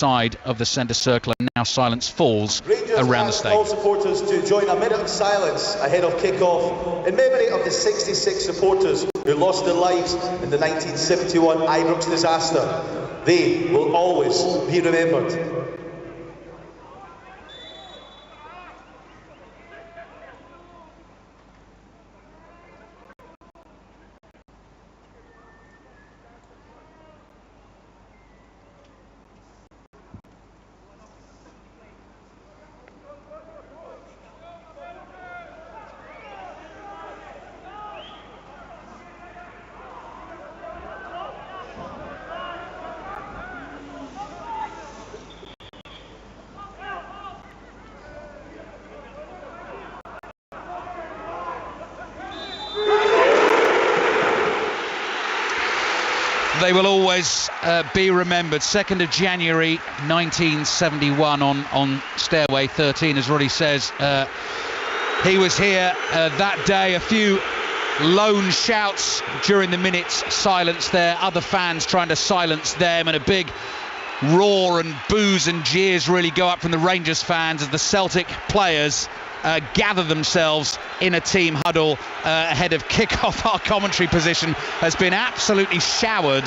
side of the centre circle, and now silence falls Rangers around the stadium. All supporters to join a minute of silence ahead of kick-off in memory of the 66 supporters who lost their lives in the 1971 Ibrox disaster. They will always be remembered. They will always be remembered. 2nd of January 1971 on Stairway 13, as Roddy says. He was here that day. A few lone shouts during the minute's silence there. Other fans trying to silence them, and a big roar and boos and jeers really go up from the Rangers fans as the Celtic players gather themselves in a team huddle ahead of kick-off. Our commentary position has been absolutely showered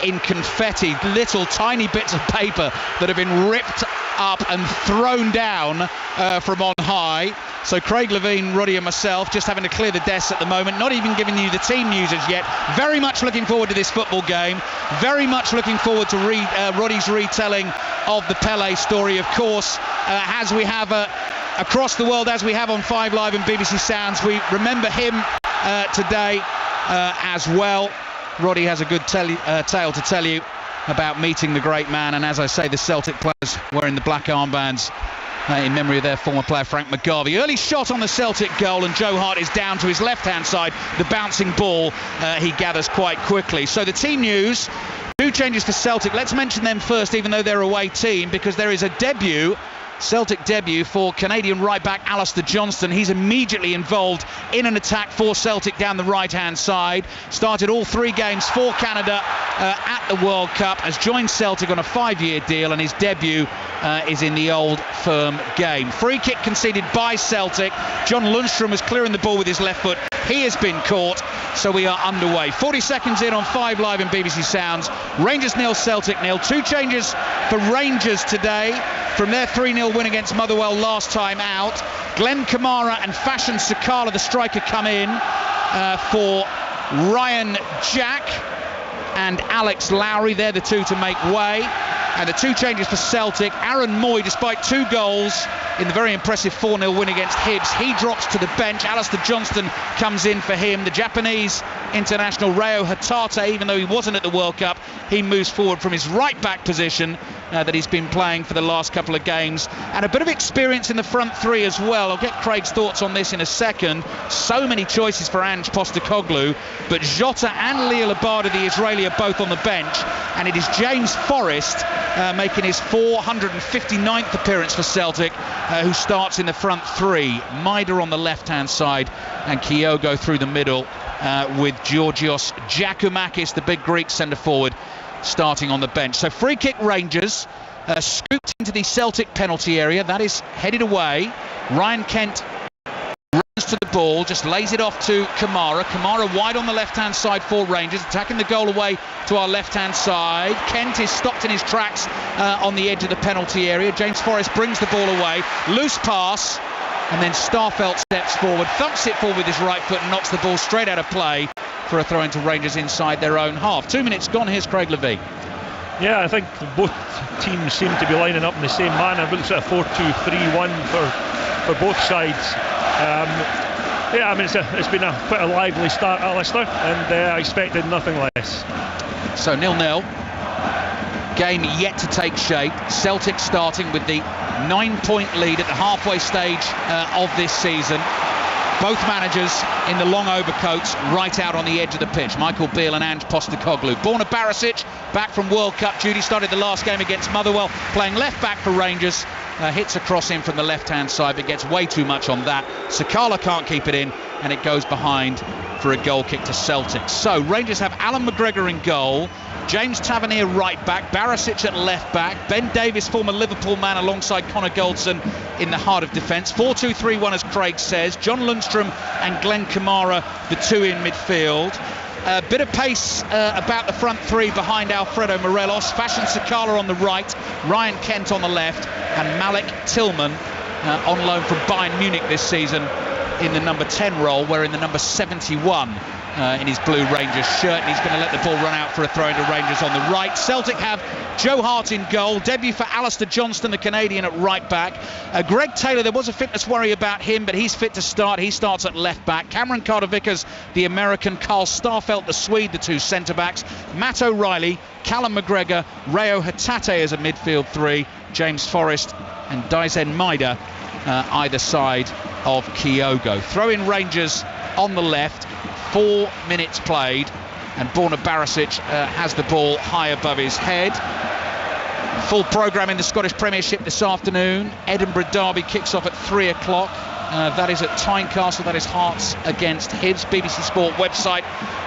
in confetti, little tiny bits of paper that have been ripped up and thrown down from on high. So Craig Levine, Roddy and myself just having to clear the desks at the moment, not even giving you the team news as yet. Very much looking forward to this football game, very much looking forward to Roddy's retelling of the Pelé story, of course, as we have across the world, as we have on 5 Live and BBC Sounds. We remember him today as well. Roddy has a good tale to tell you about meeting the great man, and as I say, the Celtic players wearing the black armbands in memory of their former player Frank McGarvey. Early shot on the Celtic goal, and Joe Hart is down to his left-hand side. The bouncing ball he gathers quite quickly. So the team news, 2 changes for Celtic. Let's mention them first, even though they're away team, because there is a debut, Celtic debut for Canadian right-back Alistair Johnston. He's immediately involved in an attack for Celtic down the right-hand side. Started all 3 games for Canada at the World Cup. Has joined Celtic on a 5-year deal, and his debut is in the Old Firm game. Free kick conceded by Celtic. John Lundstrom was clearing the ball with his left foot. He has been caught, so we are underway. 40 seconds in on 5 Live and BBC Sounds. Rangers 0, Celtic 0. 2 changes for Rangers today from their 3-0 win against Motherwell last time out. Glenn Kamara and Fashion Sakala, the striker, come in for Ryan Jack and Alex Lowry. They're the 2 to make way. And the 2 changes for Celtic. Aaron Moy, despite 2 goals in the very impressive 4-0 win against Hibs, he drops to the bench. Alistair Johnston comes in for him. The Japanese international Reo Hatate, even though he wasn't at the World Cup, he moves forward from his right back position that he's been playing for the last couple of games, and a bit of experience in the front 3 as well. I'll get Craig's thoughts on this in a second. So many choices for Ange Postecoglou, but Jota and Liel Abada, the Israeli, are both on the bench, and it is James Forrest making his 459th appearance for Celtic, who starts in the front 3. Maida on the left-hand side and Kyogo through the middle, with Georgios Giakoumakis, the big Greek centre-forward, starting on the bench. So free kick Rangers, scooped into the Celtic penalty area. That is headed away. Ryan Kent runs to the ball, just lays it off to Kamara. Kamara wide on the left-hand side for Rangers, attacking the goal away to our left-hand side. Kent is stopped in his tracks on the edge of the penalty area. James Forrest brings the ball away. Loose pass, and then Starfelt steps forward, thumps it forward with his right foot and knocks the ball straight out of play for a throw into Rangers inside their own half. 2 minutes gone. Here's Craig Levine. Yeah, I think both teams seem to be lining up in the same manner. It looks like a 4-2-3-1 for both sides. Yeah, I mean, it's been quite a lively start, Alistair, and I expected nothing less. So 0-0. Game yet to take shape. Celtic starting with the 9-point lead at the halfway stage of this season. Both managers in the long overcoats right out on the edge of the pitch. Michael Beale and Ange Postecoglou. Borna Barisic, back from World Cup duty, started the last game against Motherwell, playing left back for Rangers. Hits a cross in from the left-hand side, but gets way too much on that. Sakala can't keep it in, and it goes behind for a goal kick to Celtic. So Rangers have Alan McGregor in goal. James Tavernier right back, Barisic at left back, Ben Davies, former Liverpool man, alongside Connor Goldson in the heart of defence. 4-2-3-1 as Craig says. John Lundstrom and Glenn Kamara, the two in midfield. A bit of pace about the front three behind Alfredo Morelos. Fashion Sakala on the right, Ryan Kent on the left, and Malik Tillman on loan from Bayern Munich this season in the number 10 role, wearing the number 71 in his blue Rangers shirt, and he's going to let the ball run out for a throw into Rangers on the right. Celtic have Joe Hart in goal, debut for Alistair Johnston, the Canadian, at right back. Greg Taylor, there was a fitness worry about him, but he's fit to start. He starts at left back. Cameron Carter-Vickers, the American, Carl Starfelt, the Swede, the two centre backs. Matt O'Reilly, Callum McGregor, Reo Hatate as a midfield three, James Forrest and Daizen Maida either side of Kyogo. Throw in Rangers on the left. 4 minutes played, and Borna Barisic has the ball high above his head. Full programme in the Scottish Premiership this afternoon. Edinburgh Derby kicks off at 3 o'clock. That is at Tynecastle. That is Hearts against Hibs. BBC Sport website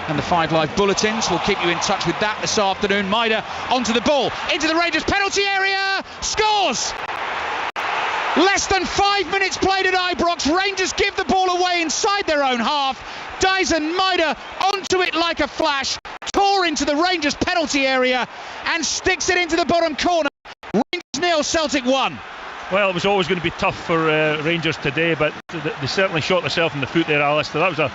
and the 5 Live bulletins will keep you in touch with that this afternoon. Maida onto the ball, into the Rangers penalty area, scores! Less than 5 minutes played at Ibrox. Rangers give the ball away inside their own half. Daizen Maida onto it like a flash, tore into the Rangers penalty area and sticks it into the bottom corner. Rangers 0, Celtic 1. Well, it was always going to be tough for Rangers today, but they certainly shot themselves in the foot there, Alistair. That was a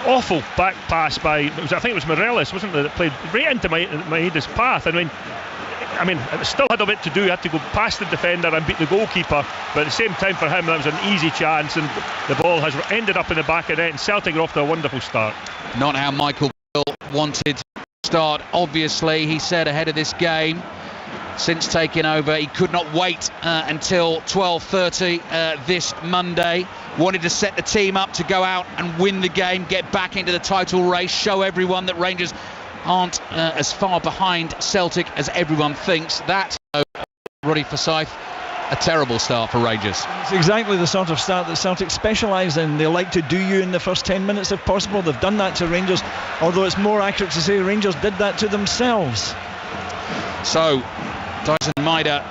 awful back pass by, I think it was Morelos, wasn't it, that played right into Maida's path. I mean, it still had a bit to do. He had to go past the defender and beat the goalkeeper, but at the same time for him that was an easy chance, and the ball has ended up in the back of the net, and Celtic are off to a wonderful start. Not how Michael Beale wanted to start, obviously. He said ahead of this game, since taking over, he could not wait until 12:30 this Monday. Wanted to set the team up to go out and win the game, get back into the title race, show everyone that Rangers aren't as far behind Celtic as everyone thinks. That's Roddy Forsyth, a terrible start for Rangers. It's exactly the sort of start that Celtic specialise in. They like to do you in the first 10 minutes if possible. They've done that to Rangers, although it's more accurate to say Rangers did that to themselves. So Daizen Maida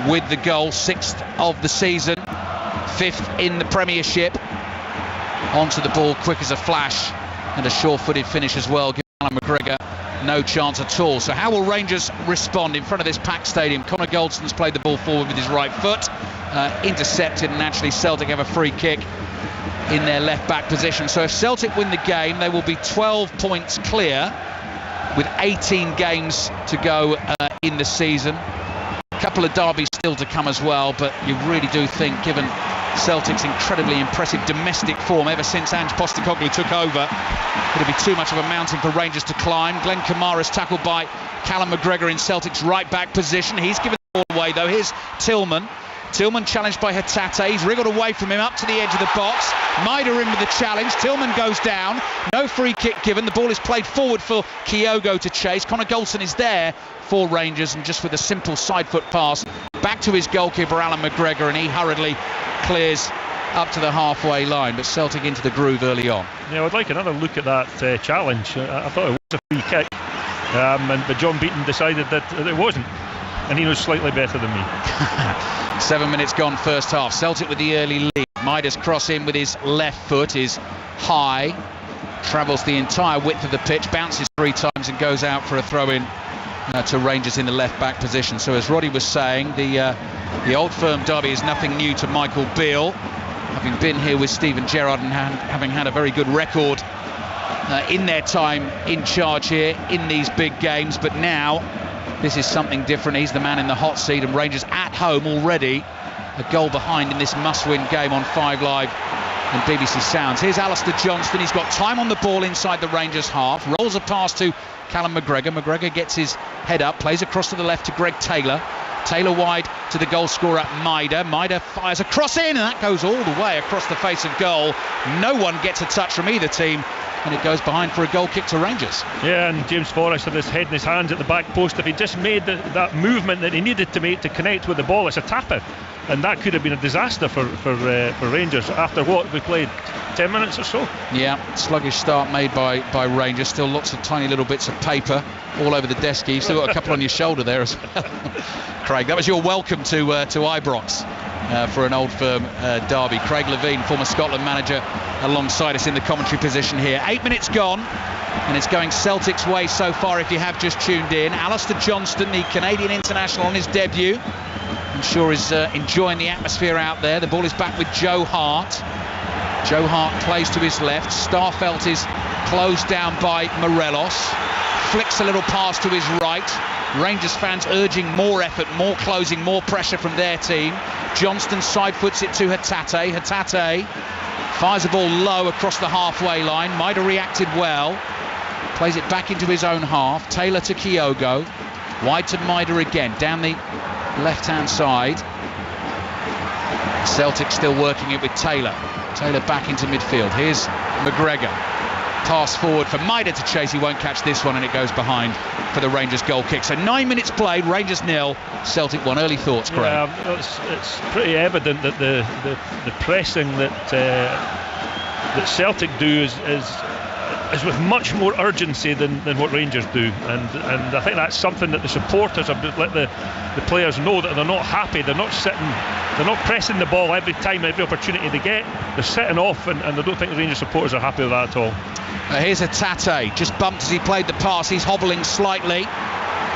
with the goal, 6th of the season, 5th in the Premiership. Onto the ball, quick as a flash, and a sure-footed finish as well. Callum McGregor no chance at all. So how will Rangers respond in front of this packed stadium? Connor Goldson's played the ball forward with his right foot, intercepted, and actually Celtic have a free kick in their left back position. So if Celtic win the game, they will be 12 points clear with 18 games to go in the season. A couple of derbies still to come as well, but you really do think, given Celtic's incredibly impressive domestic form ever since Ange Postecoglou took over, it'll be too much of a mountain for Rangers to climb. Glenn Kamara's tackled by Callum McGregor in Celtic's right back position. He's given the ball away though. Here's Tillman. Tillman challenged by Hatate. He's wriggled away from him up to the edge of the box. Maida in with the challenge. Tillman goes down. No free kick given. The ball is played forward for Kyogo to chase. Connor Goldson is there for Rangers, and just with a simple side foot pass back to his goalkeeper Alan McGregor, and he hurriedly clears up to the halfway line. But Celtic into the groove early on. Yeah, I'd like another look at that challenge. I thought it was a free kick, but John Beaton decided that it wasn't, and he was slightly better than me. 7 minutes gone first half. Celtic with the early lead. Maida's cross in with his left foot is high, travels the entire width of the pitch, bounces 3 times and goes out for a throw in to Rangers in the left back position. So as Roddy was saying, the Old Firm derby is nothing new to Michael Beale, having been here with Steven Gerrard and having had a very good record in their time in charge here in these big games. But now this is something different. He's the man in the hot seat, and Rangers at home already a goal behind in this must-win game on 5 Live and BBC Sounds. Here's Alistair Johnston. He's got time on the ball inside the Rangers half, rolls a pass to Callum McGregor. McGregor gets his head up, plays across to the left to Greg Taylor. Taylor wide to the goal scorer Maida. Maida fires a cross in, and that goes all the way across the face of goal. No one gets a touch from either team and it goes behind for a goal kick to Rangers. Yeah, and James Forrest had his head in his hands at the back post. If he just made that movement that he needed to make to connect with the ball, it's a tap-in, and that could have been a disaster for Rangers after what we played 10 minutes or so. Yeah, sluggish start made by Rangers. Still lots of tiny little bits of paper all over the desk. You've still got a couple on your shoulder there as well. Craig, that was your welcome to Ibrox for an Old Firm derby. Craig Levein, former Scotland manager, alongside us in the commentary position here. 8 minutes gone, and it's going Celtic's way so far if you have just tuned in. Alistair Johnston, the Canadian international on his debut, I'm sure is enjoying the atmosphere out there. The ball is back with Joe Hart. Joe Hart plays to his left. Starfelt is closed down by Morelos. Flicks a little pass to his right. Rangers fans urging more effort, more closing, more pressure from their team. Johnston side foots it to Hatate. Hatate fires the ball low across the halfway line. Maida reacted well. Plays it back into his own half. Taylor to Kyogo. Wide to Maida again. Down the left-hand side. Celtic still working it with Taylor. Taylor back into midfield. Here's McGregor. Pass forward for Maida to chase. He won't catch this one, and it goes behind for the Rangers goal kick. So 9 minutes played, Rangers 0, Celtic 1. Early thoughts, Craig? Yeah, it's pretty evident that the pressing that Celtic do is with much more urgency than what Rangers do, and I think that's something that the supporters have let the players know, that they're not happy. They're not pressing the ball every time, every opportunity they get. They're setting off, and I don't think the Rangers supporters are happy with that at all. Here's Hatate, just bumped as he played the pass. He's hobbling slightly.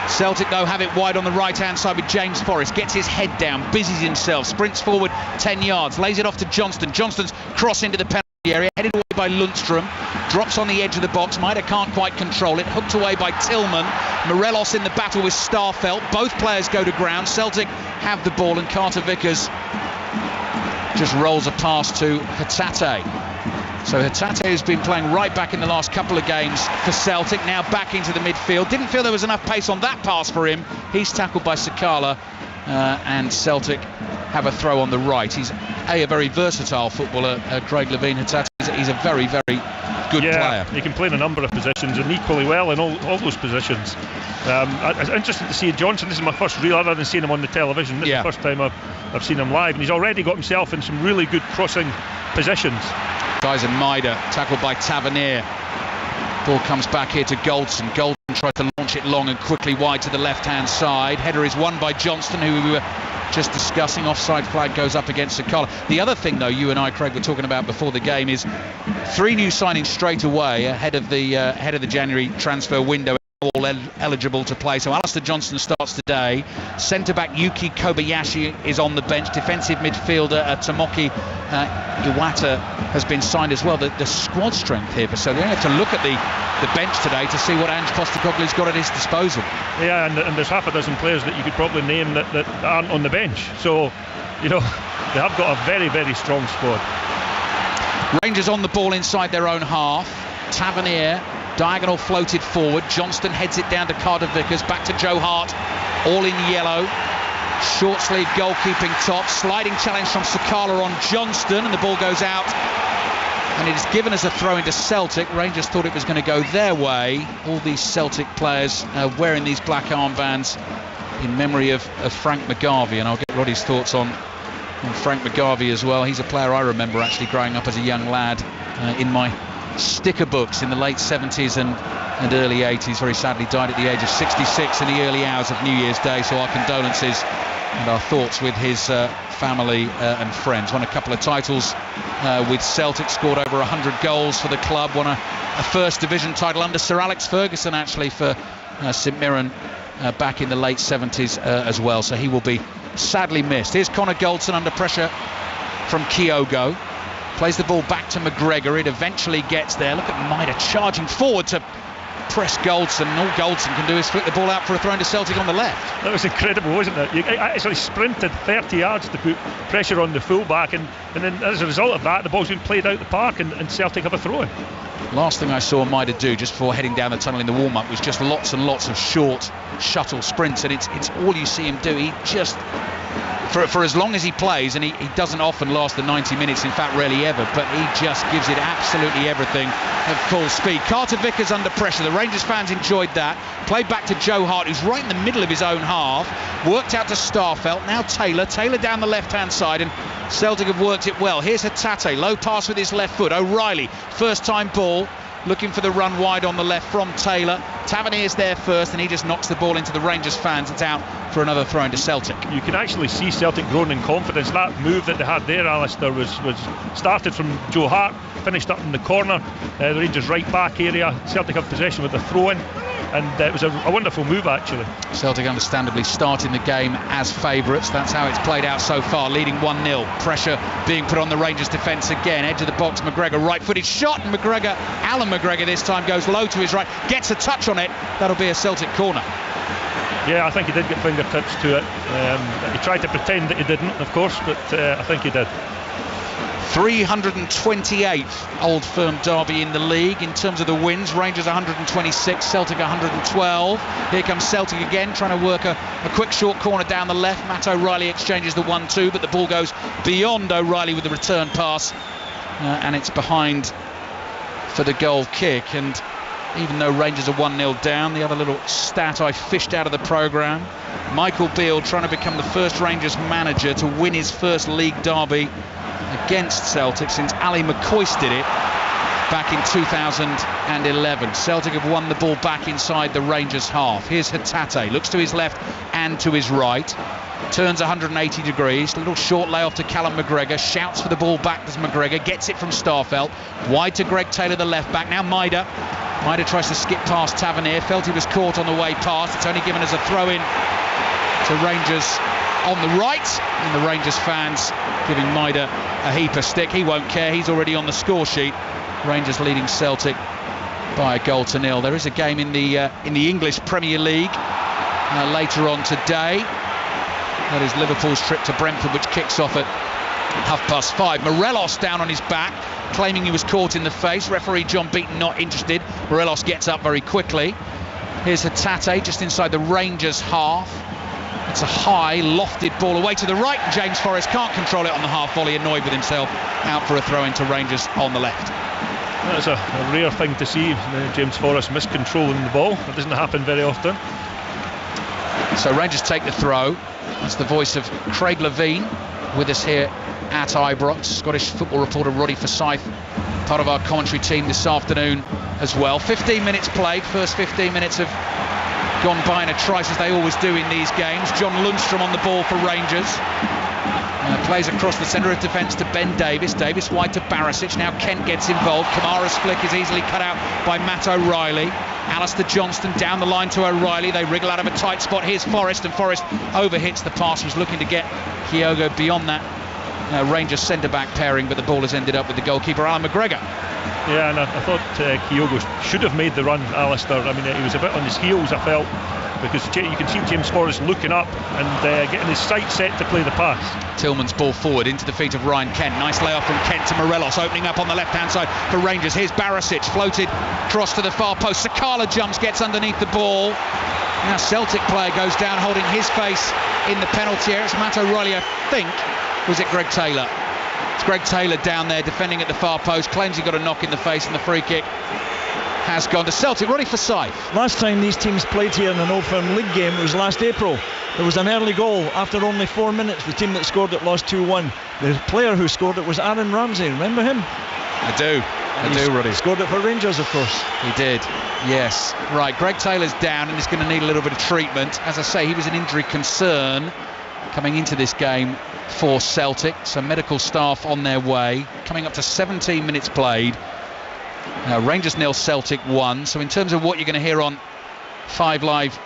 Celtic though have it wide on the right hand side with James Forrest. Gets his head down, busies himself, sprints forward 10 yards, lays it off to Johnston. Johnston's cross into the penalty area, headed away by Lundstrom, drops on the edge of the box. Maida can't quite control it, hooked away by Tillman. Morelos in the battle with Starfelt. Both players go to ground. Celtic have the ball, and Carter Vickers just rolls a pass to Hatate. So Hatate has been playing right back in the last couple of games for Celtic, now back into the midfield. Didn't feel there was enough pace on that pass for him. He's tackled by Sakala, and Celtic have a throw on the right. He's a very versatile footballer, Craig Levein. Hatate. He's a very, very good player. He can play in a number of positions and equally well in all those positions. It's interesting to see Johnson. This is my first real, other than seeing him on the television. This is the first time I've seen him live, and he's already got himself in some really good crossing positions. Guys in Maida, tackled by Tavernier. Ball comes back here to Goldson. Goldson tried to launch it long and quickly wide to the left-hand side. Header is won by Johnston, who we were just discussing. Offside flag goes up against Sakala. The other thing, though, you and I, Craig, were talking about before the game is 3 new signings straight away ahead of the January transfer window, all eligible to play. So Alistair Johnston starts today. Centre-back Yuki Kobayashi is on the bench. Defensive midfielder Tomoki Iwata has been signed as well. The squad strength here for Celtic. You only have to look at the bench today to see what Ange Postecoglou's got at his disposal. Yeah, and there's half a dozen players that you could probably name that aren't on the bench. So, they have got a very, very strong squad. Rangers on the ball inside their own half. Tavernier, diagonal floated forward. Johnston heads it down to Carter Vickers, back to Joe Hart, all in yellow. Short sleeve goalkeeping top. Sliding challenge from Sakala on Johnston, and the ball goes out. And it is given as a throw into Celtic. Rangers thought it was going to go their way. All these Celtic players wearing these black armbands in memory of Frank McGarvey, and I'll get Roddy's thoughts on Frank McGarvey as well. He's a player I remember actually growing up as a young lad in my sticker books in the late 70s and early 80s. Very sadly died at the age of 66 in the early hours of New Year's Day, so our condolences and our thoughts with his family and friends. Won a couple of titles with Celtic, scored over 100 goals for the club, won a first division title under Sir Alex Ferguson actually for St Mirren back in the late 70s as well, so he will be sadly missed. Here's Connor Goldson under pressure from Kyogo. Plays the ball back to McGregor. It eventually gets there. Look at Maida charging forward to press Goldson. And all Goldson can do is flick the ball out for a throw into Celtic on the left. That was incredible, wasn't it? You actually sprinted 30 yards to put pressure on the fullback, and then as a result of that, the ball's been played out the park, and Celtic have a throw in. Last thing I saw Maida do just before heading down the tunnel in the warm-up was just lots and lots of short shuttle sprints, and it's all you see him do. He just for as long as he plays, and he doesn't often last the 90 minutes, in fact rarely ever, but he just gives it absolutely everything at full speed. Carter Vickers under pressure, the Rangers fans enjoyed that. Played back to Joe Hart, who's right in the middle of his own half, worked out to Starfelt, now Taylor down the left hand side, and Celtic have worked it well. Here's Hatate, low pass with his left foot. O'Reilly, first time ball, looking for the run wide on the left from Taylor. Tavernier's there first, and he just knocks the ball into the Rangers fans. It's out for another throw into Celtic. You can actually see Celtic growing in confidence. That move that they had there, Alistair, was started from Joe Hart, finished up in the corner, the Rangers right back area. Celtic have possession with the throw-in, and it was a wonderful move actually. Celtic understandably starting the game as favourites. That's how it's played out so far, leading 1-0. Pressure being put on the Rangers defence again. Edge of the box, McGregor, right-footed shot, and Alan McGregor this time goes low to his right, gets a touch on it. That'll be a Celtic corner. Yeah, I think he did get fingertips to it. He tried to pretend that he didn't, of course, but I think he did. 328th Old Firm derby in the league in terms of the wins. Rangers 126, Celtic 112. Here comes Celtic again, trying to work a quick short corner down the left. Matt O'Reilly exchanges the 1-2, but the ball goes beyond O'Reilly with the return pass, and it's behind for the goal kick. And even though Rangers are 1-0 down, the other little stat I fished out of the programme, Michael Beale trying to become the first Rangers manager to win his first league derby against Celtic since Ali McCoist did it back in 2011. Celtic have won the ball back inside the Rangers half. Here's Hatate, looks to his left and to his right, turns 180 degrees, a little short layoff to Callum McGregor, shouts for the ball back as McGregor gets it from Starfelt, wide to Greg Taylor, the left back. Now Maida tries to skip past Tavernier, felt he was caught on the way past. It's only given as a throw in to Rangers on the right, and the Rangers fans giving Maida a heap of stick. He won't care, he's already on the score sheet. Rangers leading Celtic by 1-0. There is a game in the English Premier League later on today. That is Liverpool's trip to Brentford, which kicks off at 5:30. Morelos down on his back, claiming he was caught in the face. Referee John Beaton not interested. Morelos gets up very quickly. Here's Hatate just inside the Rangers half. It's a high, lofted ball away to the right. James Forrest can't control it on the half volley, annoyed with himself. Out for a throw into Rangers on the left. That's a rare thing to see, James Forrest miscontrolling the ball. That doesn't happen very often. So Rangers take the throw. That's the voice of Craig Levine with us here at Ibrox. Scottish football reporter Roddy Forsyth, part of our commentary team this afternoon as well. 15 minutes played. First 15 minutes have gone by in a trice, as they always do in these games. John Lundstrom on the ball for Rangers. Plays across the centre of defence to Ben Davis. Davis wide to Barisic. Now Kent gets involved. Kamara's flick is easily cut out by Matt O'Reilly. Alistair Johnston down the line to O'Reilly. They wriggle out of a tight spot. Here's Forrest, and Forrest overhits the pass. Was looking to get Kyogo beyond that Rangers centre-back pairing, but the ball has ended up with the goalkeeper, Alan McGregor. Yeah, and I thought Kyogo should have made the run, Alistair. I mean, he was a bit on his heels, I felt, because you can see James Forrest looking up and getting his sight set to play the pass. Tillman's ball forward into the feet of Ryan Kent. Nice layoff from Kent to Morelos, opening up on the left-hand side for Rangers. Here's Barisic, floated cross to the far post. Sakala jumps, gets underneath the ball. Now Celtic player goes down, holding his face in the penalty area. It's Matt O'Reilly, I think. Was it Greg Taylor? It's Greg Taylor down there defending at the far post. Claims he got a knock in the face, and the free kick has gone to Celtic. Roddy Forsyth. Last time these teams played here in an Old Firm League game, it was last April. There was an early goal after only 4 minutes. The team that scored it lost 2-1. The player who scored it was Aaron Ramsey. Remember him? I do, Roddy. Scored it for Rangers, of course. He did, yes. Right, Greg Taylor's down and is going to need a little bit of treatment. As I say, he was an injury concern coming into this game for Celtic, so medical staff on their way. Coming up to 17 minutes played. Rangers 0, Celtic 1. So in terms of what you're going to hear on 5 Live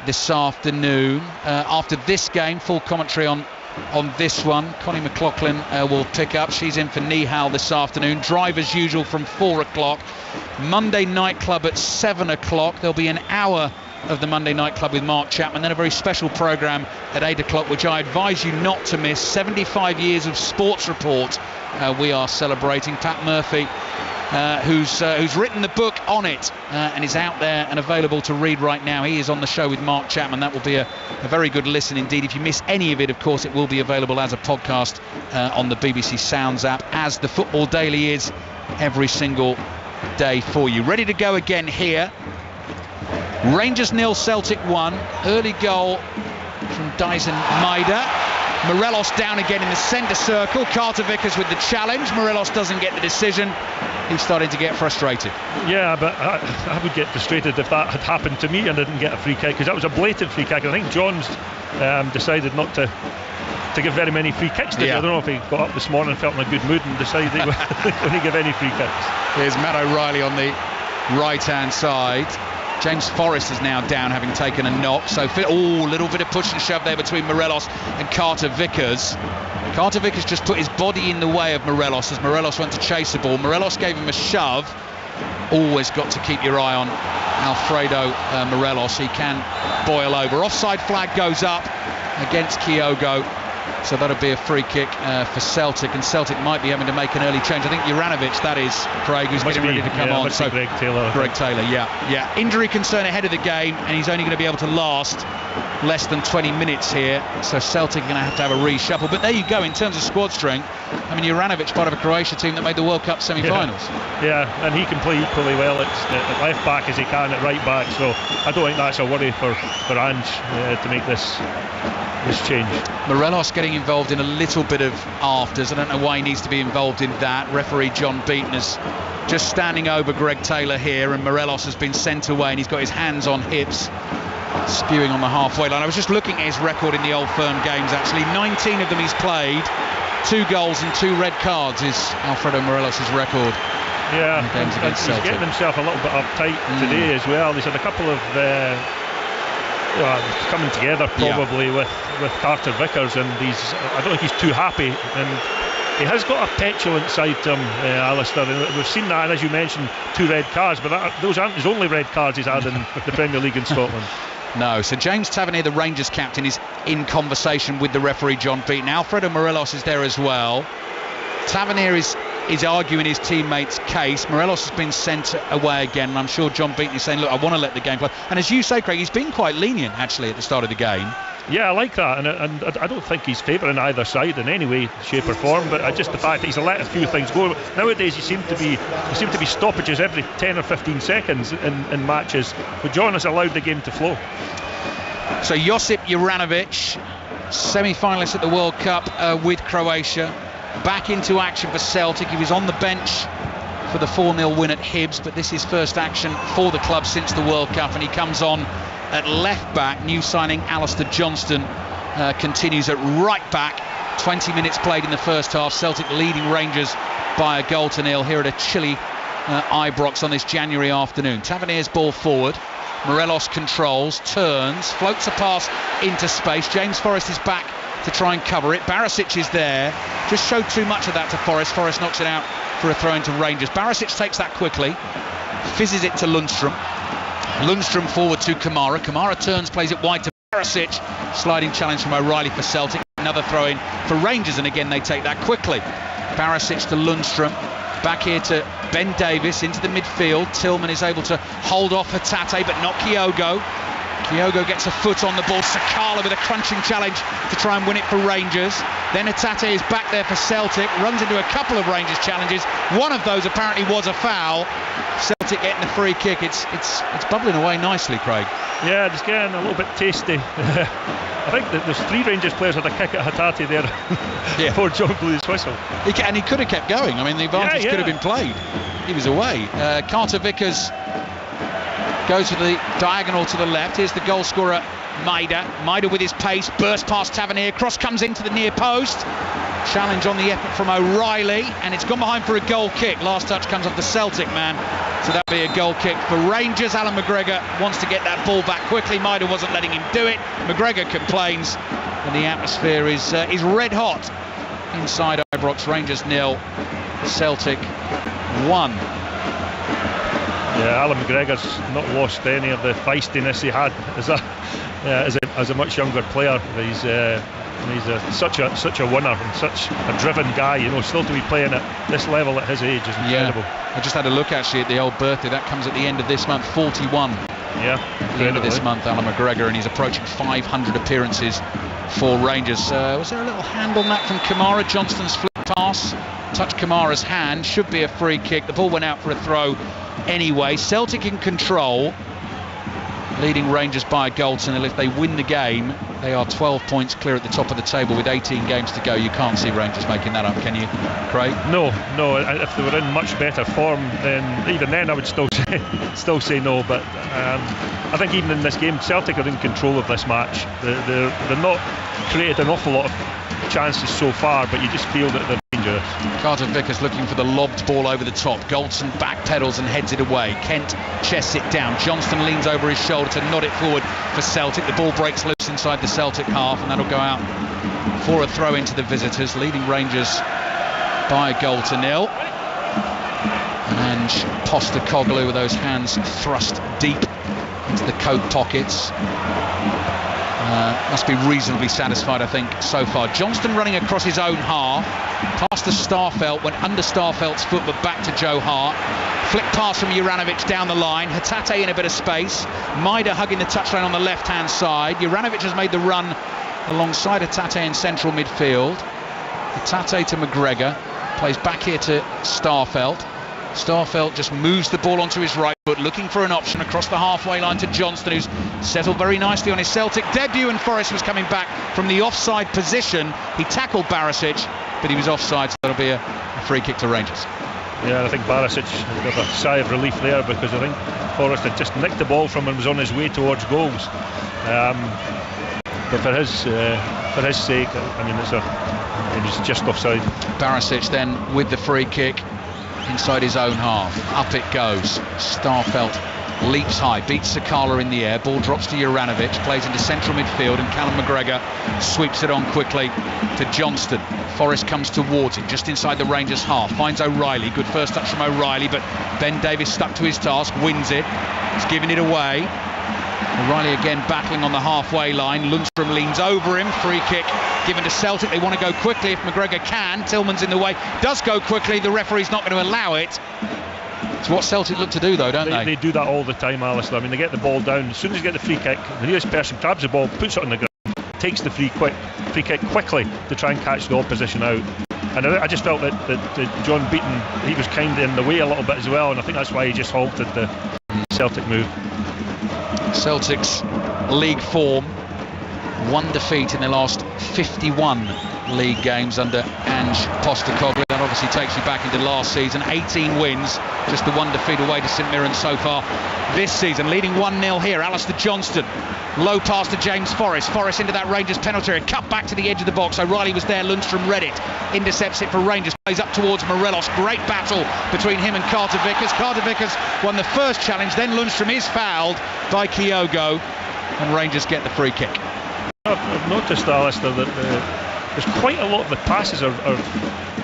this afternoon, after this game, full commentary on this one. Connie McLaughlin will pick up. She's in for Nihal this afternoon. Drive as usual from 4 o'clock. Monday Night Club at 7 o'clock. There'll be an hour of the Monday Night Club with Mark Chapman, then a very special programme at 8 o'clock, which I advise you not to miss. 75 years of sports report we are celebrating. Pat Murphy who's written the book on it and is out there and available to read right now. He is on the show with Mark Chapman. That will be a very good listen indeed. If you miss any of it, of course, it will be available as a podcast on the BBC Sounds app, as the Football Daily is every single day for you. Ready to go again here. Rangers 0, Celtic 1. Early goal from Dyson Maida. Morelos down again in the centre circle. Carter Vickers with the challenge. Morelos doesn't get the decision. He's starting to get frustrated. Yeah, but I would get frustrated if that had happened to me and I didn't get a free kick, because that was a blatant free kick. I think John's decided not to give very many free kicks. I don't know if he got up this morning, felt in a good mood and decided he wouldn't give any free kicks. Here's Matt O'Reilly on the right-hand side. James Forrest is now down, having taken a knock. So, little bit of push and shove there between Morelos and Carter Vickers. Carter Vickers just put his body in the way of Morelos as Morelos went to chase the ball. Morelos gave him a shove. Always got to keep your eye on Alfredo Morelos. He can boil over. Offside flag goes up against Kyogo. So that'll be a free kick for Celtic, and Celtic might be having to make an early change. I think Juranovic, that is, Craig, who's getting ready to come on. So Greg Taylor, yeah. Injury concern ahead of the game, and he's only going to be able to last less than 20 minutes here. So Celtic are going to have a reshuffle. But there you go, in terms of squad strength. I mean, Juranovic, part of a Croatia team that made the World Cup semi-finals. Yeah, and he can play equally well at left back as he can at right back. So I don't think that's a worry for Ange to make this change. Morelos getting involved in a little bit of afters. I don't know why he needs to be involved in that. Referee John Beaton is just standing over Greg Taylor here, and Morelos has been sent away, and he's got his hands on hips, spewing on the halfway line. I was just looking at his record in the Old Firm games, actually. 19 of them he's played. 2 goals and 2 red cards is Alfredo Morelos' record. Yeah, and he's getting himself a little bit uptight today as well. He's had a couple of coming together probably with Carter Vickers, and I don't think he's too happy, and he has got a petulant side to him, Alistair, and we've seen that, and as you mentioned, 2 red cards, but those aren't his only red cards he's had in the Premier League in Scotland. No, so James Tavernier, the Rangers captain, is in conversation with the referee John Beaton. Alfredo Morelos is there as well. Tavernier is arguing his teammate's case. Morelos has been sent away again, and I'm sure John Beaton is saying, look, I want to let the game play. And as you say, Craig, he's been quite lenient actually at the start of the game. Yeah, I like that, and I don't think he's favouring either side in any way, shape or form, but just the fact that he's let a few things go. Nowadays there seem to be stoppages every 10 or 15 seconds in matches, but John has allowed the game to flow. So Josip Juranovic, semi-finalist at the World Cup with Croatia, back into action for Celtic. He was on the bench for the 4-0 win at Hibs, but this is first action for the club since the World Cup, and he comes on at left back. New signing Alistair Johnston continues at right back. 20 minutes played in the first half. Celtic leading Rangers by 1-0 here at a chilly Ibrox on this January afternoon. Tavernier's ball forward. Morelos controls, turns, floats a pass into space. James Forrest is back to try and cover it. Barisic is there. Just showed too much of that to Forrest. Forrest knocks it out for a throw into Rangers. Barisic takes that quickly, fizzes it to Lundstrom. Lundstrom forward to Kamara. Kamara turns, plays it wide to Barisic. Sliding challenge from O'Reilly for Celtic. Another throw in for Rangers, and again they take that quickly. Barisic to Lundstrom. Back here to Ben Davis into the midfield. Tillman is able to hold off Hatate, but not Kyogo. Kyogo gets a foot on the ball. Sakala with a crunching challenge to try and win it for Rangers. Then Hatate is back there for Celtic. Runs into a couple of Rangers challenges. One of those apparently was a foul. Celtic getting the free kick. It's bubbling away nicely, Craig. Yeah, it's getting a little bit tasty. I think that there's 3 Rangers players had a kick at Hatate there before John blew his whistle. And he could have kept going. I mean, the advantage could have been played. He was away. Carter Vickers goes to the diagonal to the left. Here's the goal scorer, Maida. Maida with his pace, burst past Tavernier. Cross comes into the near post. Challenge on the effort from O'Reilly, and it's gone behind for a goal kick. Last touch comes off the Celtic man, so that'll be a goal kick for Rangers. Alan McGregor wants to get that ball back quickly. Maida wasn't letting him do it. McGregor complains, and the atmosphere is red hot inside Ibrox. Rangers 0, Celtic 1. Yeah, Alan McGregor's not lost any of the feistiness he had as as a much younger player. He's such a winner and such a driven guy. You know, still to be playing at this level at his age is incredible. I just had a look actually at the old birthday. That comes at the end of this month, 41. Yeah, at the end of this month, Alan McGregor, and he's approaching 500 appearances for Rangers. Was there a little hand on that from Kamara? Johnston's flick pass touched Kamara's hand. Should be a free kick. The ball went out for a throw anyway. Celtic in control, leading Rangers by a goal to nil. If they win the game, they are 12 points clear at the top of the table with 18 games to go. You can't see Rangers making that up, can you, Craig? No. If they were in much better form, then even then I would still say no. But I think even in this game, Celtic are in control of this match. They're not created an awful lot of chances so far, but you just feel that they're dangerous. Carter Vickers looking for the lobbed ball over the top. Goldson backpedals and heads it away. Kent chests it down. Johnston leans over his shoulder to nod it forward for Celtic. The ball breaks loose inside the Celtic half, and that'll go out for a throw into the visitors, leading Rangers by a goal to nil. And Postecoglou with those hands thrust deep into the coat pockets. Must be reasonably satisfied, I think, so far. Johnston running across his own half, past the Starfelt, went under Starfelt's foot, but back to Joe Hart. Flick pass from Juranovic down the line. Hatate in a bit of space. Maida hugging the touchline on the left-hand side. Juranovic has made the run alongside Hatate in central midfield. Hatate to McGregor. Plays back here to Starfelt. Starfelt just moves the ball onto his right foot, looking for an option across the halfway line to Johnston, who's settled very nicely on his Celtic debut, and Forrest was coming back from the offside position. He tackled Barisic, but he was offside, so that'll be a free kick to Rangers. Yeah, I think Barisic got a sigh of relief there, because I think Forrest had just nicked the ball from him and was on his way towards goals. But for his sake, I mean, it was just offside. Barisic then with the free kick inside his own half. Up it goes. Starfelt leaps high, beats Sakala in the air. Ball drops to Juranovic, plays into central midfield, and Callum McGregor sweeps it on quickly to Johnston. Forrest comes towards him, just inside the Rangers half. Finds O'Reilly. Good first touch from O'Reilly, but Ben Davies stuck to his task, wins it. He's giving it away. O'Reilly again battling on the halfway line. Lundstrom leans over him. Free kick given to Celtic. They want to go quickly if McGregor can. Tillman's in the way. Does go quickly. The referee's not going to allow it. It's what Celtic look to do, though, don't they? They do that all the time, Alistair. I mean, they get the ball down. As soon as they get the free kick, the nearest person grabs the ball, puts it on the ground, takes the free kick quickly to try and catch the opposition out. And I just felt that John Beaton, he was kind of in the way a little bit as well, and I think that's why he just halted the Celtic move. Celtic's league form, one defeat in the last 51 league games under Ange Postecoglou. That obviously takes you back into last season. 18 wins, just the one defeat away to St Mirren so far this season. Leading 1-0 here, Alistair Johnston. Low pass to James Forrest. Forrest into that Rangers penalty area. Cut back to the edge of the box. O'Reilly was there. Lundstrom read it. Intercepts it for Rangers. Plays up towards Morelos. Great battle between him and Carter Vickers. Carter Vickers won the first challenge. Then Lundstrom is fouled by Kyogo. And Rangers get the free kick. I've noticed, Alistair, that there's quite a lot of the passes are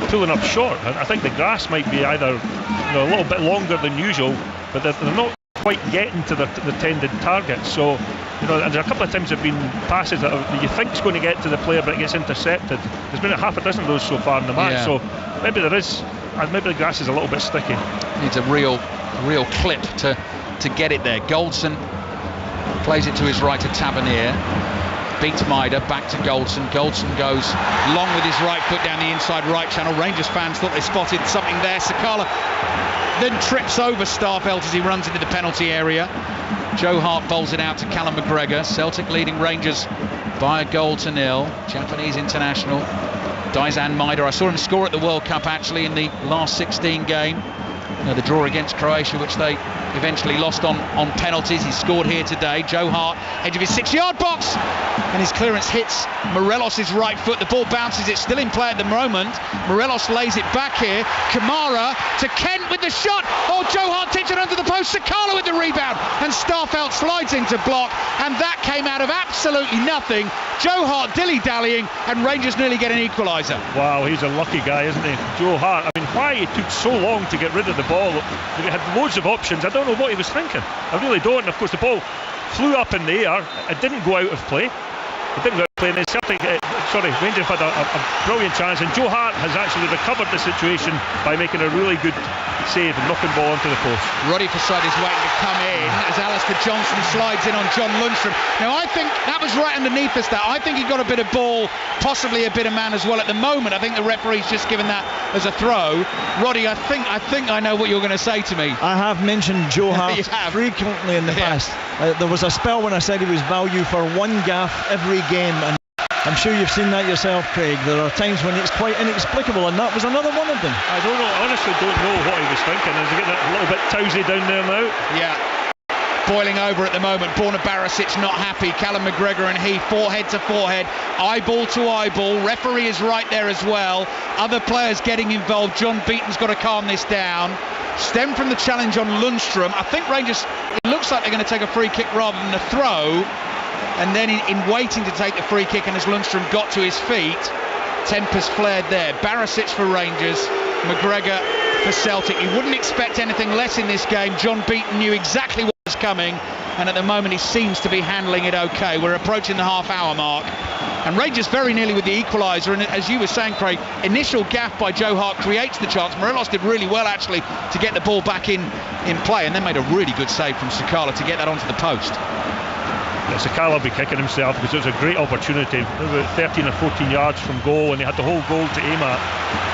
pulling up short. I think the grass might be either a little bit longer than usual, but they're not quite getting to the tended target. So, and there are a couple of times there have been passes that you think is going to get to the player, but it gets intercepted. There's been a half a dozen of those so far in the match. Yeah. So maybe maybe the grass is a little bit sticky. Needs a real clip to get it there. Goldson plays it to his right to Tavernier. Beats Maida, back to Goldson. Goldson goes long with his right foot down the inside right channel. Rangers fans thought they spotted something there. Sakala then trips over Starfelt as he runs into the penalty area. Joe Hart bowls it out to Callum McGregor. Celtic leading Rangers by a goal to nil. Japanese international Daizan Maida. I saw him score at the World Cup actually in the last 16 game. The draw against Croatia, which they eventually lost on penalties. He scored here today. Joe Hart, edge of his 6-yard box, and his clearance hits Morelos' right foot. The ball bounces. It's still in play at the moment. Morelos lays it back here. Kamara to Kent with the shot. Oh, Joe Hart tipped it under the post. Sakala with the rebound, and Starfelt slides into block, and that came out of absolutely nothing. Joe Hart dilly-dallying, and Rangers nearly get an equaliser. Wow, he's a lucky guy, isn't he? Joe Hart. I mean, why he took so long to get rid of the ball? He had loads of options. I don't know what he was thinking. I really don't. And of course, the ball flew up in the air. It didn't go out of play. And then Celtic, Rangers had a brilliant chance, and Joe Hart has actually recovered the situation by making a really good save and knocking ball onto the post. Roddy Forsyth is waiting to come in as Alistair Johnson slides in on John Lundstrom. Now I think that was right underneath us. That I think he got a bit of ball, possibly a bit of man as well. At the moment, I think the referee's just given that as a throw. Roddy, I think I know what you're going to say to me. I have mentioned Joe Hart frequently in the past. There was a spell when I said he was value for one gaff every game, and I'm sure you've seen that yourself, Craig. There are times when it's quite inexplicable, and that was another one of them. I don't know, honestly don't know what he was thinking. Is he getting a little bit tousy down there now? Yeah, boiling over at the moment. Borna Barisic not happy. Callum McGregor and he forehead to forehead, eyeball to eyeball. Referee is right there as well. Other players getting involved. John Beaton's got to calm this down. Stem from the challenge on Lundstrom. I think Rangers, it looks like they're going to take a free kick rather than a throw. And then in waiting to take the free kick, and as Lundstrom got to his feet, tempers flared there. Barisic for Rangers, McGregor for Celtic. You wouldn't expect anything less in this game. John Beaton knew exactly what was coming, and at the moment he seems to be handling it okay. We're approaching the half-hour mark, and Rangers very nearly with the equaliser. And as you were saying, Craig, initial gaff by Joe Hart creates the chance. Morelos did really well actually to get the ball back in play, and then made a really good save from Sakala to get that onto the post. Sakala will be kicking himself because it was a great opportunity. They were 13 or 14 yards from goal, and he had the whole goal to aim at.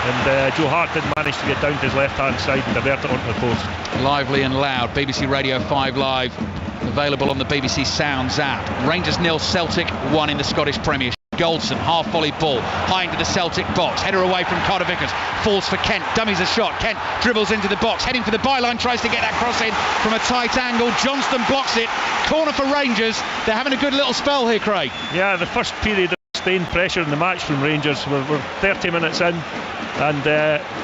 And Joe Hart did manage to get down to his left-hand side and divert it onto the post. Lively and loud. BBC Radio 5 Live, available on the BBC Sounds app. Rangers 0, Celtic 1 in the Scottish Premiership. Goldson, half volley ball, high into the Celtic box, header away from Carter Vickers, falls for Kent, dummies a shot, Kent dribbles into the box, heading for the byline, tries to get that cross in from a tight angle, Johnston blocks it, corner for Rangers. They're having a good little spell here, Craig. Yeah, the first period of sustained pressure in the match from Rangers. We're 30 minutes in, and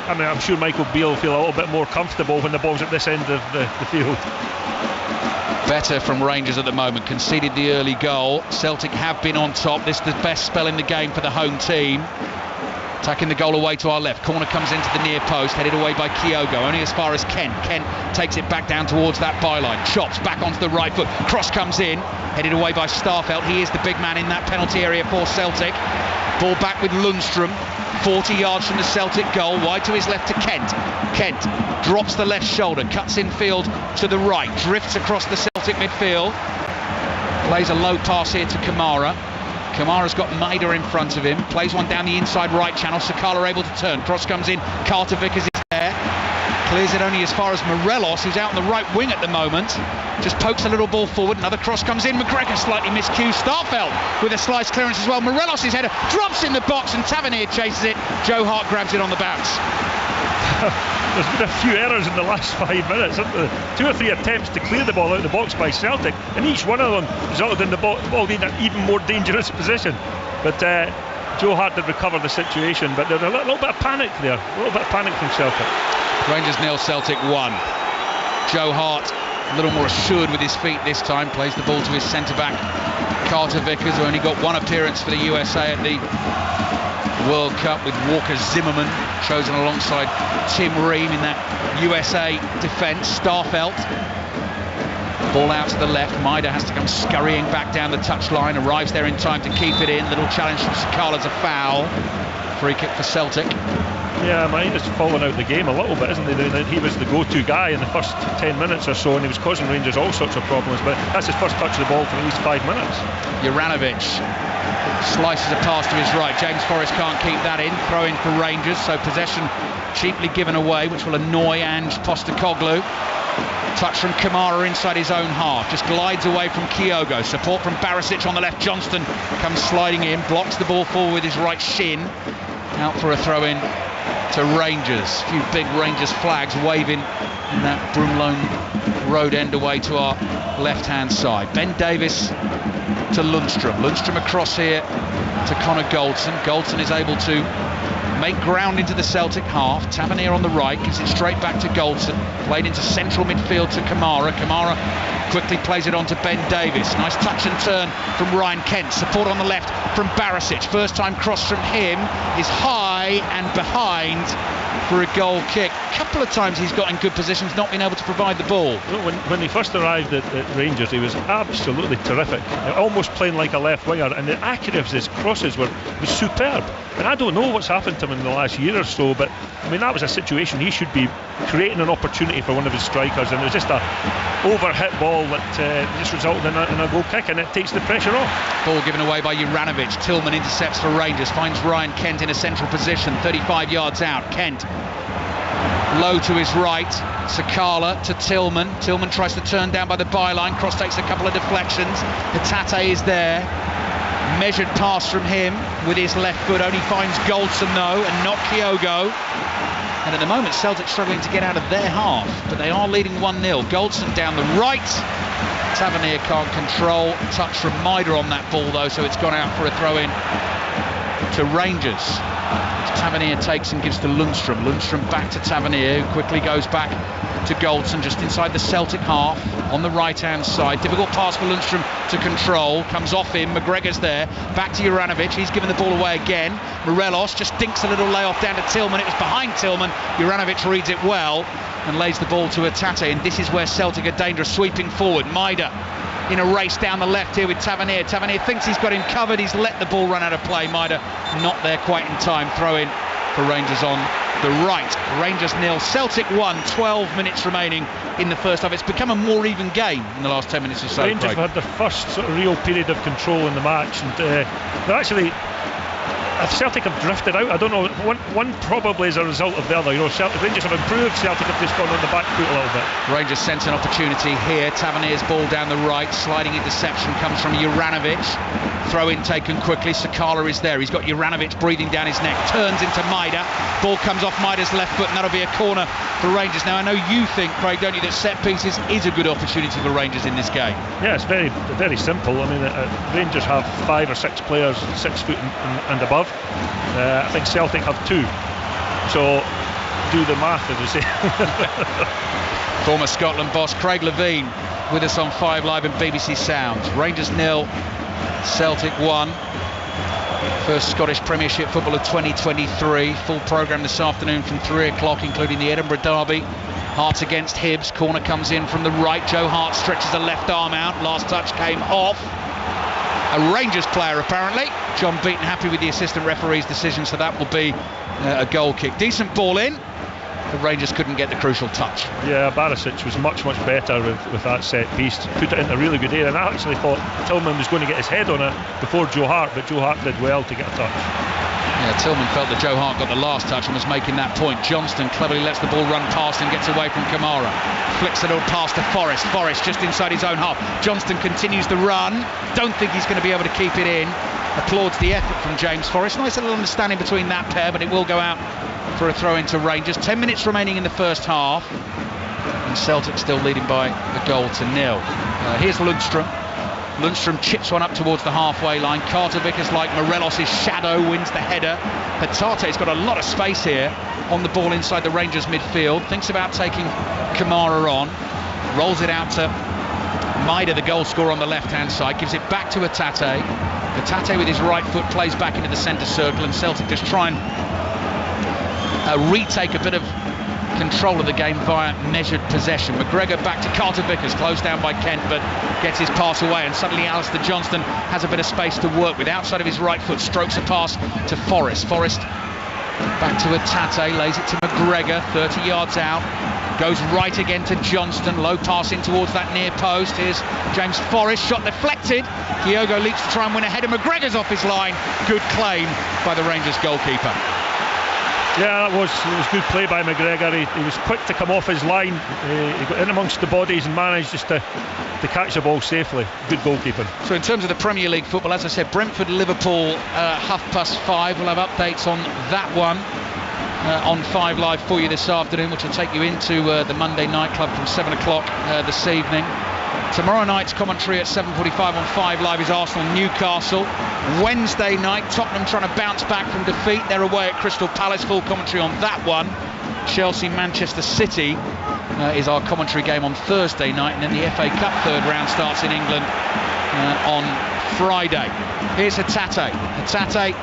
I'm sure Michael Beale will feel a little bit more comfortable when the ball's at this end of the field. Better from Rangers at the moment, conceded the early goal. Celtic have been on top. This is the best spell in the game for the home team. Attacking the goal away to our left. Corner comes into the near post, headed away by Kyogo, only as far as Kent. Kent takes it back down towards that byline, chops back onto the right foot. Cross comes in, headed away by Starfelt. He is the big man in that penalty area for Celtic. Ball back with Lundstrom, 40 yards from the Celtic goal, wide to his left to Kent. Kent drops the left shoulder, cuts infield to the right, drifts across the Celtic midfield, plays a low pass here to Kamara. Kamara's got Maida in front of him, plays one down the inside right channel. Sakala able to turn, cross comes in, Carter Vickers is there, clears it only as far as Morelos, who's out on the right wing at the moment, just pokes a little ball forward. Another cross comes in, McGregor slightly miscued, Starfelt with a slice clearance as well. Morelos' header drops in the box and Tavernier chases it. Joe Hart grabs it on the bounce. There's been a few errors in the last 5 minutes, haven't there? 2 or 3 attempts to clear the ball out of the box by Celtic, and each one of them resulted in the ball being in an even more dangerous position. But Joe Hart did recover the situation, but there's a little bit of panic there, a little bit of panic from Celtic. Rangers 0, Celtic 1. Joe Hart a little more assured with his feet this time, plays the ball to his centre-back Carter Vickers, who only got one appearance for the USA at the World Cup with Walker Zimmerman, chosen alongside Tim Ream in that USA defence. Starfelt, ball out to the left, Maida has to come scurrying back down the touchline, arrives there in time to keep it in. Little challenge from Sakala's a foul. Free kick for Celtic. Yeah, Maida's fallen out of the game a little bit, isn't he? He was the go-to guy in the first 10 minutes or so, and he was causing Rangers all sorts of problems, but that's his first touch of the ball for at least 5 minutes. Juranovic slices a pass to his right. James Forrest can't keep that in. Throw in for Rangers, so possession cheaply given away, which will annoy Ange Postecoglou. Touch from Kamara inside his own half, just glides away from Kyogo. Support from Barisic on the left. Johnston comes sliding in, blocks the ball forward with his right shin. Out for a throw in to Rangers. A few big Rangers flags waving in that Broomloan Road end away to our left-hand side. Ben Davis to Lundstrom. Lundstrom across here to Connor Goldson. Goldson is able to make ground into the Celtic half. Tavernier on the right, gives it straight back to Goldson. Played into central midfield to Kamara. Kamara quickly plays it on to Ben Davis. Nice touch and turn from Ryan Kent. Support on the left from Barisic. First time cross from him is high and behind for a goal kick. A couple of times he's got in good positions, not been able to provide the ball. When he first arrived at Rangers, he was absolutely terrific, almost playing like a left winger, and the accuracy of his crosses was superb. And I don't know what's happened to him in the last year or so, but I mean, that was a situation he should be creating an opportunity for one of his strikers, and it was just a over-hit ball that just resulted in a goal kick, and it takes the pressure off. Ball given away by Juranovic. Tillman intercepts for Rangers, finds Ryan Kent in a central position, 35 yards out. Kent low to his right, Sakala to Tillman. Tillman tries to turn down by the byline, cross takes a couple of deflections. Hatate is there, measured pass from him with his left foot, only finds Goldson though, and not Kyogo. And at the moment Celtic struggling to get out of their half, but they are leading 1-0. Goldson down the right, Tavernier can't control. Touch from Maida on that ball though, so it's gone out for a throw-in to Rangers. Tavernier takes and gives to Lundstrom. Lundstrom back to Tavernier, who quickly goes back to Goldson just inside the Celtic half on the right hand side. Difficult pass for Lundstrom to control, comes off him. McGregor's there, back to Juranovic. He's given the ball away again. Morelos just dinks a little layoff down to Tillman. It was behind Tillman. Juranovic reads it well and lays the ball to Hatate, and this is where Celtic are dangerous, sweeping forward. Maida in a race down the left here with Tavernier. Tavernier thinks he's got him covered, he's let the ball run out of play. Maida not there quite in time. Throw in for Rangers on the right. Rangers 0, Celtic 1, 12 minutes remaining in the first half. It's become a more even game in the last 10 minutes or so. Rangers have had their first sort of real period of control in the match, and they're actually, Celtic have drifted out. I don't know, one probably as a result of the other. You know, Rangers have improved, Celtic have just gone on the back foot a little bit. Rangers sense an opportunity here. Tavernier's ball down the right, sliding interception comes from Juranovic. Throw in taken quickly. Sakala is there. He's got Juranovic breathing down his neck. Turns into Maida. Ball comes off Maida's left foot, and that'll be a corner for Rangers. Now I know you think, Craig, don't you, that set pieces is a good opportunity for Rangers in this game? Yeah, it's very, very simple. I mean, Rangers have 5 or 6 players 6 foot and above. I think Celtic have 2, so do the math, as you say. Former Scotland boss Craig Levine with us on 5 Live and BBC Sounds. Rangers 0, Celtic 1. First Scottish Premiership football of 2023. Full programme this afternoon from 3 o'clock, including the Edinburgh derby. Hearts against Hibs. Corner comes in from the right. Joe Hart stretches a left arm out. Last touch came off a Rangers player, apparently. John Beaton happy with the assistant referee's decision, so that will be a goal kick. Decent ball in, but Rangers couldn't get the crucial touch. Yeah, Barisic was much better with that set piece. Put it in a really good area, and I actually thought Tillman was going to get his head on it before Joe Hart, but Joe Hart did well to get a touch. Yeah, Tillman felt that Joe Hart got the last touch and was making that point. Johnston cleverly lets the ball run past and gets away from Kamara. Flicks it all past to Forrest. Forrest just inside his own half. Johnston continues the run. Don't think he's going to be able to keep it in. Applauds the effort from James Forrest. Nice little understanding between that pair, but it will go out for a throw into Rangers. 10 minutes remaining in the first half, and Celtic still leading by a goal to 0. Here's Lundstrom. Lundstrom chips one up towards the halfway line. Carter Vickers, like Morelos' shadow, wins the header. Hatate's got a lot of space here on the ball inside the Rangers midfield. Thinks about taking Kamara on. Rolls it out to Maida, the goal scorer on the left-hand side. Gives it back to Hatate. Hatate with his right foot plays back into the centre circle, and Celtic just try and retake a bit of control of the game via measured possession. McGregor back to Carter Vickers, closed down by Kent, but gets his pass away, and suddenly Alistair Johnston has a bit of space to work with. Outside of his right foot, strokes a pass to Forrest. Forrest back to Hatate, lays it to McGregor, 30 yards out, goes right again to Johnston, low pass in towards that near post. Here's James Forrest, shot deflected. Kyogo leaps to try and win a header. McGregor's off his line. Good claim by the Rangers goalkeeper. Yeah, it was good play by McGregor. He was quick to come off his line. He got in amongst the bodies and managed just to catch the ball safely. Good goalkeeping. So in terms of the Premier League football, as I said, Brentford, Liverpool, 5:30. We'll have updates on that one on 5 Live for you this afternoon, which will take you into the Monday Night Club from 7 o'clock this evening. Tomorrow night's commentary at 7:45 on 5 Live is Arsenal-Newcastle. Wednesday night, Tottenham trying to bounce back from defeat. They're away at Crystal Palace. Full commentary on that one. Chelsea-Manchester City is our commentary game on Thursday night, and then the FA Cup third round starts in England on Friday. Here's Hatate. Hatate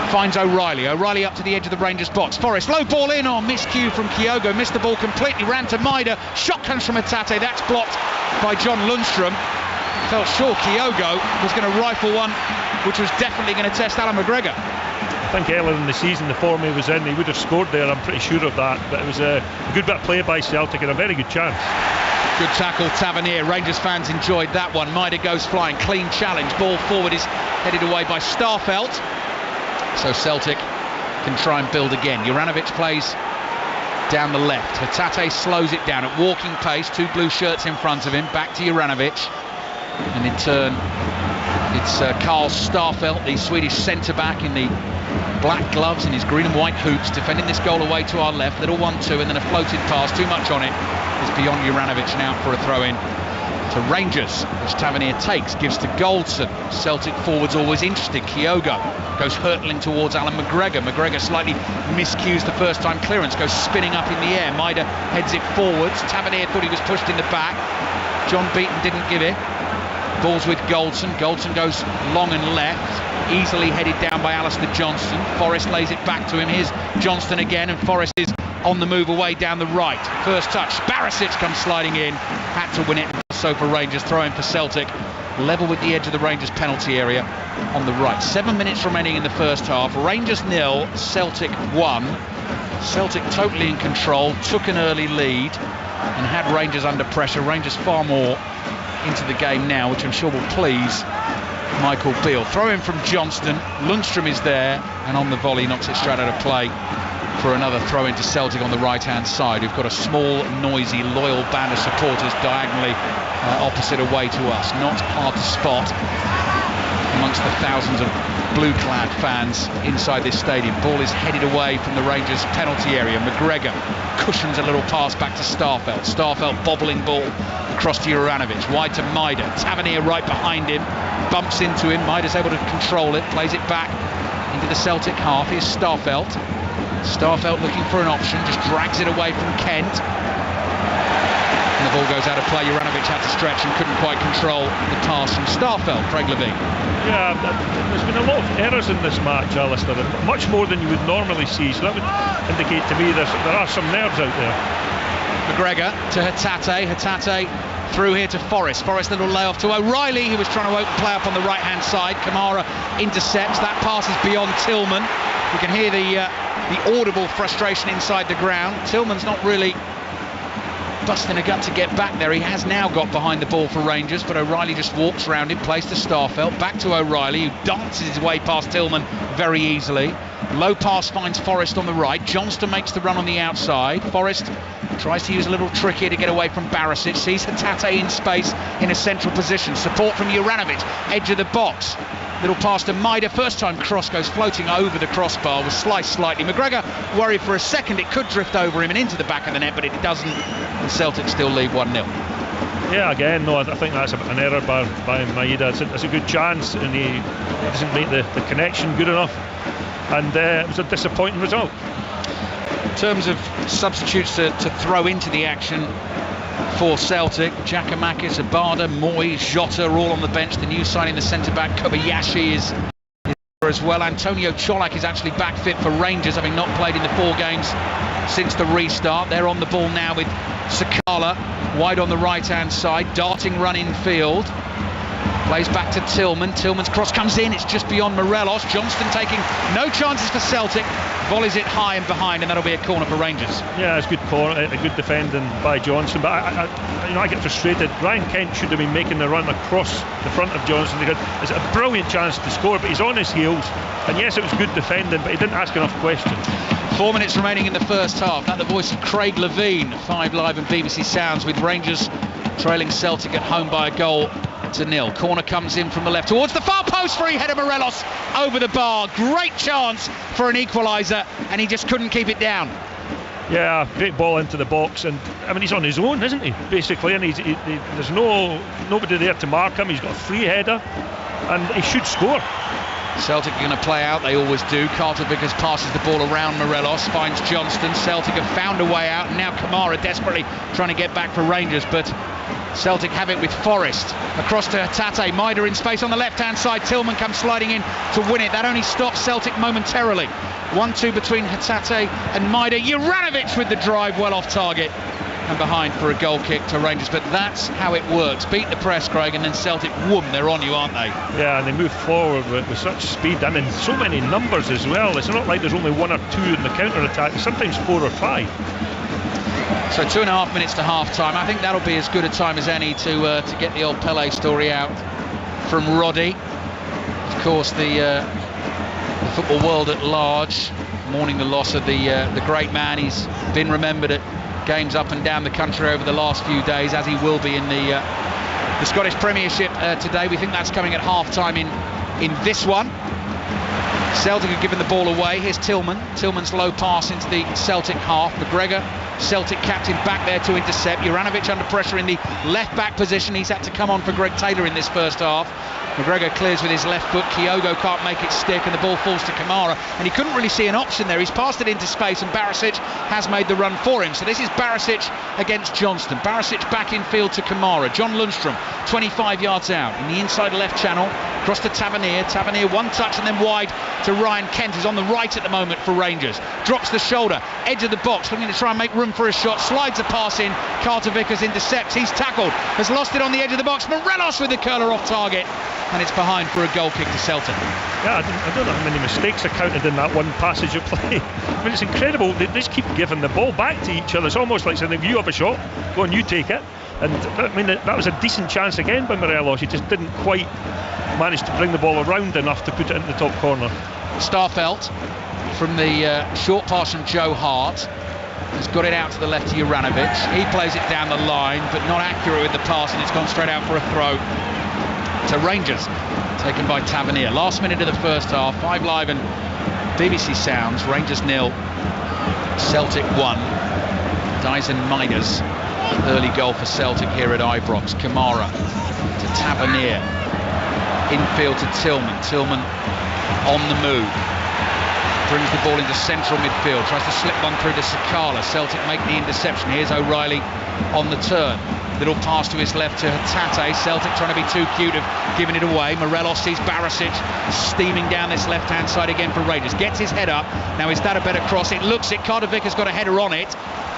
finds O'Reilly. O'Reilly up to the edge of the Rangers box. Forrest, low ball in on miscue from Kyogo. Missed the ball completely, ran to Maida. Shot comes from Hatate. That's blocked by John Lundstrom. Felt sure Kyogo was going to rifle one, which was definitely going to test Alan McGregor. I think earlier in the season, the form he was in, he would have scored there, I'm pretty sure of that. But it was a good bit of play by Celtic and a very good chance. Good tackle, Tavernier. Rangers fans enjoyed that one. Maida goes flying, clean challenge. Ball forward is headed away by Starfelt. So Celtic can try and build again. Juranovic plays down the left. Hatate slows it down at walking pace. Two blue shirts in front of him. Back to Juranovic. And in turn, it's Carl Starfelt, the Swedish centre-back in the black gloves and his green and white hoops, defending this goal away to our left. Little 1-2 and then a floated pass. Too much on it. It's beyond Juranovic now for a throw-in to Rangers, which Tavernier takes, gives to Goldson. Celtic forwards always interesting. Kyogo goes hurtling towards Alan McGregor. McGregor slightly miscues the first time clearance, goes spinning up in the air. Maida heads it forwards. Tavernier thought he was pushed in the back. John Beaton didn't give it. Ball's with Goldson. Goldson goes long and left, easily headed down by Alistair Johnston. Forrest lays it back to him. Here's Johnston again, and Forrest is on the move away down the right. First touch, Barisic comes sliding in, had to win it. So for Rangers, throwing for Celtic, level with the edge of the Rangers penalty area on the right. 7 minutes remaining in the first half. Rangers 0, Celtic 1. Celtic totally in control, took an early lead and had Rangers under pressure. Rangers far more into the game now, which I'm sure will please Michael Beale. Throw in from Johnston. Lundstrom is there, and on the volley knocks it straight out of play for another throw into Celtic on the right-hand side. We've got a small, noisy, loyal band of supporters diagonally opposite away to us. Not hard to spot amongst the thousands of blue-clad fans inside this stadium. Ball is headed away from the Rangers penalty area. McGregor cushions a little pass back to Starfelt. Starfelt bobbling ball across to Juranovic, wide to Maida. Tavernier right behind him, bumps into him. Maida's able to control it, plays it back into the Celtic half. Here's Starfelt. Starfelt looking for an option, just drags it away from Kent. And the ball goes out of play. Juranovic had to stretch and couldn't quite control the pass from Starfelt. Craig Levine. Yeah, there's been a lot of errors in this match, Alistair, much more than you would normally see, so that would indicate to me there are some nerves out there. McGregor to Hatate. Hatate through here to Forrest. Forrest little layoff to O'Reilly. He was trying to open play up on the right hand side. Kamara intercepts. That pass is beyond Tillman. You can hear the audible frustration inside the ground. Tillman's not really busting a gut to get back there. He has now got behind the ball for Rangers, but O'Reilly just walks around him, plays to Starfelt, back to O'Reilly, who dances his way past Tillman very easily. Low pass finds Forrest on the right. Johnston makes the run on the outside. Forrest tries to use a little trick here to get away from Barisic. Sees Hatate in space in a central position. Support from Juranovic, edge of the box. Little pass to Maida. First time cross goes floating over the crossbar, was sliced slightly. McGregor worried for a second it could drift over him and into the back of the net, but it doesn't, and Celtic still lead 1-0. Yeah, again, no, I think that's an error by Maida. It's a good chance, and he doesn't make the connection good enough, and it was a disappointing result. In terms of substitutes to throw into the action for Celtic, Giacomakis, Abada, Moy, Jota are all on the bench. The new signing, the centre-back Kobayashi is there as well. Antonio Cholak is actually back fit for Rangers, having not played in the 4 games since the restart. They're on the ball now with Sakala, wide on the right-hand side, darting run in field. Plays back to Tillman. Tillman's cross comes in. It's just beyond Morelos. Johnston taking no chances for Celtic. Volleys it high and behind, and that'll be a corner for Rangers. Yeah, it's good corner, a good defending by Johnston. But I get frustrated. Ryan Kent should have been making the run across the front of Johnston. It's a brilliant chance to score, but he's on his heels. And yes, it was good defending, but he didn't ask enough questions. 4 minutes remaining in the first half. That the voice of Craig Levine, 5 Live and BBC Sounds, with Rangers trailing Celtic at home by a goal to nil. Corner comes in from the left towards the far post. Free header Morelos over the bar. Great chance for an equaliser, and he just couldn't keep it down. Yeah, great ball into the box, and I mean he's on his own, isn't he? Basically, and there's nobody there to mark him. He's got a free header, and he should score. Celtic are going to play out, they always do. Carter Vickers passes the ball around Morelos, finds Johnston. Celtic have found a way out, and now Kamara desperately trying to get back for Rangers, but Celtic have it with Forrest. Across to Hatate, Maida in space on the left-hand side. Tillman comes sliding in to win it. That only stops Celtic momentarily. 1-2 between Hatate and Maida. Juranovic with the drive, well off target. And behind for a goal kick to Rangers, but that's how it works. Beat the press, Craig, and then Celtic, whoom, they're on you, aren't they? Yeah, and they move forward with such speed and in so many numbers as well. It's not like there's only 1 or 2 in the counter-attack, sometimes 4 or 5. So 2.5 minutes to half-time. I think that'll be as good a time as any to get the old Pele story out from Roddy. Of course, the football world at large mourning the loss of the great man. He's been remembered at games up and down the country over the last few days, as he will be in the Scottish Premiership today. We think that's coming at half-time in this one. Celtic have given the ball away. Here's Tillman. Tillman's low pass into the Celtic half. McGregor, Celtic captain, back there to intercept. Juranovic under pressure in the left-back position. He's had to come on for Greg Taylor in this first half. McGregor clears with his left foot. Kyogo can't make it stick, and the ball falls to Kamara. And he couldn't really see an option there. He's passed it into space, and Barisic has made the run for him. So this is Barisic against Johnston. Barisic back in field to Kamara. John Lundstrom, 25 yards out in the inside left channel. Across to Tavernier. Tavernier, one touch and then wide to Ryan Kent, who's on the right at the moment for Rangers. Drops the shoulder, edge of the box, looking to try and make room for a shot. Slides a pass in. Carter Vickers intercepts. He's tackled. Has lost it on the edge of the box. Morelos with the curler off target. And it's behind for a goal kick to Celtic. Yeah, I don't know how many mistakes are counted in that one passage of play. I mean, it's incredible. They just keep giving the ball back to each other. It's almost like saying, if you have a shot, go on, you take it. And I mean, that was a decent chance again by Morelos. He just didn't quite manage to bring the ball around enough to put it in the top corner. Starfelt from the short pass from Joe Hart has got it out to the left to Juranovic. He plays it down the line, but not accurate with the pass, and it's gone straight out for a throw to Rangers, taken by Tavernier. Last minute of the first half, 5 Live and BBC Sounds. Rangers 0, Celtic 1. Dyson Maida's early goal for Celtic here at Ibrox. Kamara to Tavernier, infield to Tillman. Tillman on the move, brings the ball into central midfield, tries to slip one through to Sakala. Celtic make the interception. Here's O'Reilly on the turn. Little pass to his left to Hatate. Celtic trying to be too cute of giving it away. Morelos sees Barisic steaming down this left-hand side again for Rangers. Gets his head up. Now, is that a better cross? It looks it. Carter Vickers got a header on it.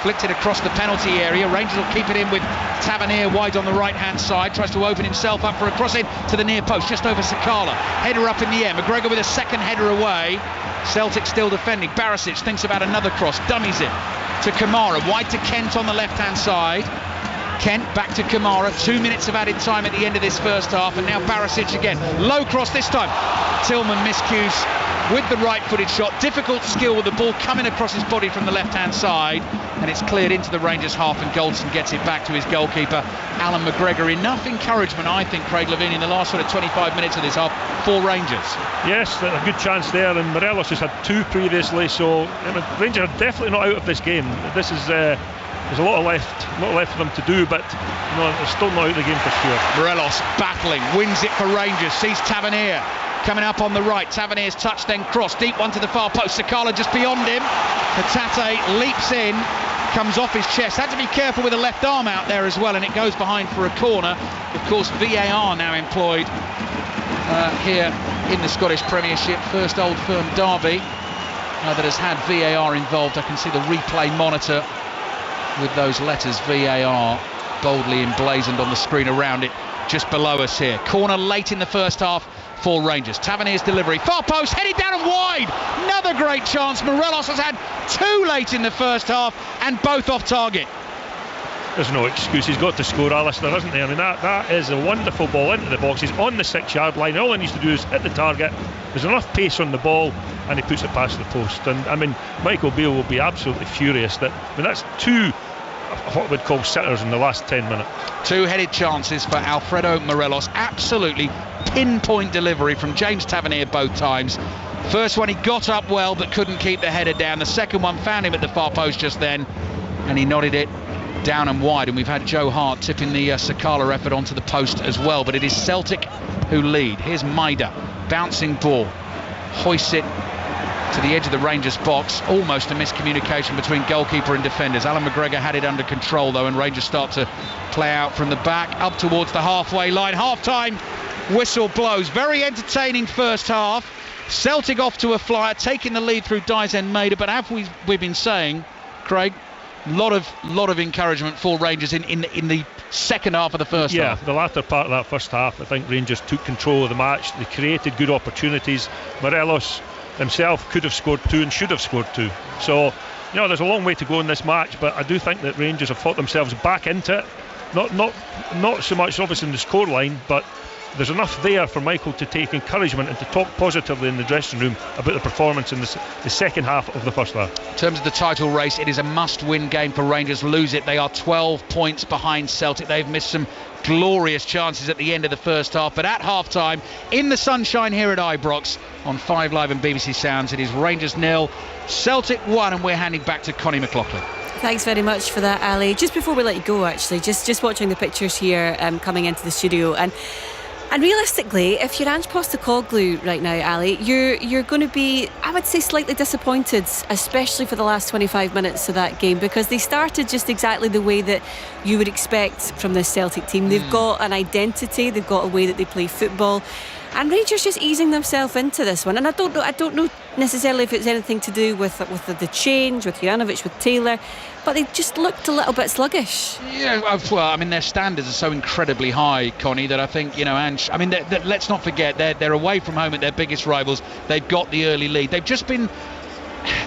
Flicked it across the penalty area. Rangers will keep it in with Tavernier wide on the right-hand side. Tries to open himself up for a cross in to the near post, just over Sakala. Header up in the air. McGregor with a second header away. Celtic still defending. Barisic thinks about another cross. Dummies it to Kamara. Wide to Kent on the left-hand side. Kent back to Kamara. 2 minutes of added time at the end of this first half, and now Barisic again. Low cross this time. Tillman miscues with the right-footed shot. Difficult skill with the ball coming across his body from the left-hand side, and it's cleared into the Rangers half, and Goldson gets it back to his goalkeeper, Alan McGregor. Enough encouragement, I think, Craig Levine, in the last sort of 25 minutes of this half for Rangers. Yes, a good chance there, and Morelos has had 2 previously, so Rangers are definitely not out of this game. This is there's a lot left for them to do, but they're still not out of the game for sure. Morelos battling, wins it for Rangers, sees Tavernier coming up on the right. Tavernier's touch, then cross, deep one to the far post. Sakala just beyond him. Hatate leaps in, comes off his chest. Had to be careful with the left arm out there as well, and it goes behind for a corner. Of course, VAR now employed here in the Scottish Premiership. First Old Firm derby that has had VAR involved. I can see the replay monitor with those letters VAR boldly emblazoned on the screen around it just below us here. Corner late in the first half for Rangers. Tavernier's delivery, far post, headed down and wide. Another great chance. Morelos has had 2 late in the first half, and both off target. There's no excuse. He's got to score, Alistair, hasn't he? I mean, that is a wonderful ball into the box. He's on the 6-yard line. All he needs to do is hit the target. There's enough pace on the ball, and he puts it past the post. And I mean, Michael Beale will be absolutely furious. That's 2 what we'd call sitters in the last 10 minutes. 2 headed chances for Alfredo Morelos. Absolutely pinpoint delivery from James Tavernier both times. First one he got up well but couldn't keep the header down. The second one found him at the far post just then, and he nodded it down and wide. And we've had Joe Hart tipping the Sakala effort onto the post as well. But it is Celtic who lead. Here's Maida, bouncing ball. hoists it to the edge of the Rangers box. Almost a miscommunication between goalkeeper and defenders. Alan McGregor had it under control though, and Rangers start to play out from the back up towards the halfway line. Half-time whistle blows. Very entertaining first half. Celtic off to a flyer, taking the lead through Dyson Maeda, but have we've been saying, Craig, lot of encouragement for Rangers in the second half of the first half. Yeah, the latter part of that first half, I think Rangers took control of the match. They created good opportunities. Morelos himself could have scored 2 and should have scored 2. So, there's a long way to go in this match, but I do think that Rangers have fought themselves back into it. Not so much obviously in the scoreline, but there's enough there for Michael to take encouragement and to talk positively in the dressing room about the performance in the second half of the first half. In terms of the title race, it is a must-win game for Rangers. Lose it, they are 12 points behind Celtic. They've missed some glorious chances at the end of the first half, but at half-time, in the sunshine here at Ibrox, on 5 Live and BBC Sounds, it is Rangers 0, Celtic 1, and we're handing back to Connie McLaughlin. Thanks very much for that, Ali. Just before we let you go, actually, just watching the pictures here coming into the studio, and realistically, if you're Ange Postecoglou right now, Ali, you're going to be, I would say, slightly disappointed, especially for the last 25 minutes of that game, because they started just exactly the way that you would expect from this Celtic team. They've got an identity, they've got a way that they play football, and Rangers just easing themselves into this one. And I don't know necessarily if it's anything to do with the change, with Juranovic, with Taylor, but they just looked a little bit sluggish. Yeah, well, I mean, their standards are so incredibly high, Connie, that I think, Ange, I mean, let's not forget, they're away from home at their biggest rivals. They've got the early lead. They've just been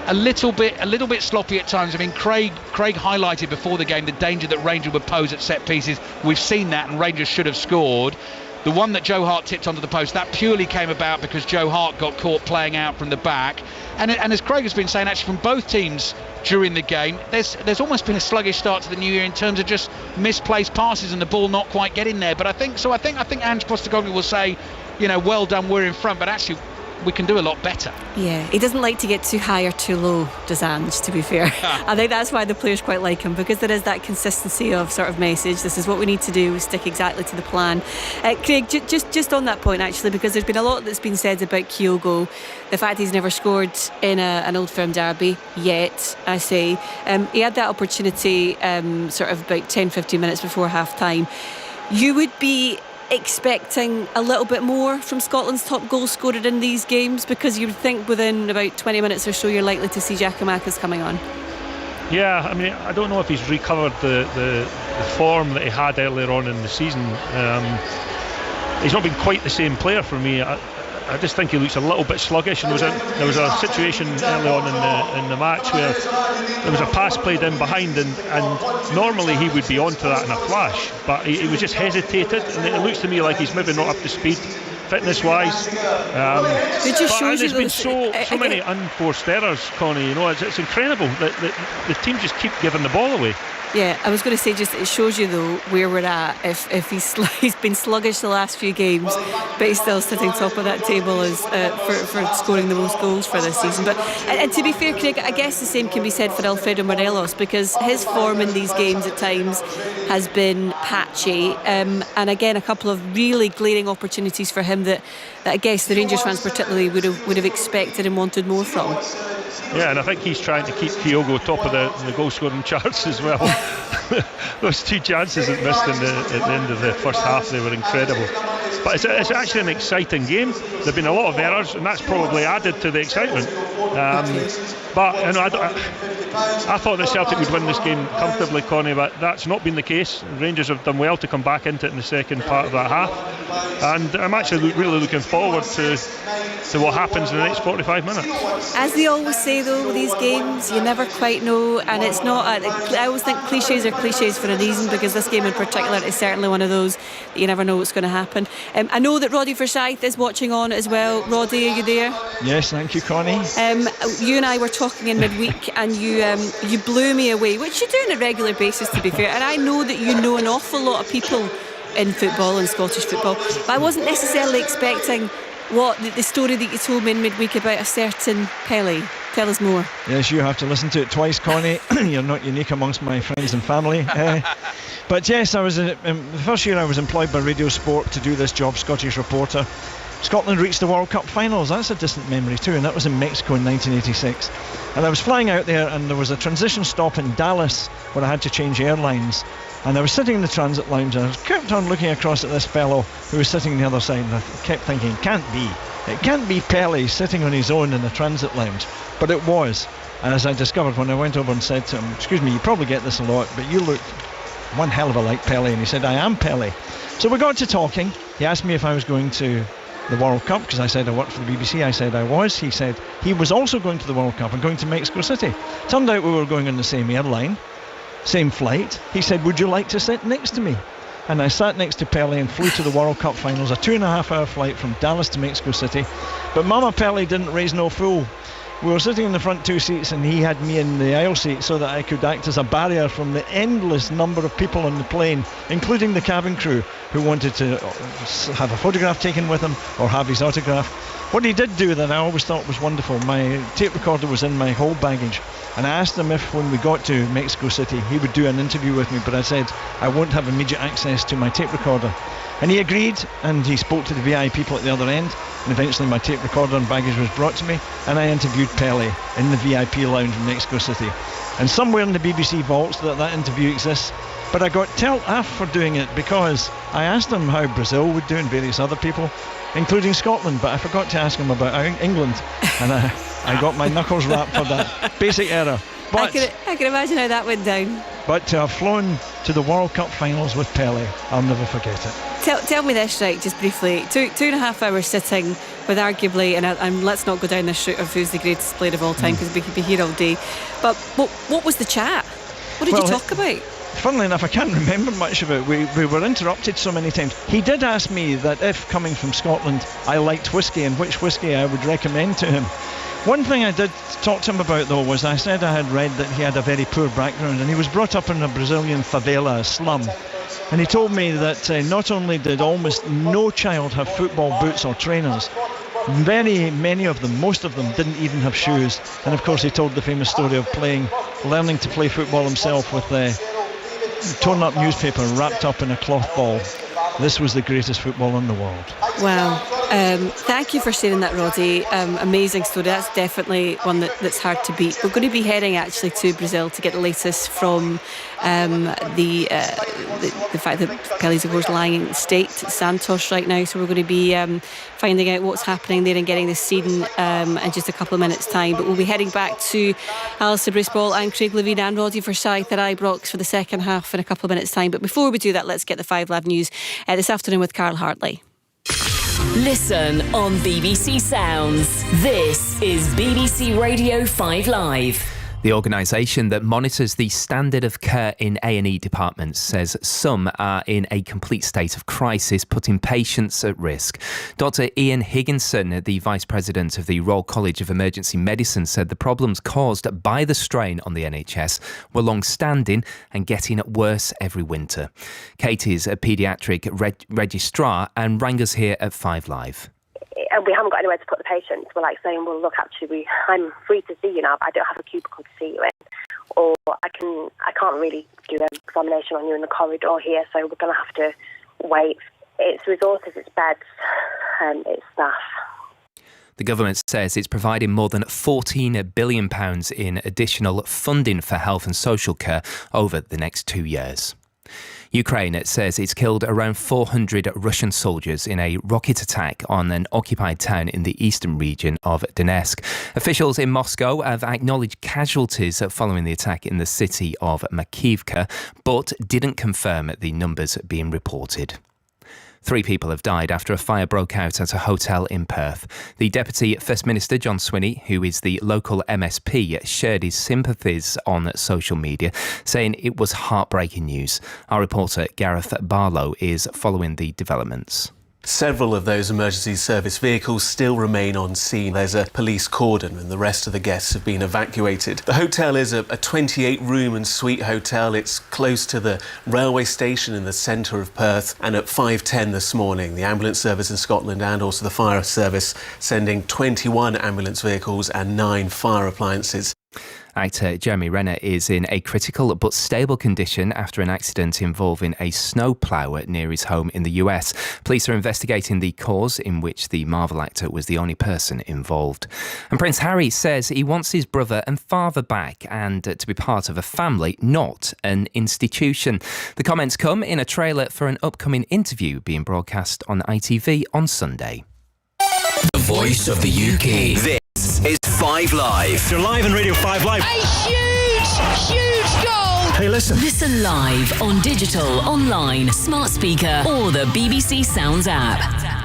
a little bit sloppy at times. I mean, Craig highlighted before the game the danger that Rangers would pose at set pieces. We've seen that, and Rangers should have scored. The one that Joe Hart tipped onto the post, that purely came about because Joe Hart got caught playing out from the back. And as Craig has been saying, actually, from both teams during the game, there's almost been a sluggish start to the new year in terms of just misplaced passes and the ball not quite getting there. But I think Ange Postecoglou will say, well done, we're in front, but actually we can do a lot better. Yeah, he doesn't like to get too high or too low, does Ange, to be fair. I think that's why the players quite like him, because there is that consistency of sort of message. This is what we need to do, we stick exactly to the plan. Craig, just on that point actually, because there's been a lot that's been said about Kyogo, the fact he's never scored in an Old Firm derby yet, I say. He had that opportunity sort of about 10-15 minutes before half time. You would be expecting a little bit more from Scotland's top goal scorer in these games, because you would think within about 20 minutes or so you're likely to see Giakoumakis coming on. Yeah, I mean, I don't know if he's recovered the form that he had earlier on in the season. He's not been quite the same player for me. I just think he looks a little bit sluggish, and there was a situation early on in the match where there was a pass played in behind, and normally he would be onto that in a flash, but he was just hesitated, and it looks to me like he's maybe not up to speed fitness wise. There's been so many unforced errors, Connie. It's incredible that the team just keep giving the ball away. Yeah, I was going to say, just it shows you though where we're at. If he's been sluggish the last few games, but he's still sitting top of that table as for scoring the most goals for this season. But and to be fair, Craig, I guess the same can be said for Alfredo Morelos, because his form in these games at times has been patchy, and again a couple of really glaring opportunities for him that I guess the Rangers fans particularly would have expected and wanted more from. Yeah, and I think he's trying to keep Kyogo top of the goal scoring charts as well. Those 2 chances that missed at the end of the first half, they were incredible. But it's actually an exciting game. There have been a lot of errors, and that's probably added to the excitement. But I thought that Celtic would win this game comfortably, Connie, but that's not been the case. Rangers have done well to come back into it in the second part of that half, and I'm actually really looking forward to what happens in the next 45 minutes. As they always say though, with these games you never quite know, and it's not I always think cliches are cliches for a reason, because this game in particular is certainly one of those that you never know what's going to happen. I know that Roddy Forsyth is watching on as well. Roddy, are you there? Yes, thank you, Connie. You and I were talking in midweek, and you blew me away, which you do on a regular basis, to be fair, and I know that you know an awful lot of people in football and Scottish football, but I wasn't necessarily expecting the story that you told me in midweek about a certain Pelé. Tell us more. Yes, you have to listen to it twice, Connie. You're not unique amongst my friends and family. But yes, I was the first year I was employed by Radio Sport to do this job, Scottish reporter. Scotland reached the World Cup finals. That's a distant memory too, and that was in Mexico in 1986. And I was flying out there, and there was a transition stop in Dallas where I had to change airlines. And I was sitting in the transit lounge, and I kept on looking across at this fellow who was sitting on the other side, and I kept thinking, it can't be Pelé sitting on his own in the transit lounge. But it was. And as I discovered when I went over and said to him, excuse me, you probably get this a lot, but you look one hell of a like Pelé. And he said, I am Pelé. So we got to talking. He asked me if I was going to the World Cup, because I said I worked for the BBC. I said I was. He said he was also going to the World Cup and going to Mexico City. Turned out we were going on the same airline, same flight. He said, would you like to sit next to me? And I sat next to Pelé and flew to the World Cup finals, a 2.5-hour flight from Dallas to Mexico City. But Mama Pelé didn't raise no fool. We were sitting in the front two seats, and he had me in the aisle seat so that I could act as a barrier from the endless number of people on the plane, including the cabin crew, who wanted to have a photograph taken with him or have his autograph. What he did do that I always thought was wonderful, my tape recorder was in my whole baggage, and I asked him if when we got to Mexico City he would do an interview with me, but I said I won't have immediate access to my tape recorder. And he agreed, and he spoke to the VIP people at the other end, and eventually my tape recorder and baggage was brought to me, and I interviewed Pelé in the VIP lounge in Mexico City. And somewhere in the BBC vaults that interview exists, but I got told off for doing it because I asked him how Brazil would do and various other people, including Scotland, but I forgot to ask him about England, and I got my knuckles rapped for that basic error. But I can imagine how that went down. But to have flown to the World Cup finals with Pelé, I'll never forget it. Tell me this, right, just briefly. 2.5 hours sitting with arguably, and let's not go down this route of who's the greatest player of all time, because we could be here all day. But what was the chat? What did you talk about? Funnily enough, I can't remember much of it. We were interrupted so many times. He did ask me that if, coming from Scotland, I liked whiskey and which whiskey I would recommend to him. One thing I did talk to him about, though, was I said I had read that he had a very poor background, and he was brought up in a Brazilian favela, a slum. And he told me that not only did almost no child have football boots or trainers, very many of them, most of them, didn't even have shoes. And of course he told the famous story of learning to play football himself with torn up newspaper wrapped up in a cloth ball. This was the greatest footballer in the world. Wow. Thank you for sharing that, Roddy. Amazing story. That's definitely one that's hard to beat. We're going to be heading actually to Brazil to get the latest from the fact that Pellé's, of course, lying in state Santos right now. So we're going to be finding out what's happening there and getting this seen in just a couple of minutes' time. But we'll be heading back to Alistair Bruce-Ball and Craig Levine and Roddy Forsyth at Ibrox for the second half in a couple of minutes' time. But before we do that, let's get the 5 Live News this afternoon with Carl Hartley. Listen on BBC Sounds. This is BBC Radio 5 Live. The organisation that monitors the standard of care in A&E departments says some are in a complete state of crisis, putting patients at risk. Dr Ian Higginson, the Vice President of the Royal College of Emergency Medicine, said the problems caused by the strain on the NHS were long-standing and getting worse every winter. Katie is a paediatric registrar and rang us here at 5 Live. And we haven't got anywhere to put the patients. We're like saying, well, look, actually, I'm free to see you now, but I don't have a cubicle to see you in. Or I can't really do an examination on you in the corridor here, so we're going to have to wait. It's resources, it's beds, it's staff. The government says it's providing more than £14 billion in additional funding for health and social care over the next 2 years. Ukraine says it's killed around 400 Russian soldiers in a rocket attack on an occupied town in the eastern region of Donetsk. Officials in Moscow have acknowledged casualties following the attack in the city of Makivka, but didn't confirm the numbers being reported. 3 people have died after a fire broke out at a hotel in Perth. The Deputy First Minister, John Swinney, who is the local MSP, shared his sympathies on social media, saying it was heartbreaking news. Our reporter, Gareth Barlow, is following the developments. Several of those emergency service vehicles still remain on scene. There's a police cordon and the rest of the guests have been evacuated. The hotel is a 28-room and suite hotel. It's close to the railway station in the centre of Perth. And at 5:10 this morning, the ambulance service in Scotland and also the fire service sending 21 ambulance vehicles and 9 fire appliances. Actor Jeremy Renner is in a critical but stable condition after an accident involving a snowplow near his home in the US. Police are investigating the cause in which the Marvel actor was the only person involved. And Prince Harry says he wants his brother and father back and to be part of a family, not an institution. The comments come in a trailer for an upcoming interview being broadcast on ITV on Sunday. The voice of the UK. This is 5 Live. You're live on Radio 5 Live. A huge goal. Hey, listen. Listen live on digital, online, smart speaker, or the BBC Sounds app.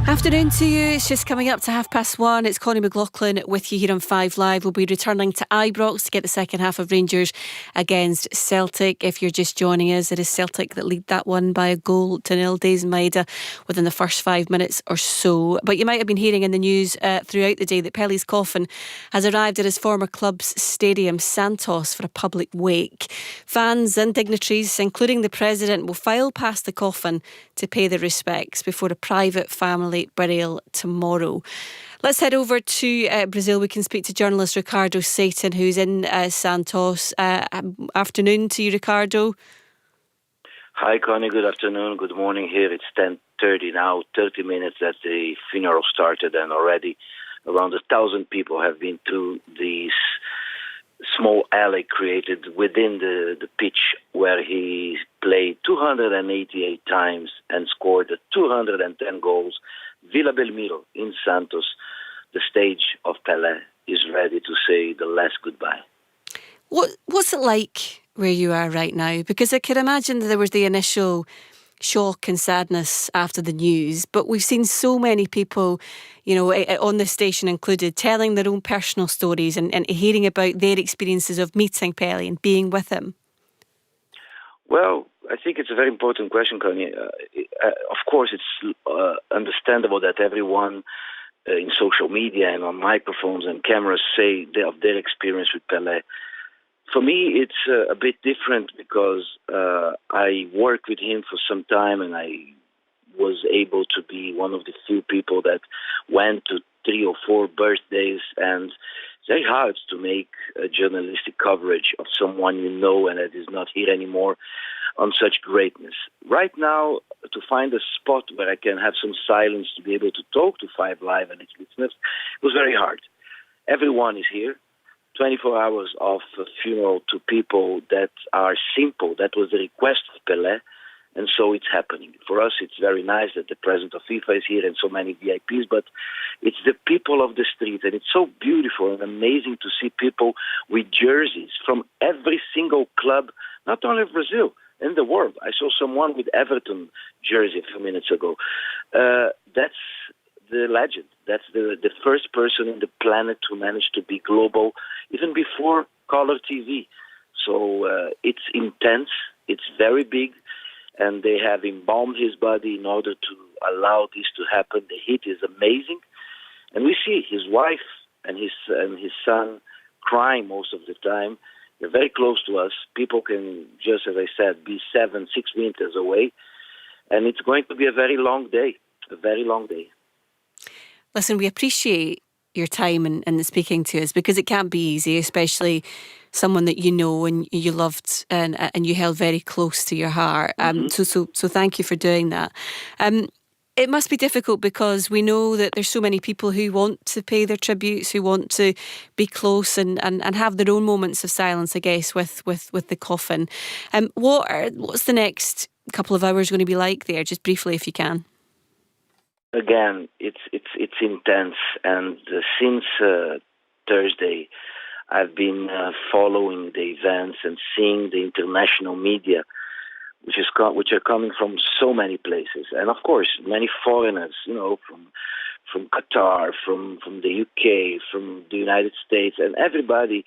Afternoon to you. It's just coming up to 1:30. It's Connie McLaughlin with you here on 5 Live. We'll be returning to Ibrox to get the second half of Rangers against Celtic. If you're just joining us, it is Celtic that lead that one by a 1-0. Days Maida within the first 5 minutes or so. But you might have been hearing in the news throughout the day that Pelly's coffin has arrived at his former club's stadium, Santos, for a public wake. Fans and dignitaries, including the President, will file past the coffin to pay their respects before a private family burial tomorrow. Let's head over to Brazil. We can speak to journalist Ricardo Satan, who's in Santos. Afternoon to you, Ricardo. Hi, Connie. Good afternoon. Good morning here. It's 10:30 now, 30 minutes that the funeral started, and already around 1,000 people have been through these small alley created within the pitch where he played 288 times and scored 210 goals. Vila Belmiro in Santos, the stage of Pelé, is ready to say the last goodbye. What's it like where you are right now? Because I can imagine that there was the initial shock and sadness after the news, but we've seen so many people, you know, on the station included, telling their own personal stories and hearing about their experiences of meeting Pelé and being with him. Well, I think it's a very important question, Connie. Of course, it's understandable that everyone in social media and on microphones and cameras say of their experience with Pelé. For me, it's a bit different because I worked with him for some time and I was able to be one of the few people that went to 3 or 4 birthdays, and it's very hard to make a journalistic coverage of someone you know and that is not here anymore on such greatness. Right now, to find a spot where I can have some silence to be able to talk to 5 Live and its listeners, it was very hard. Everyone is here. 24 hours of a funeral to people that are simple. That was the request of Pelé, and so it's happening. For us, it's very nice that the president of FIFA is here and so many VIPs, but it's the people of the street, and it's so beautiful and amazing to see people with jerseys from every single club, not only of Brazil, in the world. I saw someone with Everton jersey a few minutes ago. That's the legend. That's the first person in the planet to manage to be global, even before color TV. So it's intense, it's very big, and they have embalmed his body in order to allow this to happen. The heat is amazing, and we see his wife and his son crying most of the time. They're very close to us. People can, just as I said, be 7-6 meters away, and it's going to be a very long day, a very long day. Listen, we appreciate your time and speaking to us, because it can't be easy, especially someone that you know and you loved and you held very close to your heart. So thank you for doing that. It must be difficult because we know that there's so many people who want to pay their tributes, who want to be close and have their own moments of silence, I guess, with the coffin. What's the next couple of hours going to be like there? Just briefly, if you can. Again, it's intense, and since Thursday, I've been following the events and seeing the international media, which are coming from so many places, and of course many foreigners, you know, from Qatar, from the UK, from the United States, and everybody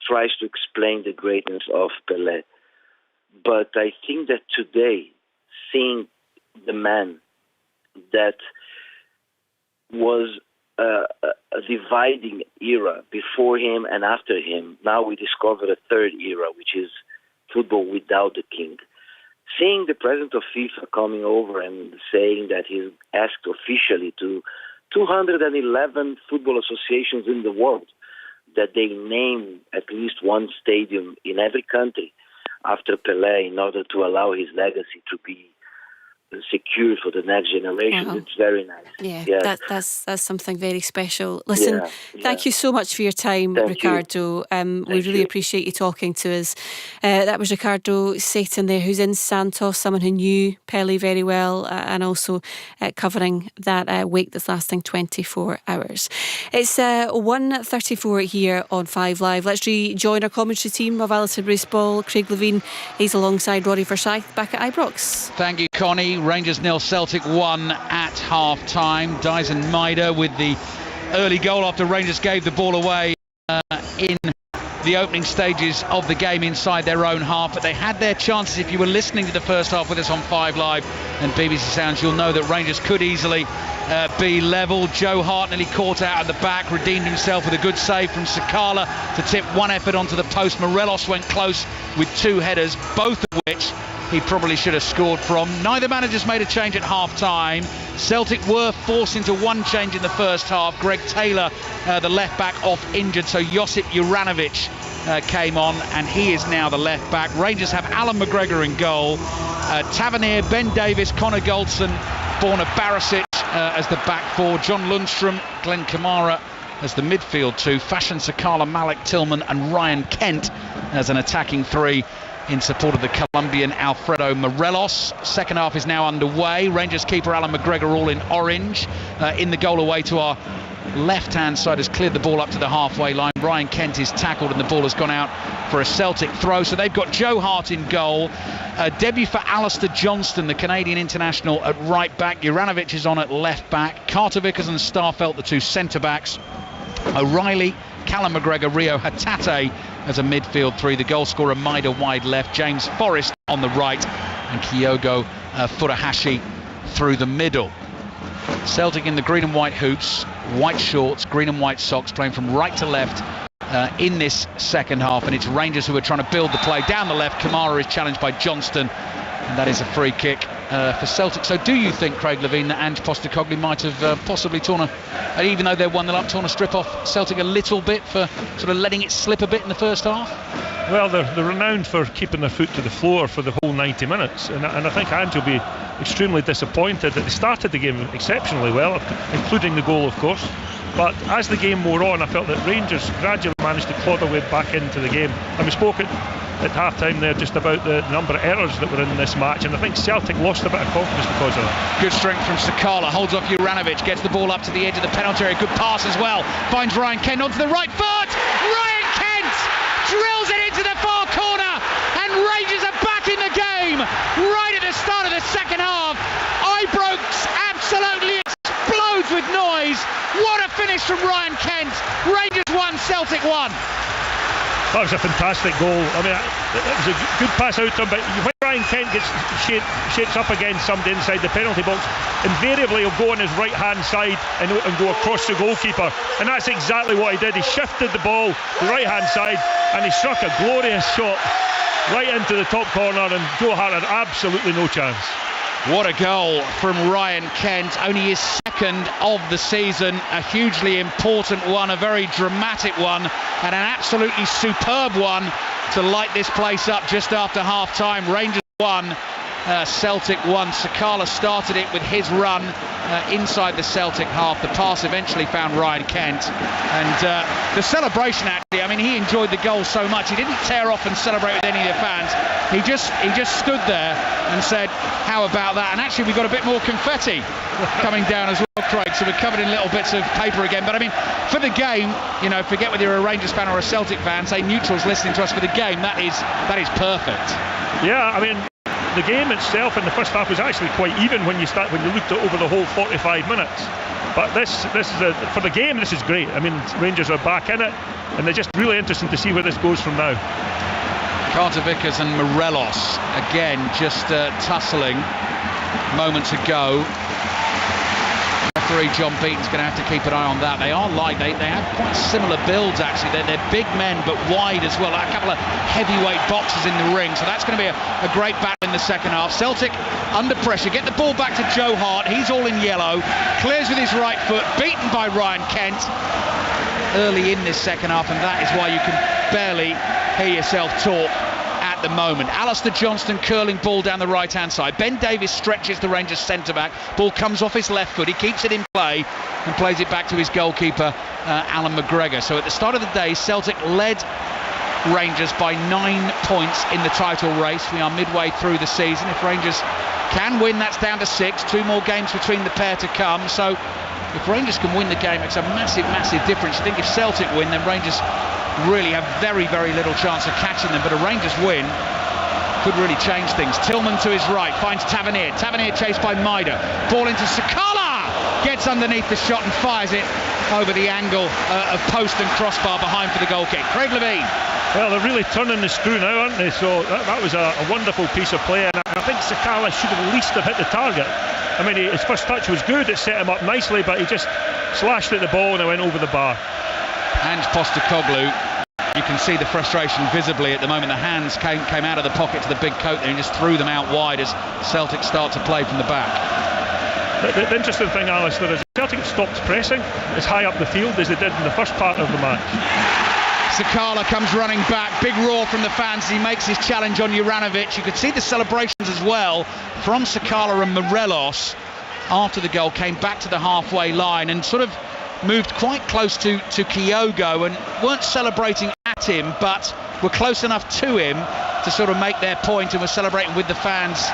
tries to explain the greatness of Pelé. But I think that today, seeing the man that was a dividing era before him and after him, now we discover a third era, which is football without the king. Seeing the president of FIFA coming over and saying that he's asked officially to 211 football associations in the world that they name at least one stadium in every country after Pelé in order to allow his legacy to be secure for the next generation. Wow. It's very nice. Yeah, that's something very special. Listen, thank you so much for your time, Ricardo. We really appreciate you talking to us. That was Ricardo Satan there, who's in Santos, someone who knew Pelé very well, and also covering that wake that's lasting 24 hours. It's 1:34 here on 5 Live. Let's rejoin our commentary team of Alison Race-Ball. Craig Levine, he's alongside Rory Forsyth back at Ibrox. Thank you, Connie. Rangers 0, Celtic 1 at half-time. Dyson Maeda with the early goal after Rangers gave the ball away in the opening stages of the game inside their own half. But they had their chances. If you were listening to the first half with us on 5 Live and BBC Sounds, you'll know that Rangers could easily be level. Joe Hart nearly caught out at the back, redeemed himself with a good save from Sakala to tip one effort onto the post. Morelos went close with 2 headers, both of which he probably should have scored from. Neither managers made a change at half-time. Celtic were forced into one change in the first half. Greg Taylor, the left-back, off injured, so Josip Juranovic came on, and he is now the left-back. Rangers have Alan McGregor in goal. Tavernier, Ben Davis, Connor Goldson, Borna Barisic as the back four. John Lundstrom, Glenn Kamara as the midfield two. Fashion Sakala, Malik Tillman and Ryan Kent as an attacking three in support of the Colombian Alfredo Morelos. Second half is now underway. Rangers keeper Alan McGregor all in orange. In the goal away to our left-hand side has cleared the ball up to the halfway line. Ryan Kent is tackled and the ball has gone out for a Celtic throw. So they've got Joe Hart in goal. Debut for Alistair Johnston, the Canadian international, at right back. Juranovic is on at left back. Carter Vickers and Starfelt, the two centre-backs. O'Reilly, Callum McGregor, Rio Hatate as a midfield three. The goal scorer Maeda wide left, James Forrest on the right, and Kyogo Furuhashi through the middle. Celtic in the green and white hoops, white shorts, green and white socks, playing from right to left in this second half, and it's Rangers who are trying to build the play down the left. Kamara is challenged by Johnston, and that is a free kick for Celtic. So do you think, Craig Levine, that Ange Postecoglou might have possibly torn even though they're 1-0 up, torn a strip off Celtic a little bit for sort of letting it slip a bit in the first half? Well, they're renowned for keeping their foot to the floor for the whole 90 minutes, and I think Ange will be extremely disappointed that they started the game exceptionally well, including the goal, of course. But as the game wore on, I felt that Rangers gradually managed to claw their way back into the game. And we spoke at half-time there just about the number of errors that were in this match, and I think Celtic lost a bit of confidence because of that. Good strength from Sakala, holds off Juranovic, gets the ball up to the edge of the penalty area. Good pass as well, finds Ryan Kent onto the right foot. Ryan Kent drills it into the far corner, and Rangers are back in the game right at the start of the second half. Ibrox absolutely explodes with noise. What a finish from Ryan Kent. Rangers 1, Celtic 1. That was a fantastic goal. I mean, it was a good pass out to him, but when Ryan Kent gets shapes up against somebody inside the penalty box, invariably he'll go on his right hand side and go across the goalkeeper, and that's exactly what he did. He shifted the ball to the right hand side and he struck a glorious shot right into the top corner, and Joe Hart had absolutely no chance. What a goal from Ryan Kent, only his second of the season, a hugely important one, a very dramatic one, and an absolutely superb one to light this place up just after half-time. Rangers 1, Celtic 1. Sakala started it with his run inside the Celtic half. The pass eventually found Ryan Kent, and the celebration, actually, I mean, he enjoyed the goal so much, he didn't tear off and celebrate with any of the fans. He just stood there and said, how about that? And actually we got a bit more confetti coming down as well, Craig, so we're covered in little bits of paper again. But I mean, for the game, you know, forget whether you're a Rangers fan or a Celtic fan, say neutrals listening to us, for the game, that is perfect. Yeah, I mean, the game itself in the first half was actually quite even when you looked at over the whole 45 minutes. But this is for the game, this is great. I mean, Rangers are back in it, and they're just really interesting to see where this goes from now. Carter Vickers and Morelos again just tussling moments ago. Referee John Beaton's going to have to keep an eye on that. They are light, they have quite similar builds actually. They're big men but wide as well, like a couple of heavyweight boxers in the ring, so that's going to be a great battle in the second half. Celtic under pressure, get the ball back to Joe Hart, he's all in yellow, clears with his right foot, beaten by Ryan Kent. early in this second half, and that is why you can barely hear yourself talk at the moment. Alistair Johnston curling ball down the right hand side. Ben Davies stretches the Rangers centre back. Ball comes off his left foot. He keeps it in play and plays it back to his goalkeeper, Alan McGregor. So at the start of the day, Celtic led Rangers by 9 points in the title race. We are midway through the season. If Rangers can win, that's down to 6. 2 more games between the pair to come. So if Rangers can win the game, it's a massive, massive difference. I think if Celtic win, then Rangers really have very, very little chance of catching them. But a Rangers win could really change things. Tillman to his right finds Tavernier. Tavernier chased by Maida. Ball into Sakala. Gets underneath the shot and fires it over the angle of post and crossbar behind for the goal kick. Craig Levine. Well, they're really turning the screw now, aren't they? So that was a wonderful piece of play, and I think Sakala should have at least have hit the target. I mean, his first touch was good, it set him up nicely, but he just slashed at the ball and it went over the bar. Ange Postecoglou, you can see the frustration visibly at the moment. The hands came out of the pocket to the big coat there and just threw them out wide as Celtic start to play from the back. The interesting thing, Alistair, is Celtic stopped pressing as high up the field as they did in the first part of the match. Sakala comes running back, big roar from the fans. He makes his challenge on Juranovic. You could see the celebrations as well from Sakala and Morelos after the goal, came back to the halfway line and sort of moved quite close to Kyogo and weren't celebrating at him, but were close enough to him to sort of make their point and were celebrating with the fans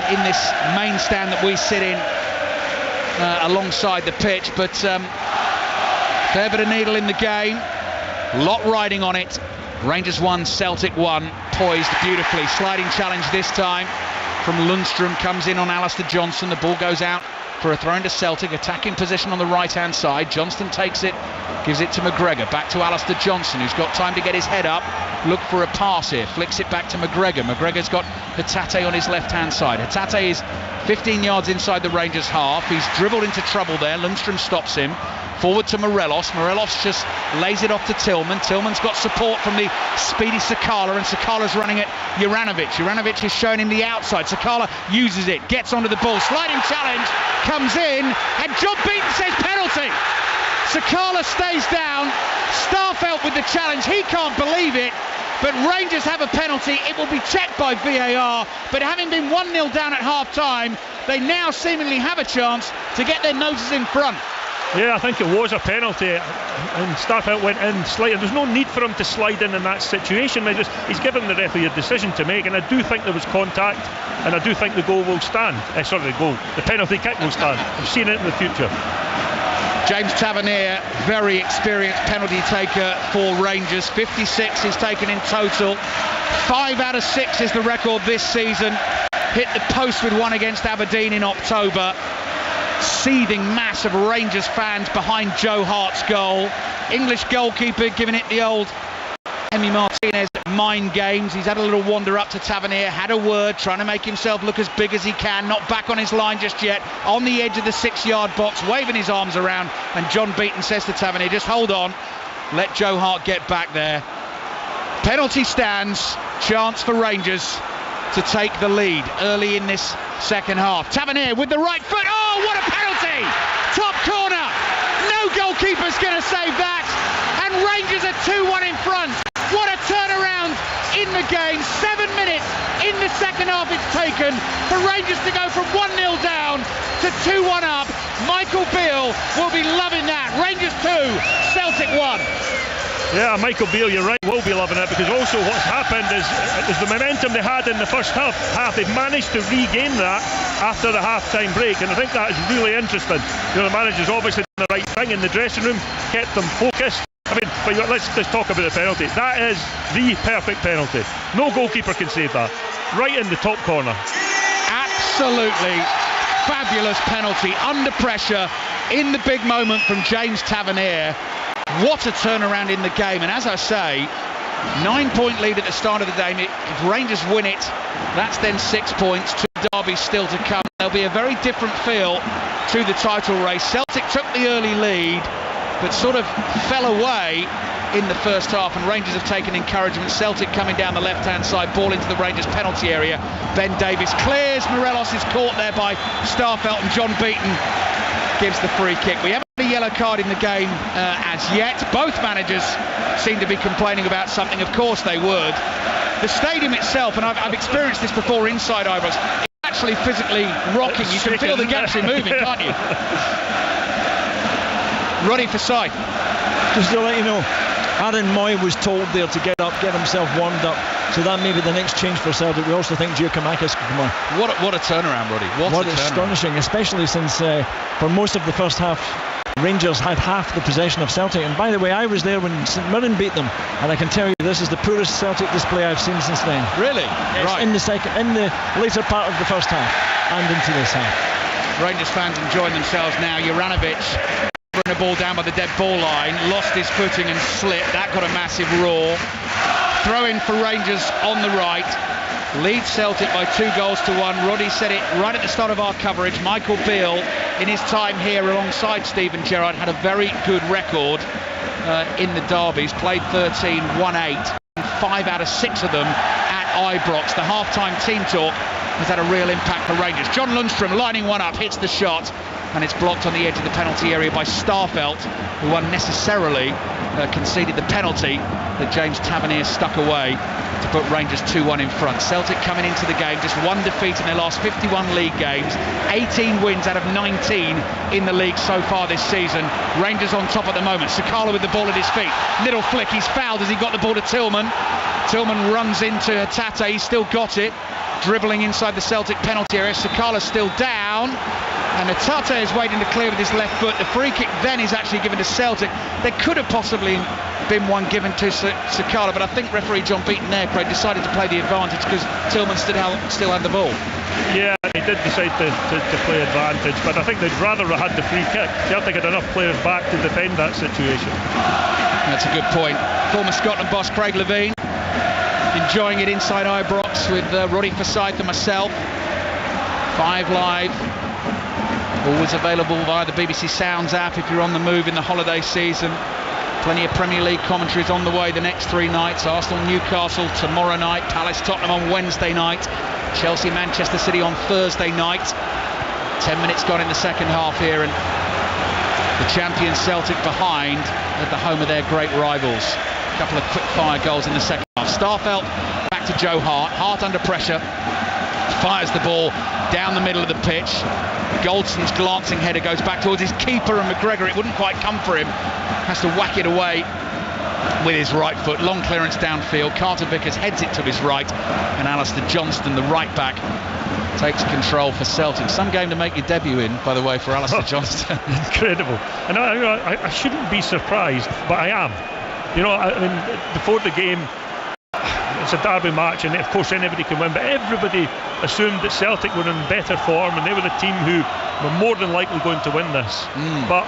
in this main stand that we sit in alongside the pitch. But fair bit of needle in the game. Lot riding on it. Rangers 1, Celtic 1. Poised beautifully. Sliding challenge this time from Lundstrom. Comes in on Alistair Johnston. The ball goes out for a throw into Celtic. Attacking position on the right hand side. Johnston takes it. Gives it to McGregor. Back to Alistair Johnston, who's got time to get his head up. Look for a pass here. Flicks it back to McGregor. McGregor's got Hatate on his left hand side. Hatate is 15 yards inside the Rangers half. He's dribbled into trouble there. Lundstrom stops him. Forward to Morelos. Morelos just lays it off to Tillman. Tillman's got support from the speedy Sakala, and Sakala's running at Juranovic. Juranovic is showing him the outside. Sakala uses it, gets onto the ball. Sliding challenge comes in, and John Beaton says penalty. Sakala stays down. Starfelt with the challenge. He can't believe it. But Rangers have a penalty. It will be checked by VAR. But having been 1-0 down at half-time, they now seemingly have a chance to get their noses in front. Yeah, I think it was a penalty, and Starfelt went in slightly. There's no need for him to slide in that situation. He's given the referee a decision to make, and I do think there was contact, and I do think the goal will stand. The penalty kick will stand. I've seen it in the future. James Tavernier, very experienced penalty taker for Rangers. 56 he's taken in total. 5 out of 6 is the record this season. Hit the post with one against Aberdeen in October. Seething mass of Rangers fans behind Joe Hart's goal. English goalkeeper giving it the old Emi Martinez mind games. He's had a little wander up to Tavernier, had a word, trying to make himself look as big as he can. Not back on his line just yet. On the edge of the 6-yard box, waving his arms around. And John Beaton says to Tavernier, just hold on. Let Joe Hart get back there. Penalty stands. Chance for Rangers to take the lead early in this second half. Tavernier with the right foot. Oh, what a penalty! Top corner. No goalkeeper's going to save that. And Rangers are 2-1 in front. What a turnaround in the game. 7 minutes in the second half it's taken for Rangers to go from 1-0 down to 2-1 up. Michael Beale will be loving that. Rangers 2, Celtic 1. Yeah, Michael Beale, you're right, will be loving it, because also what's happened is the momentum they had in the first half, they've managed to regain that after the half-time break, and I think that is really interesting. The manager's obviously done the right thing in the dressing room, kept them focused. I mean, but let's talk about the penalty. That is the perfect penalty. No goalkeeper can save that. Right in the top corner. Absolutely fabulous penalty, under pressure, in the big moment from James Tavernier. What a turnaround in the game, and as I say, 9-point lead at the start of the game. If Rangers win it, that's then 6 points. 2 derbies still to come. There'll be a very different feel to the title race. Celtic took the early lead, but sort of fell away in the first half, and Rangers have taken encouragement. Celtic coming down the left-hand side, ball into the Rangers penalty area. Ben Davies clears. Morelos is caught there by Starfelt, and John Beaton gives the free kick. We haven't a yellow card in the game as yet. Both managers seem to be complaining about something. Of course they would. The stadium itself, and I've experienced this before inside Ibrox, it's actually physically rocking. You can feel the gantry moving, can't you? Roddy Forsyth. Just to let you know, Aaron Moy was told there to get up, get himself warmed up. So that may be the next change for Celtic. We also think Giacomakis could come on. What a turnaround, Roddy. What astonishing, especially since for most of the first half, Rangers had half the possession of Celtic. And by the way, I was there when St Mirren beat them, and I can tell you this is the poorest Celtic display I've seen since then. Really? Yes, right. In the later part of the first half and into this half. Rangers fans enjoying themselves now. Juranovic a ball down by the dead ball line, lost his footing and slipped. That got a massive roar. Throw in for Rangers on the right. Leads Celtic by 2-1. Roddy said it right at the start of our coverage. Michael Beale, in his time here alongside Steven Gerrard, had a very good record in the derbies. Played 13, won 8, and 5 out of 6 of them at Ibrox. The half-time team talk has had a real impact for Rangers. John Lundstrom lining one up, hits the shot, and it's blocked on the edge of the penalty area by Starfelt, who unnecessarily conceded the penalty that James Tavernier stuck away to put Rangers 2-1 in front. Celtic coming into the game just 1 defeat in their last 51 league games, 18 wins out of 19 in the league so far this season. Rangers on top at the moment. Sakala with the ball at his feet. Little flick, he's fouled as he got the ball to Tillman. Tillman runs into Hatate, he's still got it. Dribbling inside the Celtic penalty area. Sakala's still down. And Hatate is waiting to clear with his left foot. The free kick then is actually given to Celtic. There could have possibly been one given to Sakala, but I think referee John Beaton there, Craig, decided to play the advantage because Tillman still had the ball. Yeah, he did decide to play advantage, but I think they'd rather have had the free kick. Celtic had enough players back to defend that situation. That's a good point. Former Scotland boss Craig Levine enjoying it inside Ibrox with Roddy Forsyth and myself. 5 Live. Always available via the BBC Sounds app if you're on the move in the holiday season. Plenty of Premier League commentaries on the way the next 3 nights. Arsenal Newcastle tomorrow night, Palace Tottenham on Wednesday night, Chelsea Manchester City on Thursday night. 10 minutes gone in the second half here, and the champion Celtic behind at the home of their great rivals. A couple of quick fire goals in the second half. Starfelt back to Joe Hart. Hart under pressure, fires the ball down the middle of the pitch. Goldson's glancing header goes back towards his keeper and McGregor. It wouldn't quite come for him. Has to whack it away with his right foot. Long clearance downfield. Carter Vickers heads it to his right, and Alistair Johnston, the right back, takes control for Celtic. Some game to make your debut in, by the way, for Alistair Johnston. Incredible. And I shouldn't be surprised, but I am. You know, I mean, before the game, it's a derby match, and of course anybody can win, but everybody assumed that Celtic were in better form and they were the team who were more than likely going to win this. But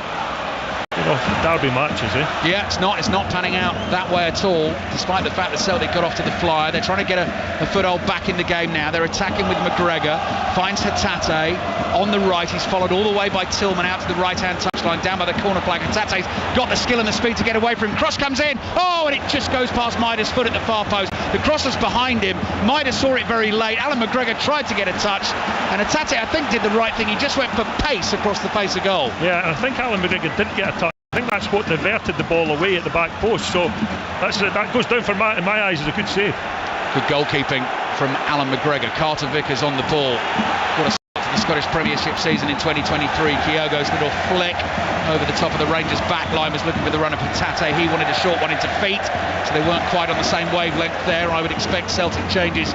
you know, derby matches, Yeah, it's not panning out that way at all, despite the fact that Celtic got off to the flyer. They're trying to get a foothold back in the game now. They're attacking with McGregor, finds Hatate on the right. He's followed all the way by Tillman out to the right-hand touchline, down by the corner flag. Hatate's got the skill and the speed to get away from him. Cross comes in, and it just goes past Maida's foot at the far post. The cross was behind him. Maida saw it very late. Alan McGregor tried to get a touch, and Hatate, I think, did the right thing. He just went for pace across the face of goal. Yeah, and I think Alan McGregor did get a touch. I think that's what diverted the ball away at the back post. So that goes down in my eyes as a good save. Good goalkeeping from Alan McGregor. Carter Vickers on the ball. What a start to the Scottish Premiership season in 2023. Kyogo's little flick over the top of the Rangers back line was looking for the run of Hatate. He wanted a short one into feet, so they weren't quite on the same wavelength there. I would expect Celtic changes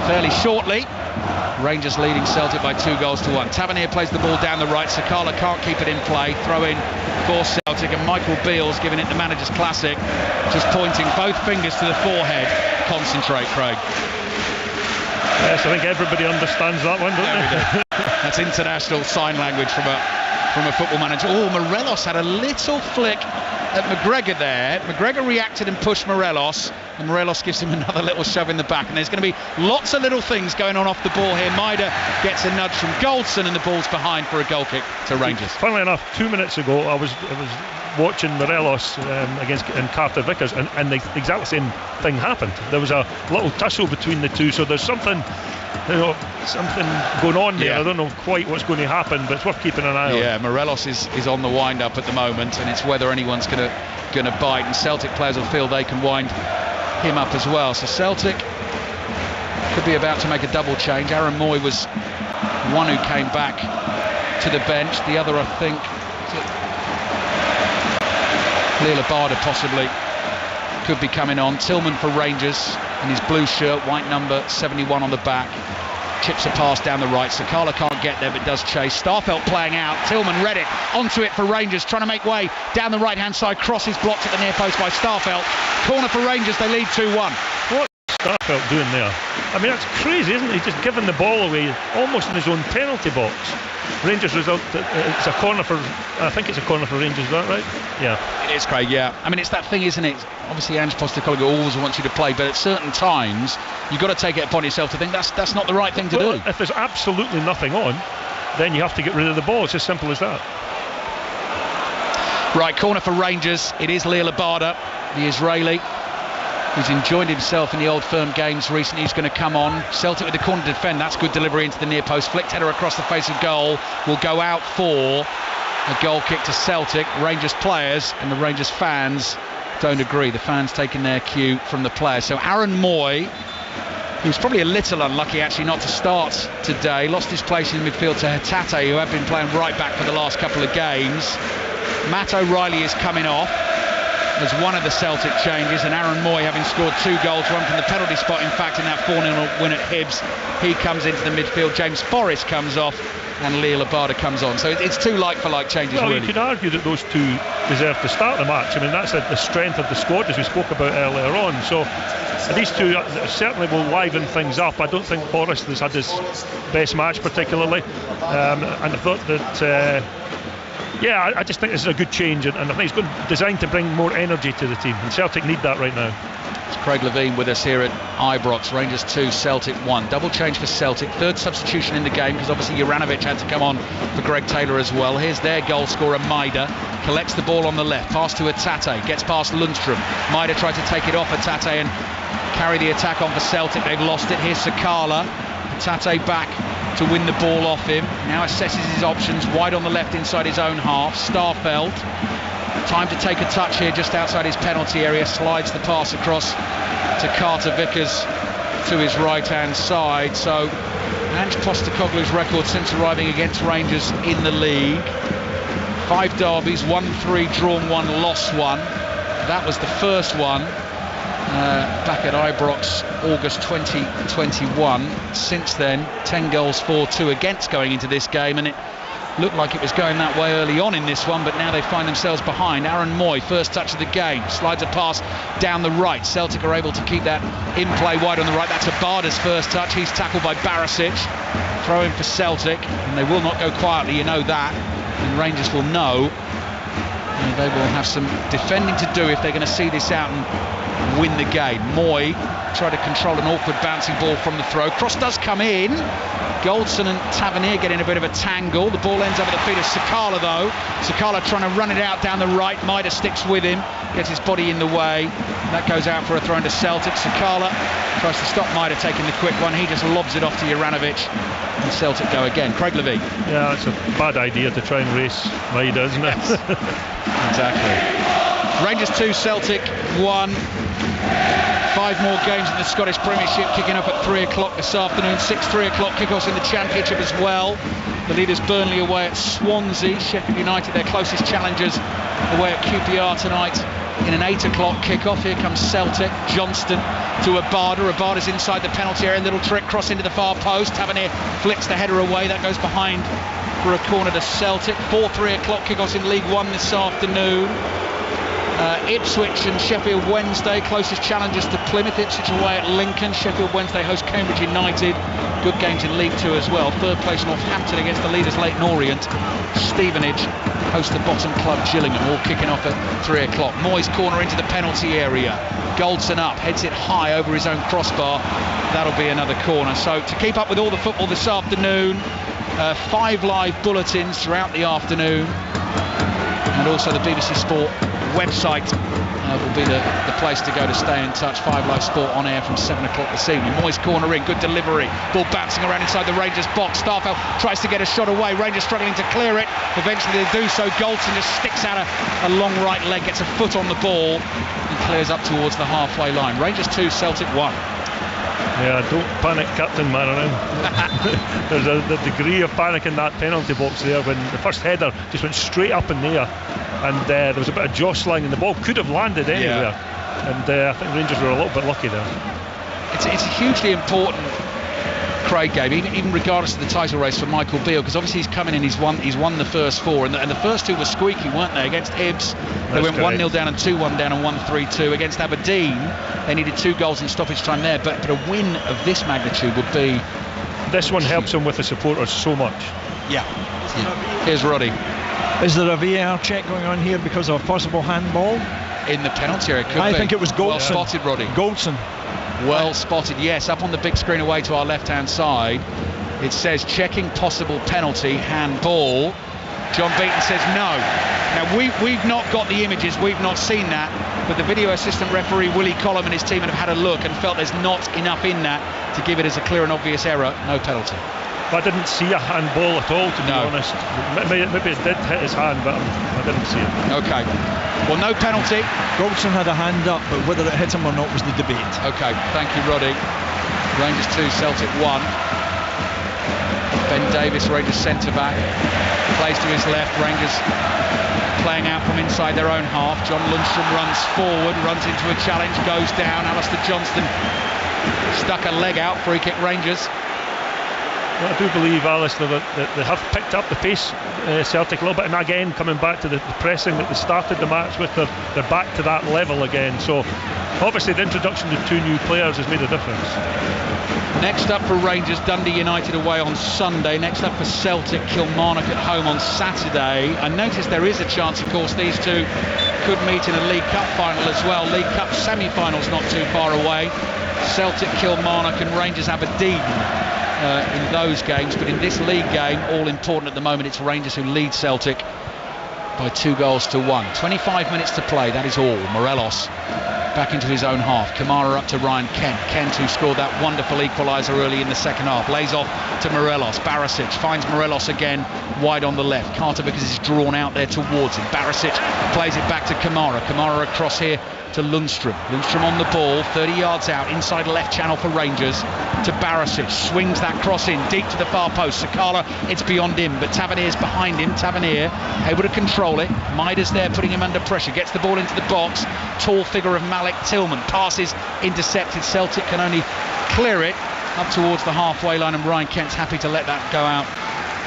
fairly shortly. Rangers leading Celtic by 2-1. Tavernier plays the ball down the right. Sakala can't keep it in play. Throw in for Celtic, and Michael Beale's giving it the manager's classic, just pointing both fingers to the forehead. Concentrate, Craig. Yes, I think everybody understands that one, don't they? That's international sign language from a football manager. Morelos had a little flick at McGregor there. McGregor reacted and pushed Morelos, and Morelos gives him another little shove in the back, and there's going to be lots of little things going on off the ball here. Maida gets a nudge from Goldson, and the ball's behind for a goal kick to Rangers. Funnily enough, 2 minutes ago I was watching Morelos against Carter Vickers, and the exact same thing happened. There was a little tussle between the two, so there's something going on there. I don't know quite what's going to happen, but it's worth keeping an eye on. Yeah, Morelos is on the wind up at the moment, and it's whether anyone's going to bite, and Celtic players will feel they can wind him up as well. So Celtic could be about to make a double change. Aaron Moy was one who came back to the bench. The other, I think, Leila Barda possibly could be coming on. Tillman for Rangers in his blue shirt, white number 71 on the back. Chips a pass down the right. Sakala can't get there but does chase. Starfelt playing out. Tillman read it. Onto it for Rangers, trying to make way down the right hand side. Crosses blocked at the near post by Starfelt. Corner for Rangers, they lead 2-1. What's Starfelt doing there? I mean, that's crazy, isn't it? He's just giving the ball away almost in his own penalty box. Rangers result, it's a corner for, I think it's a corner for Rangers, is that right? Yeah. It is, Craig, yeah. I mean, it's that thing, isn't it? Obviously, Ange Postecoglou always wants you to play, but at certain times, you've got to take it upon yourself to think that's not the right thing to do. If there's absolutely nothing on, then you have to get rid of the ball. It's as simple as that. Right, corner for Rangers. It is Leila Barda, the Israeli, who's enjoyed himself in the Old Firm games recently. He's going to come on. Celtic with the corner to defend. That's good delivery into the near post. Flicked header across the face of goal. Will go out for a goal kick to Celtic. Rangers players and the Rangers fans don't agree. The fans taking their cue from the players. So Aaron Moy, who's probably a little unlucky actually not to start today, lost his place in midfield to Hatate, who have been playing right back for the last couple of games. Matt O'Reilly is coming off as one of the Celtic changes, and Aaron Moy, having scored 2 goals, run from the penalty spot, in fact, in that 4-0 win at Hibs, he comes into the midfield. James Forrest comes off and Leila Barda comes on. So it's 2 like-for-like changes, really. You could argue that those 2 deserve to start the match. I mean, that's the strength of the squad, as we spoke about earlier on. So these 2 certainly will liven things up. I don't think Forrest has had his best match particularly, and I thought that I just think this is a good change, and I think it's designed to bring more energy to the team, and Celtic need that right now. It's Craig Levine with us here at Ibrox. Rangers 2, Celtic 1. Double change for Celtic. 3rd substitution in the game, because obviously Juranovic had to come on for Greg Taylor as well. Here's their goal scorer, Maida. Collects the ball on the left. Pass to Hatate. Gets past Lundstrom. Maida tried to take it off Hatate and carry the attack on for Celtic. They've lost it. Here's Sakala. Hatate back to win the ball off him. Now assesses his options. Wide on the left inside his own half. Starfelt. Time to take a touch here just outside his penalty area. Slides the pass across to Carter Vickers to his right hand side. So Ange Postecoglou's record since arriving against Rangers in the league: 5 derbies, won 3, drawn 1, lost 1. That was the first one back at Ibrox August 2021. Since then, 10 goals, 4-2 against going into this game, and it looked like it was going that way early on in this one, but now they find themselves behind. Aaron Moy, first touch of the game, slides a pass down the right. Celtic are able to keep that in play wide on the right. That's Abada's first touch. He's tackled by Barisic. Throw in for Celtic, and they will not go quietly, you know that, and Rangers will know. And they will have some defending to do if they're going to see this out and win the game. Moy tried to control an awkward bouncing ball from the throw. Cross does come in. Goldson and Tavernier get in a bit of a tangle. The ball ends up at the feet of Sakala though. Sakala trying to run it out down the right. Maida sticks with him, gets his body in the way. That goes out for a throw into Celtic. Sakala tries to stop Maida taking the quick one. He just lobs it off to Juranovic, and Celtic go again. Craig Levine. Yeah, it's a bad idea to try and race Maida, isn't it? Exactly. Rangers 2, Celtic 1. 5 more games in the Scottish Premiership kicking up at 3 o'clock this afternoon. 6 3 o'clock kickoffs in the Championship as well. The leaders Burnley away at Swansea. Sheffield United, their closest challengers, away at QPR tonight in an 8 o'clock kickoff. Here comes Celtic. Johnston to Abada. Abada's inside the penalty area. Little trick, cross into the far post. Tavernier flicks the header away. That goes behind for a corner to Celtic. 4 3 o'clock kickoffs in League One this afternoon. Ipswich and Sheffield Wednesday, closest challengers to Plymouth. Ipswich away at Lincoln. Sheffield Wednesday host Cambridge United. Good games in League Two as well. 3rd place Northampton against the leaders Leyton Orient. Stevenage host the bottom club Gillingham, all kicking off at 3 o'clock. Moy's corner into the penalty area. Goldson up, heads it high over his own crossbar. That'll be another corner. So to keep up with all the football this afternoon, 5 live bulletins throughout the afternoon. and also the BBC Sport website will be the place to go to stay in touch. 5 Live Sport on air from 7 o'clock this evening. Moyes corner in, good delivery, ball bouncing around inside the Rangers box. Starfelt tries to get a shot away, Rangers struggling to clear it, eventually they do so. Goldson just sticks out a long right leg, gets a foot on the ball and clears up towards the halfway line. Rangers 2, Celtic 1. Yeah, don't panic, Captain Mararound. There's a degree of panic in that penalty box there when the first header just went straight up in the air, and there was a bit of jostling and the ball could have landed anywhere. And I think Rangers were a little bit lucky there. It's a hugely important Craig game, even regardless of the title race for Michael Beale, because obviously he's coming in, he's won the first 4, and the first 2 were squeaky, weren't they? Against Hibs, they went 1-0 down and 2-1 down and 1-3-2. Against Aberdeen, they needed 2 goals in stoppage time there, but a win of this magnitude would be... This one helps him with the supporters so much. Yeah. Here's Roddy. Is there a VAR check going on here because of a possible handball? In the penalty area, I think it was Goldson. Well spotted, Roddy. Goldson. Well spotted, yes. Up on the big screen away to our left-hand side, it says checking possible penalty, handball. John Beaton says no. Now we've not got the images, we've not seen that, but the video assistant referee Willie Collum and his team have had a look and felt there's not enough in that to give it as a clear and obvious error. No penalty. I didn't see a handball at all, to be honest. Maybe it did hit his hand, but I didn't see it. Okay. Well, no penalty. Goldson had a hand up, but whether it hit him or not was the debate. Okay, thank you, Roddy. Rangers 2, Celtic 1. Ben Davis, Rangers centre-back, plays to his left. Rangers playing out from inside their own half. John Lundstrom runs forward, runs into a challenge, goes down. Alistair Johnston stuck a leg out, free kick Rangers. Well, I do believe, Alistair, that they have picked up the pace, Celtic, a little bit, and again coming back to the pressing that they started the match with, they're back to that level again. So obviously the introduction of 2 new players has made a difference. Next up for Rangers, Dundee United away on Sunday. Next up for Celtic, Kilmarnock at home on Saturday. I noticed there is a chance, of course, these two could meet in a League Cup final as well. League Cup semi-finals not too far away. Celtic, Kilmarnock and Rangers Aberdeen in those games, but in this league game, all important at the moment, it's Rangers who lead Celtic by 2-1. 25 minutes to play, that is all. Morelos back into his own half. Kamara up to Ryan Kent. Kent, who scored that wonderful equaliser early in the second half, lays off to Morelos. Barisic finds Morelos again wide on the left. Carter because he's drawn out there towards him. Barisic plays it back to Kamara. Kamara across here to Lundstrom. Lundstrom on the ball, 30 yards out, inside left channel for Rangers to Barisic. Swings that cross in, deep to the far post. Sakala, it's beyond him, but Tavernier's behind him. Tavernier able to control it. Maida's there putting him under pressure. Gets the ball into the box. Tall figure of Malik Tillman. Passes intercepted. Celtic can only clear it up towards the halfway line, and Ryan Kent's happy to let that go out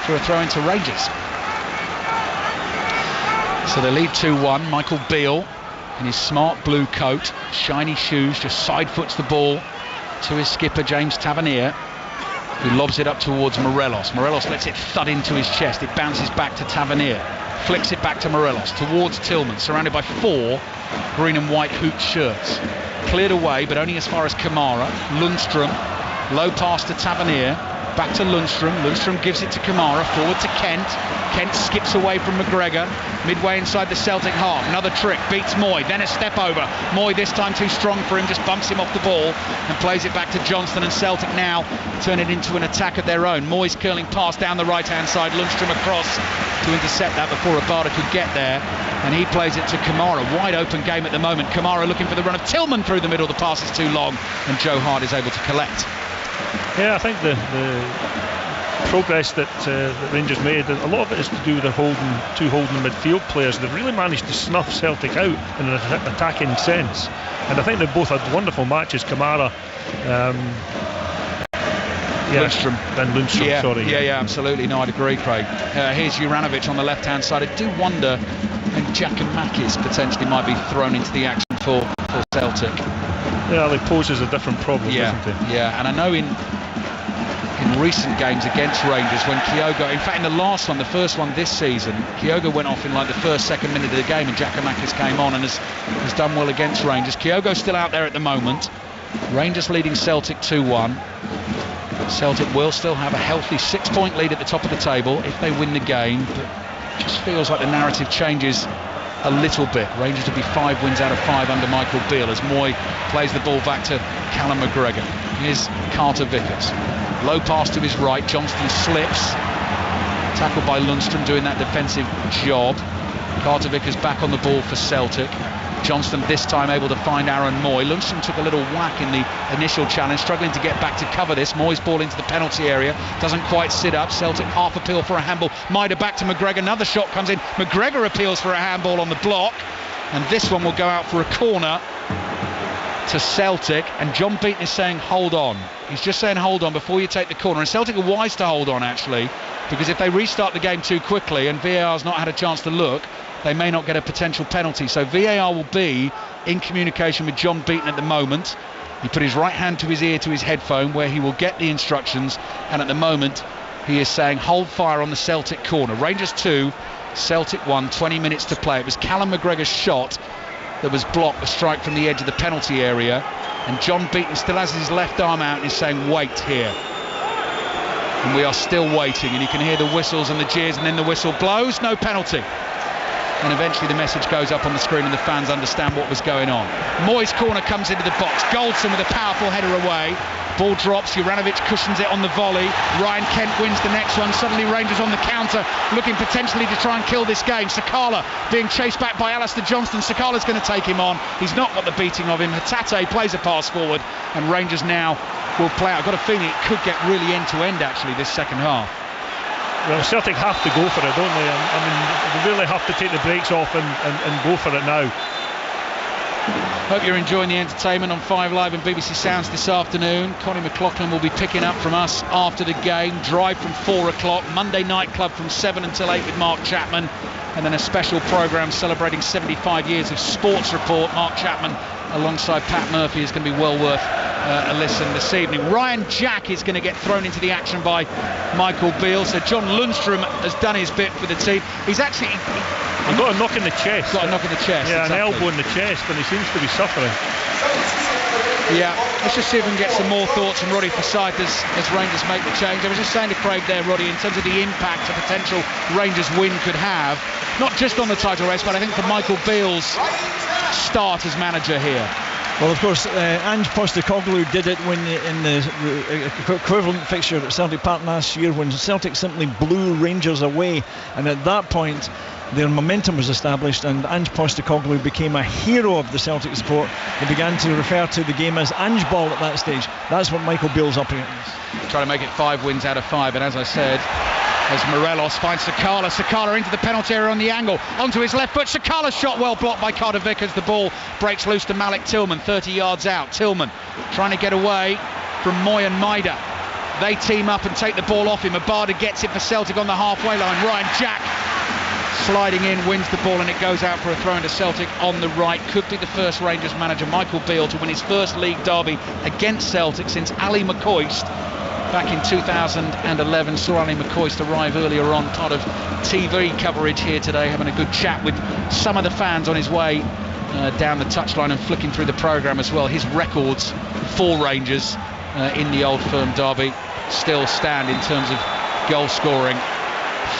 for a throw into Rangers. So they lead 2-1. Michael Beale in his smart blue coat, shiny shoes, just side foots the ball to his skipper James Tavernier, who lobs it up towards Morelos. Morelos lets it thud into his chest. It bounces back to Tavernier, flicks it back to Morelos towards Tillman, surrounded by 4 green and white hooped shirts. Cleared away, but only as far as Kamara. Lundstrom, low pass to Tavernier, back to Lundstrom. Lundstrom gives it to Kamara, forward to Kent. Kent skips away from McGregor, midway inside the Celtic half. Another trick, beats Moy, then a step over. Moy this time too strong for him, just bumps him off the ball and plays it back to Johnston, and Celtic now turn it into an attack of their own. Moy's curling pass down the right hand side, Lundstrom across to intercept that before Abada could get there, and he plays it to Kamara. Wide open game at the moment. Kamara looking for the run of Tillman through the middle. The pass is too long and Joe Hart is able to collect. Yeah, I think the progress that Rangers made, a lot of it is to do with their two holding midfield players. They've really managed to snuff Celtic out in an attacking sense, and I think they've both had wonderful matches. Kamara, Lundstrom. And Lundstrom, sorry. Yeah, absolutely. No, I'd agree, Craig. Here's Juranovic on the left-hand side. I do wonder when Giacomakis potentially might be thrown into the action for Celtic. Yeah, he poses a different problem, doesn't he? Yeah, and I know in recent games against Rangers, when Kyogo, in fact in the last one, the first one this season, Kyogo went off in like the first, second minute of the game, and Giacomakis came on and has done well against Rangers. Kyogo's still out there at the moment. Rangers leading Celtic 2-1. Celtic will still have a healthy 6-point lead at the top of the table if they win the game, but just feels like the narrative changes a little bit. Rangers to be 5 wins out of 5 under Michael Beale as Moy plays the ball back to Callum McGregor. Here's Carter Vickers. Low pass to his right. Johnston slips. Tackled by Lundstrom, doing that defensive job. Carter Vickers back on the ball for Celtic. Johnston this time able to find Aaron Moy. Lundstrom took a little whack in the initial challenge, struggling to get back to cover this. Moy's ball into the penalty area, doesn't quite sit up. Celtic half appeal for a handball. Maida back to McGregor, another shot comes in. McGregor appeals for a handball on the block, and this one will go out for a corner to Celtic, and John Beaton is saying hold on. He's just saying hold on before you take the corner, and Celtic are wise to hold on actually, because if they restart the game too quickly and VAR's not had a chance to look, they may not get a potential penalty. So VAR will be in communication with John Beaton at the moment. He put his right hand to his ear to his headphone where he will get the instructions, and at the moment he is saying hold fire on the Celtic corner. Rangers 2, Celtic 1, 20 minutes to play. It was Callum McGregor's shot that was blocked, a strike from the edge of the penalty area, and John Beaton still has his left arm out and is saying wait here. And we are still waiting, and you can hear the whistles and the jeers, and then the whistle blows, no penalty. And eventually the message goes up on the screen and the fans understand what was going on. Moy's corner comes into the box. Goldson with a powerful header away. Ball drops, Juranovic cushions it on the volley. Ryan Kent wins the next one. Suddenly Rangers on the counter, looking potentially to try and kill this game. Sakala being chased back by Alistair Johnston. Sakala's going to take him on. He's not got the beating of him. Hatate plays a pass forward, and Rangers now will play out. I've got a feeling it could get really end to end actually this second half. Well, Celtic have to go for it, don't they? I mean, they really have to take the brakes off and go for it now. Hope you're enjoying the entertainment on 5 Live and BBC Sounds this afternoon. Connie McLaughlin will be picking up from us after the game. Drive from 4 o'clock. Monday Night Club from 7 until 8 with Mark Chapman. And then a special programme celebrating 75 years of Sports Report. Mark Chapman alongside Pat Murphy is going to be well worth a listen this evening. Ryan Jack is going to get thrown into the action by Michael Beale. So John Lundstrom has done his bit for the team. He's actually... He got a knock in the chest. Got a knock in the chest. Yeah, exactly. An elbow in the chest, and he seems to be suffering. Yeah, let's just see if we can get some more thoughts from Roddy Forsyth as Rangers make the change. I was just saying to Craig there, Roddy, in terms of the impact a potential Rangers win could have, not just on the title race, but I think for Michael Beale's start as manager here. Well, of course, Ange Postecoglou did it when in the equivalent fixture at Celtic Park last year, when Celtic simply blew Rangers away, and at that point their momentum was established and Ange Postecoglou became a hero of the Celtic support. He began to refer to the game as Ange ball at that stage. That's what Michael Beale's up against. Trying to make it 5 wins out of 5, and as I said, as Morelos finds Sakala into the penalty area on the angle, onto his left foot. Sakala's shot well blocked by Carter Vickers. The ball breaks loose to Malik Tillman, 30 yards out. Tillman trying to get away from Moy and Maida. They team up and take the ball off him. Abada gets it for Celtic on the halfway line. Ryan Jack sliding in, wins the ball, and it goes out for a throw into Celtic on the right. Could be the first Rangers manager, Michael Beale, to win his first league derby against Celtic since Ali McCoist back in 2011. Saw Ali McCoist arrive earlier on, part of TV coverage here today, having a good chat with some of the fans on his way down the touchline and flicking through the programme as well. His records for Rangers in the Old Firm derby still stand in terms of goal scoring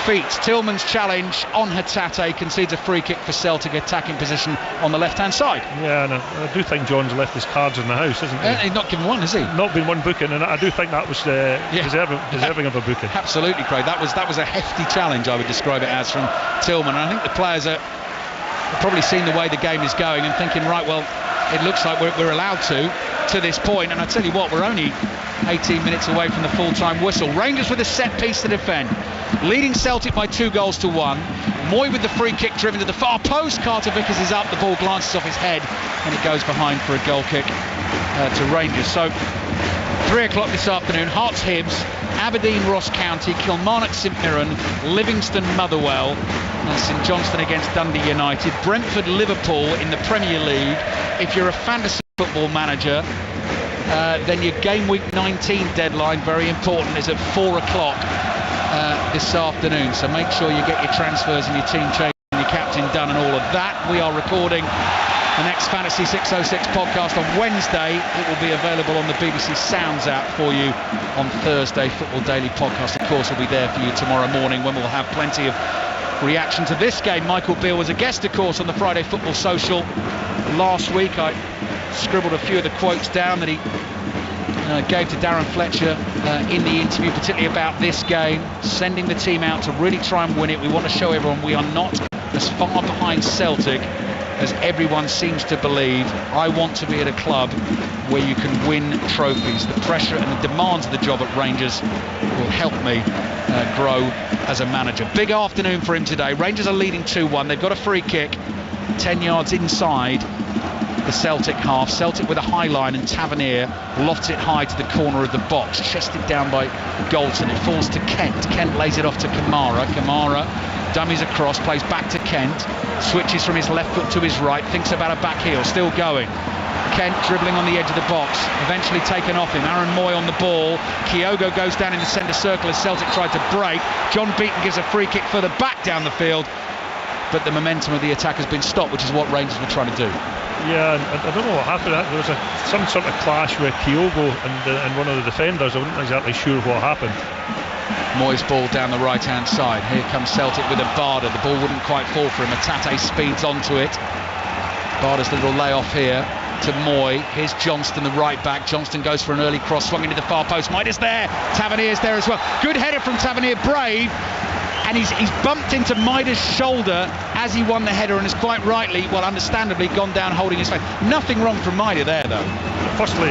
feats. Tillman's challenge on Hatate concedes a free kick for Celtic, attacking position on the left-hand side. Yeah, and I do think John's left his cards in the house, hasn't he? He's not given one, has he? Not been one booking, and I do think that was deserving of a booking. Absolutely, Craig. That was a hefty challenge, I would describe it as, from Tillman. And I think the players are probably seeing the way the game is going and thinking, right, well, it looks like we're allowed to this point. And I tell you what, we're only 18 minutes away from the full-time whistle. Rangers with a set piece to defend, leading Celtic by 2-1. Moy with the free kick driven to the far post. Carter Vickers is up, the ball glances off his head and it goes behind for a goal kick to Rangers. So 3 o'clock this afternoon, Hearts Hibs, Aberdeen Ross County, Kilmarnock St Mirren, Livingston Motherwell, and St Johnstone against Dundee United, Brentford Liverpool in the Premier League. If you're a fantasy football manager, then your game week 19 deadline, very important, is at 4 o'clock this afternoon. So make sure you get your transfers and your team change and your captain done and all of that. We are recording the next Fantasy 606 podcast on Wednesday. It will be available on the BBC Sounds app for you on Thursday. Football Daily podcast, of course, will be there for you tomorrow morning when we'll have plenty of reaction to this game. Michael Beale was a guest, of course, on the Friday Football Social last week. I scribbled a few of the quotes down that he gave to Darren Fletcher in the interview, particularly about this game, sending the team out to really try and win it. We want to show everyone we are not as far behind Celtic as everyone seems to believe. I want to be at a club where you can win trophies. The pressure and the demands of the job at Rangers will help me grow as a manager. Big afternoon for him today. Rangers are leading 2-1. They've got a free kick 10 yards inside the Celtic half. Celtic with a high line, and Tavernier lofts it high to the corner of the box, chested down by Galton. It falls to Kent. Kent lays it off to Kamara. Kamara dummies across, plays back to Kent, switches from his left foot to his right, thinks about a back heel, still going. Kent dribbling on the edge of the box, eventually taken off him. Aaron Moy on the ball. Kyogo goes down in the centre circle as Celtic tried to break. John Beaton gives a free kick further back down the field, but the momentum of the attack has been stopped, which is what Rangers were trying to do. Yeah, I don't know what happened. There was some sort of clash with Kyogo and one of the defenders. I wasn't exactly sure what happened. Moy's ball down the right hand side. Here comes Celtic with a Barder. The ball wouldn't quite fall for him. Atate speeds onto it. Barder's little layoff here to Moy. Here's Johnston, the right back. Johnston goes for an early cross, swung into the far post. Maida's there. Tavernier's there as well. Good header from Tavernier, brave. And he's bumped into Maida's shoulder as he won the header, and has quite rightly, well, understandably, gone down holding his face. Nothing wrong from Maida there, though. Firstly,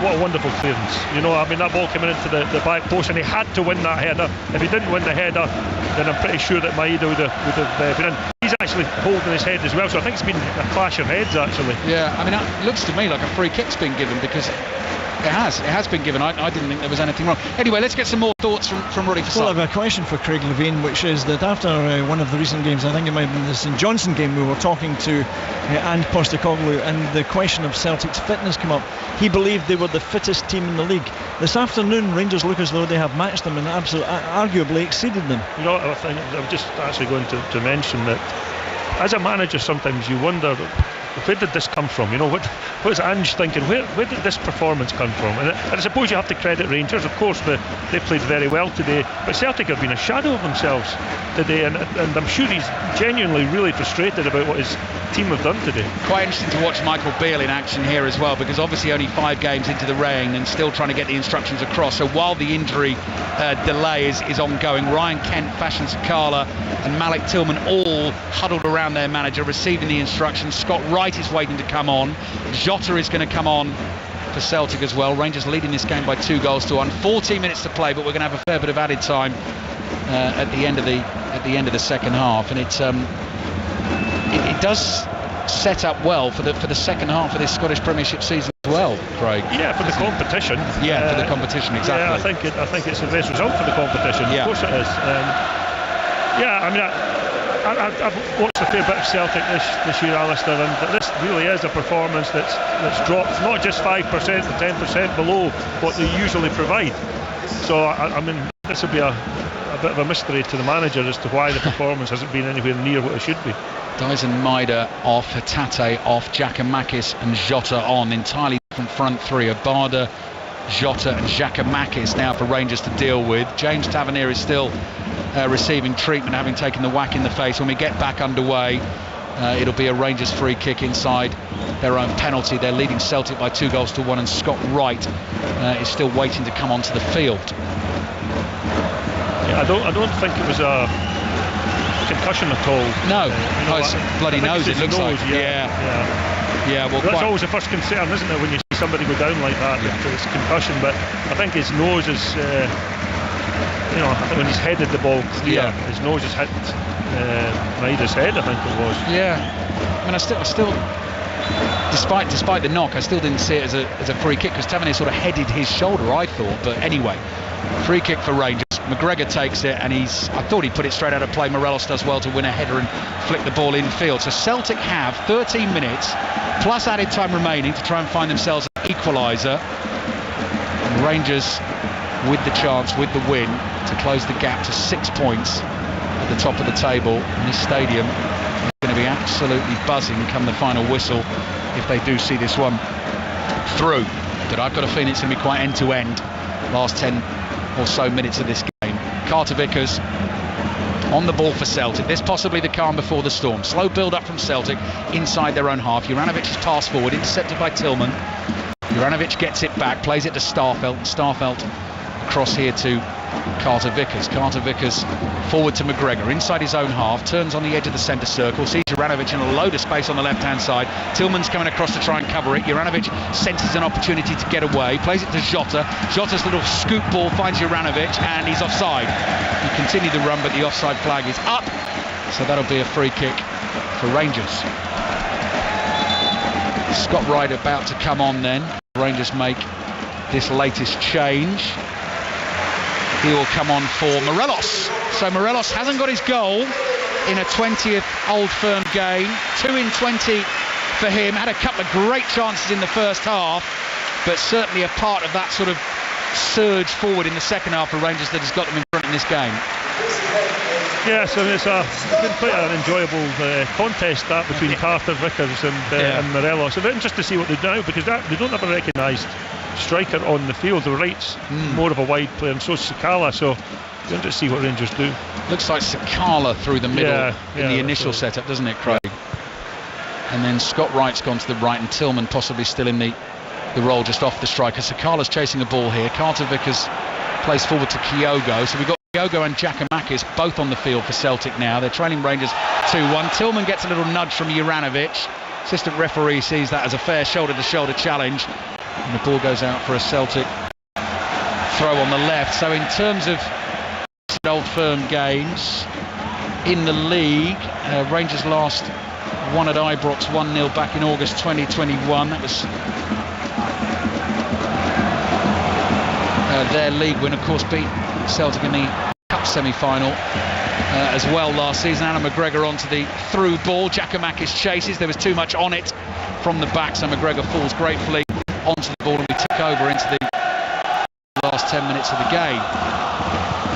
what a wonderful clearance. You know, I mean, that ball coming into the back post, and he had to win that header. If he didn't win the header, then I'm pretty sure that Maida would have been in. He's actually holding his head as well, so I think it's been a clash of heads, actually. Yeah, I mean, it looks to me like a free kick's been given, because it has been given. I didn't think there was anything wrong. Anyway, let's get some more thoughts from Roddy Forsyth. Well, I have a question for Craig Levein, which is that after one of the recent games, I think it might have been the St Johnstone game, we were talking to Ange Postecoglou, and the question of Celtic's fitness came up. He believed they were the fittest team in the league. This afternoon, Rangers look as though they have matched them and arguably exceeded them. You know, I think I'm just actually going to mention that as a manager, sometimes you wonder, where did this come from? You know, what is Ange thinking? Where did this performance come from? And I suppose you have to credit Rangers. Of course, they played very well today, but Celtic have been a shadow of themselves today, and I'm sure he's genuinely really frustrated about what his team have done today. Quite interesting to watch Michael Beale in action here as well, because obviously only 5 games into the reign and still trying to get the instructions across. So while the injury delay is ongoing, Ryan Kent, Fashion Sakala and Malik Tillman all huddled around their manager, receiving the instructions. Scott Wright is waiting to come on. Jota is going to come on for Celtic as well. Rangers leading this game by 2-1. 14 minutes to play, but we're going to have a fair bit of added time at the end of the second half, and it does set up well for the second half of this Scottish Premiership season as well, Craig. Yeah, for the competition. Yeah, for the competition, exactly. Yeah, I think it's the best result for the competition. Yeah. Of course it is. Yeah, I mean, I've watched a fair bit of Celtic this year, Alistair, and this really is a performance that's dropped not just 5% to 10% below what they usually provide. So I mean, this will be a bit of a mystery to the manager as to why the performance hasn't been anywhere near what it should be. Dyson Maida off, Hatate off, Giakoumakis and Jota on. Entirely different front three. Abada, Jota and Giakoumakis now for Rangers to deal with. James Tavernier is still receiving treatment, having taken the whack in the face. When we get back underway, it'll be a Rangers free kick inside their own penalty. They're leading Celtic by 2-1, and Scott Wright is still waiting to come onto the field. Yeah, I don't think it was a concussion at all. No, it's bloody nose, it looks like. Yeah, well, that's always the first concern, isn't it, when you see somebody go down like that? Yeah. It's concussion, but I think his nose is, I think when he's headed the ball clear, his nose has hit Maida's head, I think it was. Yeah, I mean, I still, despite the knock, I still didn't see it as a free kick, because Tavernier sort of headed his shoulder, I thought. But anyway, free kick for Rangers. McGregor takes it, and I thought he put it straight out of play. Morelos does well to win a header and flick the ball infield. So Celtic have 13 minutes plus added time remaining to try and find themselves an equaliser. And Rangers with the chance, with the win, to close the gap to 6 points at the top of the table. And this stadium is going to be absolutely buzzing come the final whistle if they do see this one through. But I've got a feeling it's going to be quite end-to-end last 10 or so minutes of this game. Carter Vickers On the ball for Celtic. This possibly the calm before the storm. Slow build up from Celtic inside their own half. Juranovic's pass forward, intercepted by Tillman. Juranovic gets it back, plays it to Starfelt. Starfelt across here to Carter-Vickers. Carter-Vickers forward to McGregor inside his own half, turns on the edge of the centre circle, sees Juranovic in a load of space on the left hand side. Tillman's coming across to try and cover it. Juranovic senses an opportunity to get away, plays it to Jota. Jota's little scoop ball finds Juranovic and he's offside. He continued the run, but the offside flag is up, so that'll be a free kick for Rangers. Scott Wright about to come on then. Rangers make this latest change. He will come on for Morelos. So Morelos hasn't got his goal in a 20th Old Firm game. 2 in 20 for him. Had a couple of great chances in the first half, but certainly a part of that sort of surge forward in the second half for Rangers that has got them in front in this game. Yes, I mean, it's been quite an enjoyable contest that between Carter-Vickers and Morelos. It's interesting to see what they do now, because they don't have a recognised striker on the field. The Wright's more of a wide player, and so is Sakala, so we're going to see what Rangers do. Looks like Sakala through the middle in the initial setup, doesn't it, Craig? And then Scott Wright's gone to the right, and Tillman possibly still in the role just off the striker. Sakala's chasing the ball here. Carter-Vickers plays forward to Kyogo, so we've got Kyogo and Giacomakis both on the field for Celtic now. They're trailing Rangers 2-1. Tillman gets a little nudge from Juranovic. Assistant referee sees that as a fair shoulder-to-shoulder challenge, and the ball goes out for a Celtic throw on the left. So in terms of Old Firm games in the league, Rangers last won at Ibrox 1-0 back in August 2021. That was their league win. Of course, beat Celtic in the Cup semi-final as well last season. Alan McGregor onto the through ball. Giacomakis chases. There was too much on it from the back, so McGregor falls gratefully onto the ball, and we took over into the last 10 minutes of the game.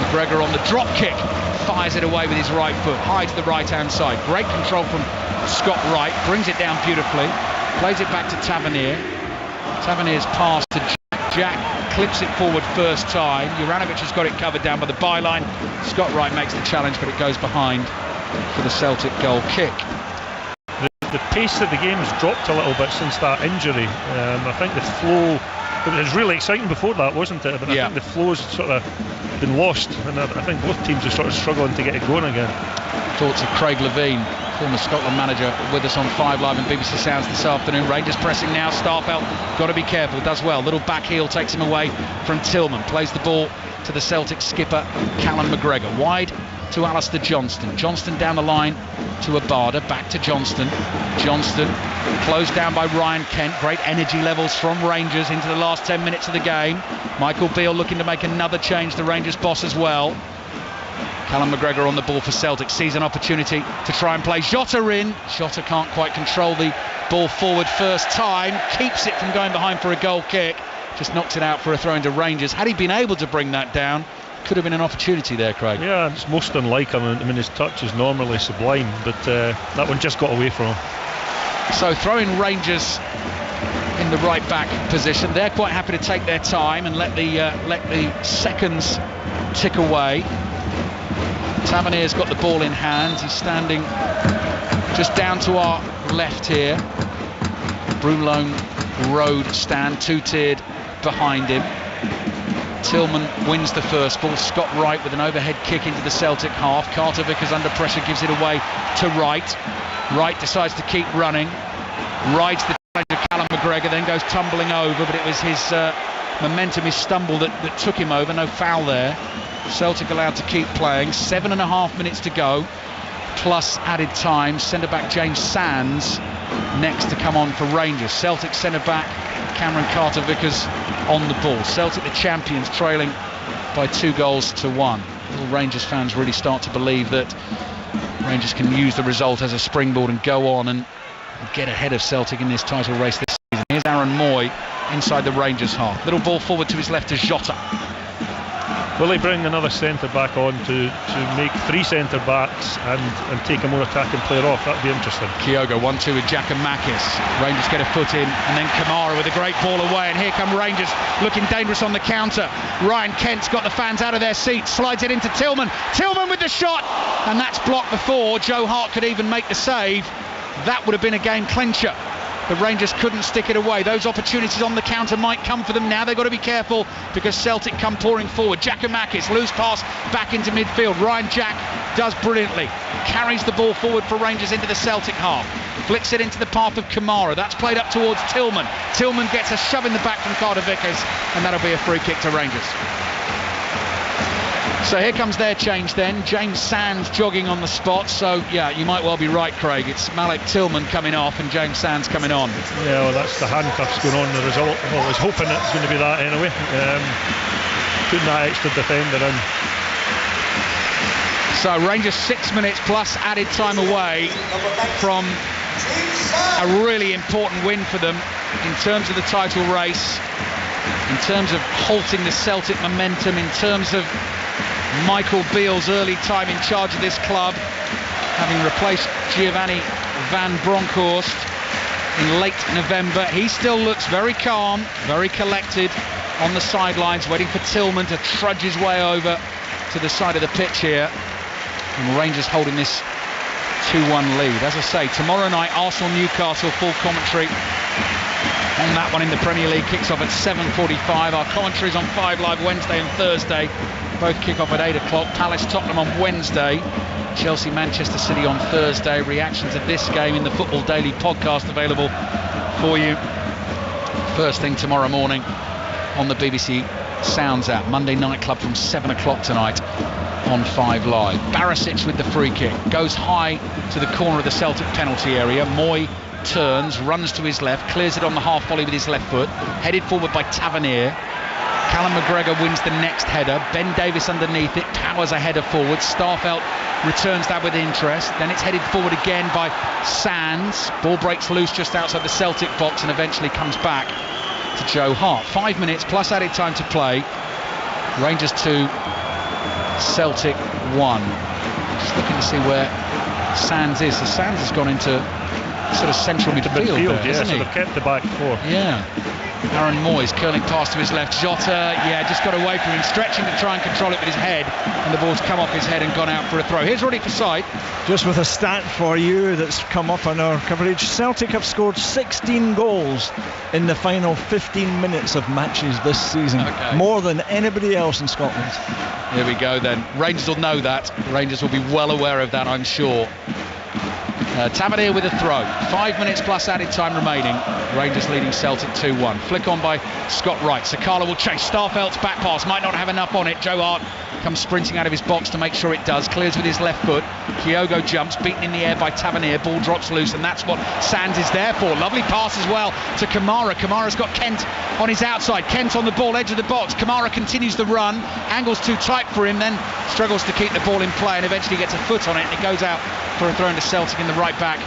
McGregor on the drop kick, fires it away with his right foot, high to the right-hand side. Great control from Scott Wright, brings it down beautifully, plays it back to Tavernier. Tavernier's pass to Jack clips it forward first time. Juranovic has got it covered down by the byline. Scott Wright makes the challenge, but it goes behind for the Celtic goal kick. The pace of the game has dropped a little bit since that injury. I think the flow, it was really exciting before that, wasn't it? But I think the flow's sort of been lost, and I think both teams are sort of struggling to get it going again. Thoughts of Craig Levine, former Scotland manager, with us on 5 Live and BBC Sounds this afternoon. Rangers pressing now. Starfelt got to be careful, does well. Little back heel takes him away from Tillman. Plays the ball to the Celtic skipper Callum McGregor. Wide to Alistair Johnston. Johnston down the line to Abada. Back to Johnston. Johnston closed down by Ryan Kent. Great energy levels from Rangers into the last 10 minutes of the game. Michael Beale looking to make another change, the Rangers boss as well. Callum McGregor on the ball for Celtic, sees an opportunity to try and play Jota in. Jota can't quite control the ball forward first time, keeps it from going behind for a goal kick, just knocks it out for a throw into Rangers. Had he been able to bring that down, could have been an opportunity there, Craig. Yeah, it's most unlike him. I mean, his touch is normally sublime, but that one just got away from him. So throwing Rangers in the right back position. They're quite happy to take their time and let the seconds tick away. Tavernier's got the ball in hand. He's standing just down to our left here. Broomloan Road stand, two-tiered behind him. Tillman wins the first ball. Scott Wright with an overhead kick into the Celtic half. Carter-Vickers under pressure gives it away to Wright. Wright decides to keep running. Rides the challenge of Callum McGregor, then goes tumbling over, but it was his momentum, his stumble that took him over. No foul there. Celtic allowed to keep playing. 7.5 minutes to go, plus added time. Centre-back James Sands next to come on for Rangers. Celtic centre-back Cameron Carter-Vickers on the ball. Celtic, the champions, trailing by 2-1. All Rangers fans really start to believe that Rangers can use the result as a springboard and go on and get ahead of Celtic in this title race this season. Here's Aaron Moy inside the Rangers half. Little ball forward to his left to Jota. Will they bring another centre back on to make 3 centre backs and take a more attacking player off? That'd be interesting. Kyogo 1-2 with Giakoumakis. Rangers get a foot in, and then Kamara with a great ball away, and here come Rangers looking dangerous on the counter. Ryan Kent's got the fans out of their seats, slides it into Tillman with the shot, and that's blocked before Joe Hart could even make the save. That would have been a game clincher. The Rangers couldn't stick it away. Those opportunities on the counter might come for them now. They've got to be careful because Celtic come pouring forward. Giakoumakis, loose pass back into midfield. Ryan Jack does brilliantly. Carries the ball forward for Rangers into the Celtic half. Flicks it into the path of Kamara. That's played up towards Tillman. Tillman gets a shove in the back from Carter Vickers, and that'll be a free kick to Rangers. So here comes their change then. James Sands jogging on the spot. So yeah, you might well be right, Craig. It's Malik Tillman coming off and James Sands coming on. Yeah, well, that's the handcuffs going on. The result. Well, I was hoping it was going to be that anyway. Putting that extra defender in. So Rangers 6 minutes plus added time away from a really important win for them in terms of the title race, in terms of halting the Celtic momentum, in terms of Michael Beale's early time in charge of this club, having replaced Giovanni van Bronckhorst in late November. He still looks very calm, very collected on the sidelines, waiting for Tillman to trudge his way over to the side of the pitch here. And Rangers holding this 2-1 lead. As I say, tomorrow night, Arsenal-Newcastle, full commentary on that one in the Premier League. Kicks off at 7:45. Our commentaries on 5 Live Wednesday and Thursday. Both kick off at 8 o'clock. Palace-Tottenham on Wednesday. Chelsea-Manchester City on Thursday. Reactions of this game in the Football Daily podcast available for you first thing tomorrow morning on the BBC Sounds app. Monday Night Club from 7 o'clock tonight on 5 Live. Barisic with the free kick. Goes high to the corner of the Celtic penalty area. Moy turns, runs to his left, clears it on the half volley with his left foot. Headed forward by Tavernier. Callum McGregor wins the next header. Ben Davies underneath it, powers a header forward. Starfelt returns that with interest. Then it's headed forward again by Sands. Ball breaks loose just outside the Celtic box and eventually comes back to Joe Hart. 5 minutes plus added time to play. Rangers 2, Celtic 1. Just looking to see where Sands is. So Sands has gone into sort of central midfield there, hasn't he? So they've kept the back four. Yeah. Aaron Moyes curling past to his left. Jota, just got away from him, stretching to try and control it with his head, and the ball's come off his head and gone out for a throw. Here's Roddy Forsyth. Just with a stat for you that's come up on our coverage, Celtic have scored 16 goals in the final 15 minutes of matches this season. Okay. More than anybody else in Scotland. Here we go then. Rangers will know that. Rangers will be well aware of that, I'm sure. Tavernier with a throw. 5 minutes plus added time remaining. Rangers leading Celtic 2-1. Flick on by Scott Wright. Sakala will chase. Starfelt's back pass might not have enough on it. Joe Hart comes sprinting out of his box to make sure it does. Clears with his left foot. Kyogo jumps, beaten in the air by Tavernier. Ball drops loose, and that's what Sands is there for. Lovely pass as well to Kamara. Kamara's got Kent on his outside. Kent on the ball, edge of the box. Kamara continues the run. Angle's too tight for him, then struggles to keep the ball in play and eventually gets a foot on it, and it goes out for a throw into Celtic in the right back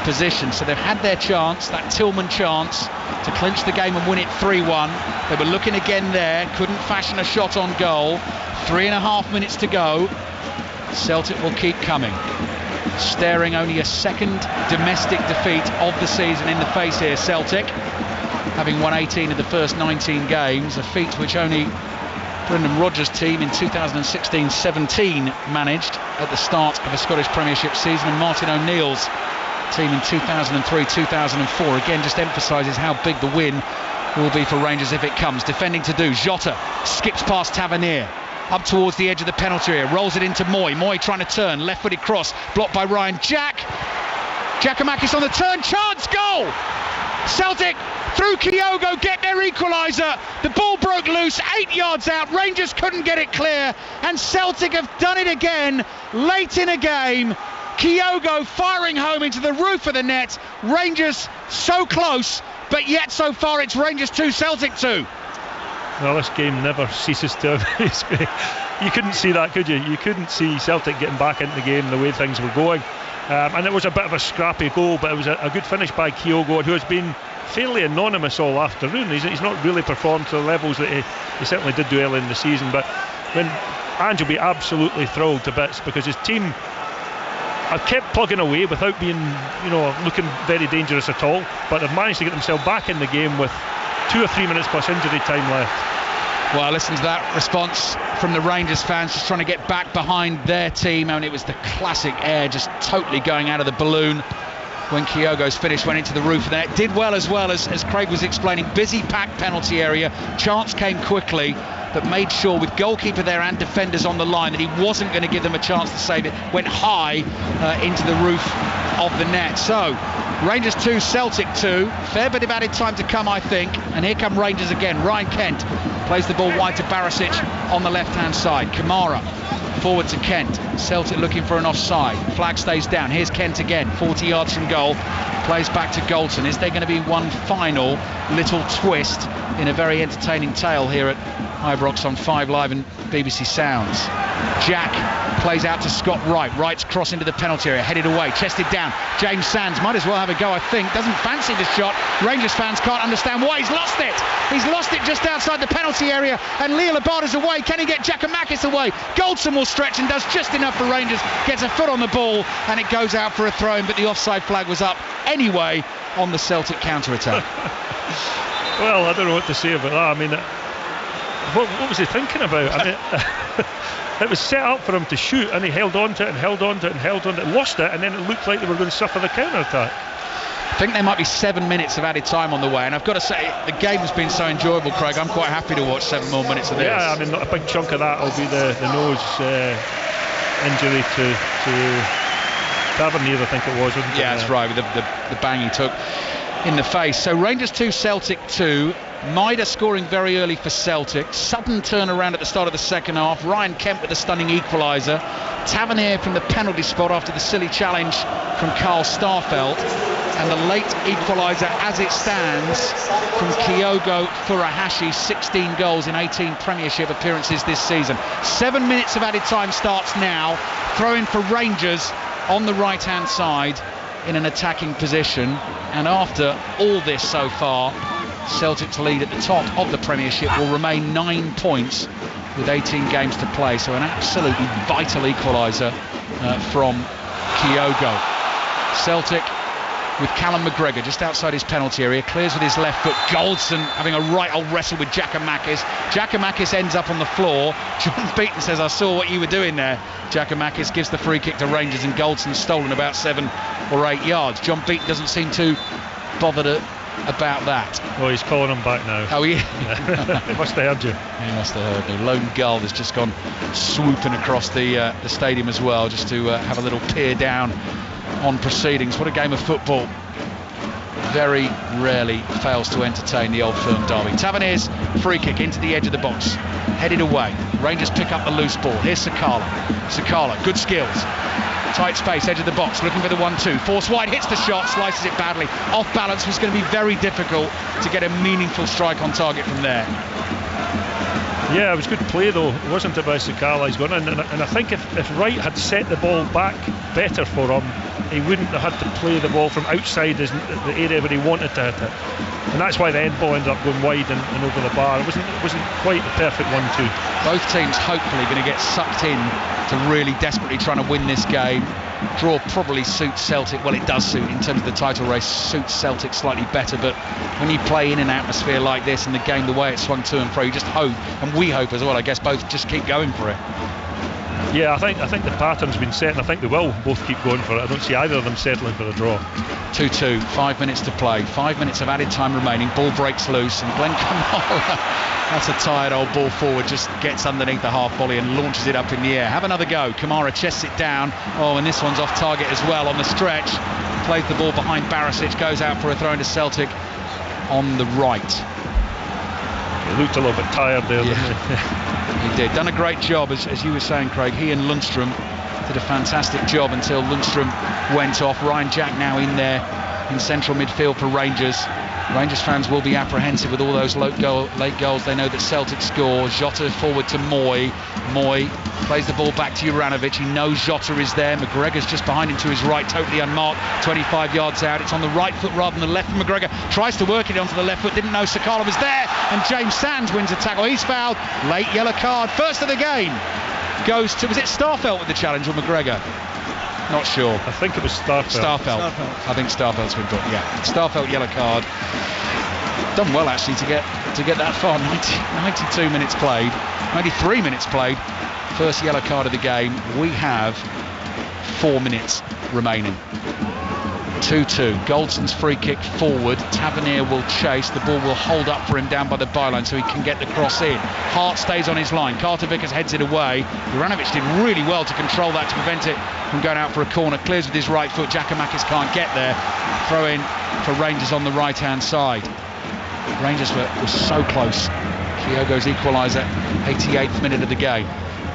position. So they've had their chance, that Tillman chance, to clinch the game and win it 3-1. They were looking again there, couldn't fashion a shot on goal. 3.5 minutes to go. Celtic will keep coming, staring only a second domestic defeat of the season in the face here. Celtic, having won 18 of the first 19 games, a feat which only Brendan Rodgers' team in 2016-17 managed at the start of a Scottish Premiership season, and Martin O'Neill's team in 2003-2004 again just emphasises how big the win will be for Rangers if it comes. Defending to do. Jota skips past Tavernier up towards the edge of the penalty area, rolls it into Moy. Moy trying to turn, left-footed cross blocked by Ryan Jack. Giakoumakis on the turn, chance, goal! Celtic through Kyogo get their equaliser. The ball broke loose 8 yards out. Rangers couldn't get it clear, and Celtic have done it again late in a game. Kyogo firing home into the roof of the net. Rangers so close, but yet so far it's Rangers 2, Celtic 2. Well, this game never ceases to amaze me. You couldn't see that, could you? You couldn't see Celtic getting back into the game the way things were going. And it was a bit of a scrappy goal, but it was a good finish by Kyogo, who has been fairly anonymous all afternoon. He's not really performed to the levels that he certainly did do early in the season, but then Ange will be absolutely thrilled to bits, because his team have kept plugging away without being, looking very dangerous at all, but they've managed to get themselves back in the game with 2 or 3 minutes plus injury time left. Well, listen to that response from the Rangers fans, just trying to get back behind their team. I mean, it was the classic air just totally going out of the balloon when Kyogo's finish went into the roof of the net. Did well as Craig was explaining. Busy packed penalty area. Chance came quickly, but made sure, with goalkeeper there and defenders on the line, that he wasn't going to give them a chance to save it. Went high into the roof of the net. So Rangers 2, Celtic 2. Fair bit of added time to come, I think. And here come Rangers again. Ryan Kent plays the ball wide to Barisic on the left-hand side. Kamara forward to Kent. Celtic looking for an offside. Flag stays down. Here's Kent again, 40 yards from goal. Plays back to Galton. Is there going to be one final little twist in a very entertaining tale here at Ibrox on 5 Live and BBC Sounds? Jack plays out to Scott Wright. Wright's cross into the penalty area, headed away, chested down. James Sands might as well have a go, I think. Doesn't fancy the shot. Rangers fans can't understand why he's lost it. He's lost it just outside the penalty area, and Leo Labada's away. Can he get Giakoumakis away? Goldson will stretch and does just enough for Rangers. Gets a foot on the ball, and it goes out for a throw-in, but the offside flag was up anyway on the Celtic counter-attack. Well, I don't know what to say about that. I mean, what was he thinking about? I mean, it was set up for him to shoot, and he held on to it and held on to it and held on to it, lost it, and then it looked like they were going to suffer the counter-attack. I think there might be 7 minutes of added time on the way, and I've got to say, the game has been so enjoyable, Craig. I'm quite happy to watch 7 more minutes of this. Yeah, I mean, a big chunk of that will be the nose injury to Tavernier, I think it was, wasn't it? Yeah, that's right, with the bang he took in the face. So Rangers 2, Celtic 2. Maida scoring very early for Celtic. Sudden turnaround at the start of the second half. Ryan Kent with a stunning equaliser. Tavernier from the penalty spot after the silly challenge from Carl Starfelt. And the late equaliser, as it stands, from Kyogo Furuhashi. 16 goals in 18 Premiership appearances this season. 7 minutes of added time starts now. Throw in for Rangers on the right-hand side in an attacking position. And after all this so far, Celtic's lead at the top of the Premiership will remain 9 points with 18 games to play. So an absolutely vital equaliser from Kyogo. Celtic with Callum McGregor just outside his penalty area, clears with his left foot. Goldson having a right old wrestle with Giakoumakis. Giakoumakis ends up on the floor. John Beaton says, I saw what you were doing there. Giakoumakis gives the free kick to Rangers, and Goldson's stolen about 7 or 8 yards. John Beaton doesn't seem too bothered about that. Well, he's calling him back now. Oh, yeah. He must have heard you. He must have heard me. Lone Gull has just gone swooping across the stadium as well, just to have a little peer down on proceedings. What a game of football. Very rarely fails to entertain the Old Firm derby. Tavernier's free kick into the edge of the box, headed away. Rangers pick up the loose ball. Here's Sakala, good skills. Tight space, edge of the box, looking for the 1-2. Force wide, hits the shot, slices it badly. Off balance, was going to be very difficult to get a meaningful strike on target from there. Yeah, it was good play though, wasn't it, by Sakala? He's gone in, and I think if Wright had set the ball back better for him, he wouldn't have had to play the ball from outside the area where he wanted to hit it. And that's why the end ball ended up going wide and over the bar. It wasn't quite the perfect 1-2. Both teams hopefully going to get sucked in to really desperately trying to win this game. Draw probably suits Celtic. Well, it does suit, in terms of the title race, suits Celtic slightly better. But when you play in an atmosphere like this, and the game the way it swung to and fro, you just hope, and we hope as well, I guess, both just keep going for it. Yeah, I think the pattern's been set, and I think they will both keep going for it. I don't see either of them settling for a draw. 2-2, 5 minutes to play, 5 minutes of added time remaining. Ball breaks loose, and Glenn Kamara, that's a tired old ball forward, just gets underneath the half volley and launches it up in the air. Have another go. Kamara chests it down. Oh, and this one's off target as well on the stretch. Plays the ball behind Barisic, goes out for a throw into Celtic on the right. He looked a little bit tired there, didn't he? He did. Done a great job, as you were saying, Craig. He and Lundstrom did a fantastic job until Lundstrom went off. Ryan Jack now in there in central midfield for Rangers. Rangers fans will be apprehensive with all those late goals. They know that Celtic score. Jota forward to Moy. Moy plays the ball back to Juranovic. He knows Jota is there. McGregor's just behind him to his right, totally unmarked, 25 yards out. It's on the right foot rather than the left. McGregor tries to work it onto the left foot, didn't know Sakala was there, and James Sands wins a tackle. He's fouled. Late yellow card. First of the game goes to, was it Starfelt with the challenge or McGregor? Not sure. I think it was Starfelt. I think Starfelt's been booked. Yeah, Starfelt yellow card. Done well actually to get that far. 92 minutes played. 93 minutes played. First yellow card of the game. We have 4 minutes remaining. 2-2. Goldson's free kick forward. Tavernier will chase. The ball will hold up for him down by the byline so he can get the cross in. Hart stays on his line. Carter Vickers heads it away. Juranovic did really well to control that to prevent it from going out for a corner. Clears with his right foot. Giakoumakis can't get there. Throw in for Rangers on the right hand side. Rangers were so close. Kyogo's equaliser, 88th minute of the game.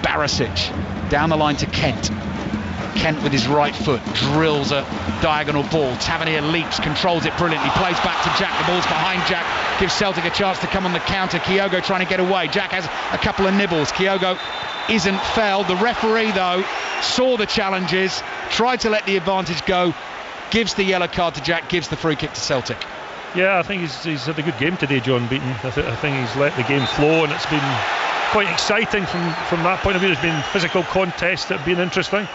Barisic down the line to Kent. Kent with his right foot drills a diagonal ball. Tavernier leaps, controls it brilliantly, plays back to Jack. The ball's behind Jack, gives Celtic a chance to come on the counter. Kyogo trying to get away. Jack has a couple of nibbles. Kyogo isn't felled. The referee, though, saw the challenges, tried to let the advantage go, gives the yellow card to Jack, gives the free kick to Celtic. Yeah, I think he's had a good game today, John Beaton. I think he's let the game flow, and it's been quite exciting from that point of view. There's been physical contests that have been interesting.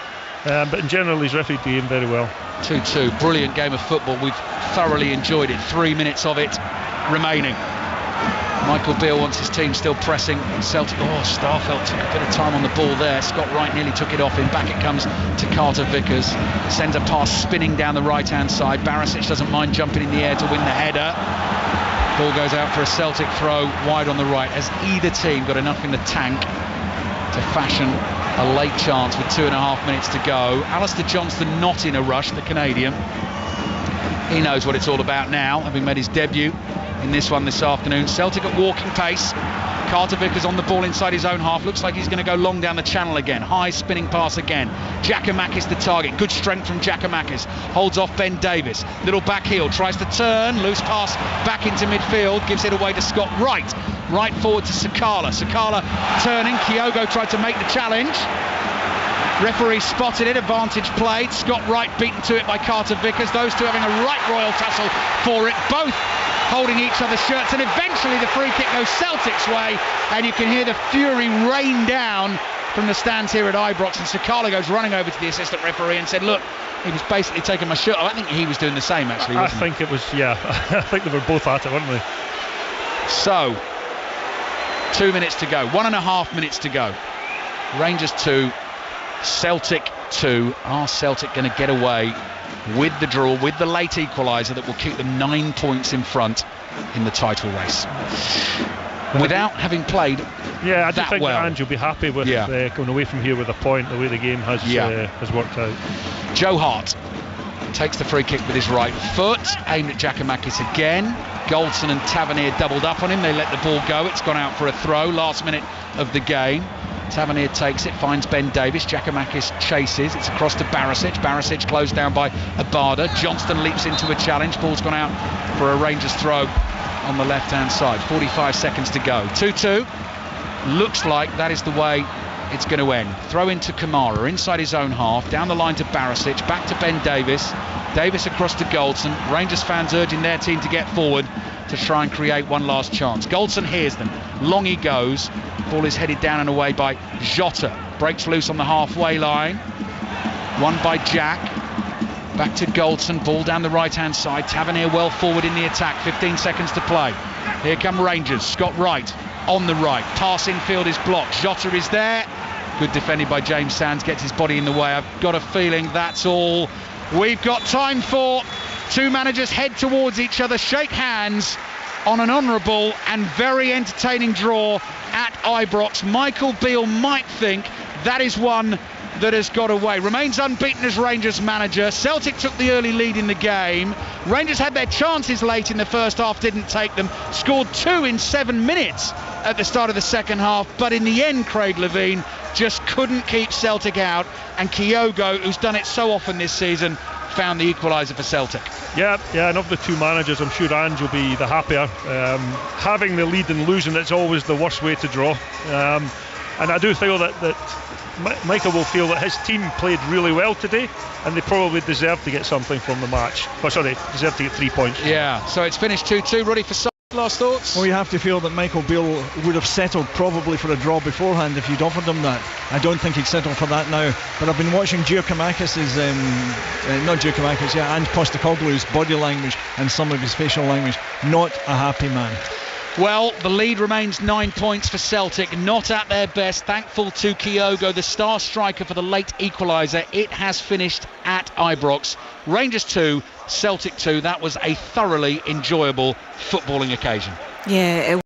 But in general, he's refereed the game very well. 2-2, brilliant game of football. We've thoroughly enjoyed it. 3 minutes of it remaining. Michael Beale wants his team still pressing. Celtic, Starfelt took a bit of time on the ball there. Scott Wright nearly took it off him. Back it comes to Carter Vickers. Sends a pass spinning down the right-hand side. Barisic doesn't mind jumping in the air to win the header. Ball goes out for a Celtic throw wide on the right. Has either team got enough in the tank to fashion a late chance with 2.5 minutes to go? Alistair Johnston not in a rush, the Canadian. He knows what it's all about now, having made his debut in this one this afternoon. Celtic at walking pace. Carter Vickers on the ball inside his own half. Looks like he's going to go long down the channel again. High spinning pass again. Giakoumakis the target. Good strength from Giakoumakis. Holds off Ben Davis. Little back heel. Tries to turn. Loose pass back into midfield. Gives it away to Scott Wright. Right forward to Sakala. Sakala turning. Kyogo tried to make the challenge. Referee spotted it. Advantage played. Scott Wright beaten to it by Carter Vickers. Those two having a right royal tussle for it. Both holding each other's shirts, and eventually the free kick goes Celtic's way, and you can hear the fury rain down from the stands here at Ibrox, and Sakala goes running over to the assistant referee and said, look, he was basically taking my shirt off. I think he was doing the same actually, wasn't he? It was, yeah. I think they were both at it, weren't they? So 2 minutes to go, 1.5 minutes to go. Rangers 2, Celtic 2. Are Celtic going to get away with the draw, with the late equaliser that will keep them 9 points in front in the title race, without having played I do think that Ange will be happy with going away from here with a point, the way the game has worked out. Joe Hart takes the free kick with his right foot, aimed at Giakoumakis again. Goldson and Tavernier doubled up on him. They let the ball go. It's gone out for a throw, last minute of the game. Tavernier takes it, finds Ben Davis. Giakoumakis chases. It's across to Barisic. Barisic closed down by Abada. Johnston leaps into a challenge. Ball's gone out for a Rangers throw on the left-hand side. 45 seconds to go. 2-2. Looks like that is the way it's going to end. Throw into Kamara inside his own half. Down the line to Barisic. Back to Ben Davis. Davis across to Goldson. Rangers fans urging their team to get forward to try and create one last chance. Goldson hears them. Long he goes. Ball is headed down and away by Jota. Breaks loose on the halfway line. Won by Jack. Back to Goldson. Ball down the right-hand side. Tavernier well forward in the attack. 15 seconds to play. Here come Rangers. Scott Wright on the right. Pass infield is blocked. Jota is there. Good defending by James Sands. Gets his body in the way. I've got a feeling that's all we've got time for. Two managers head towards each other, shake hands on an honourable and very entertaining draw at Ibrox. Michael Beale might think that is one that has got away. Remains unbeaten as Rangers manager. Celtic took the early lead in the game. Rangers had their chances late in the first half, didn't take them. Scored 2 in 7 minutes at the start of the second half, but in the end, Craig Levein just couldn't keep Celtic out, and Kyogo, who's done it so often this season, found the equaliser for Celtic. Yeah, and of the two managers, I'm sure Ange will be the happier. Having the lead and losing, it's always the worst way to draw. And I do feel that Michael will feel that his team played really well today, and they probably deserve to get something from the match. Deserve to get 3 points. Yeah, so it's finished 2-2. Ready for last thoughts? Well, you have to feel that Michael Beale would have settled probably for a draw beforehand if you'd offered him that. I don't think he'd settle for that now. But I've been watching Giacomakis' and Postecoglou's body language and some of his facial language. Not a happy man. Well, the lead remains 9 points for Celtic, not at their best. Thankful to Kyogo, the star striker for the late equaliser. It has finished at Ibrox. Rangers 2, Celtic 2. That was a thoroughly enjoyable footballing occasion. Yeah, it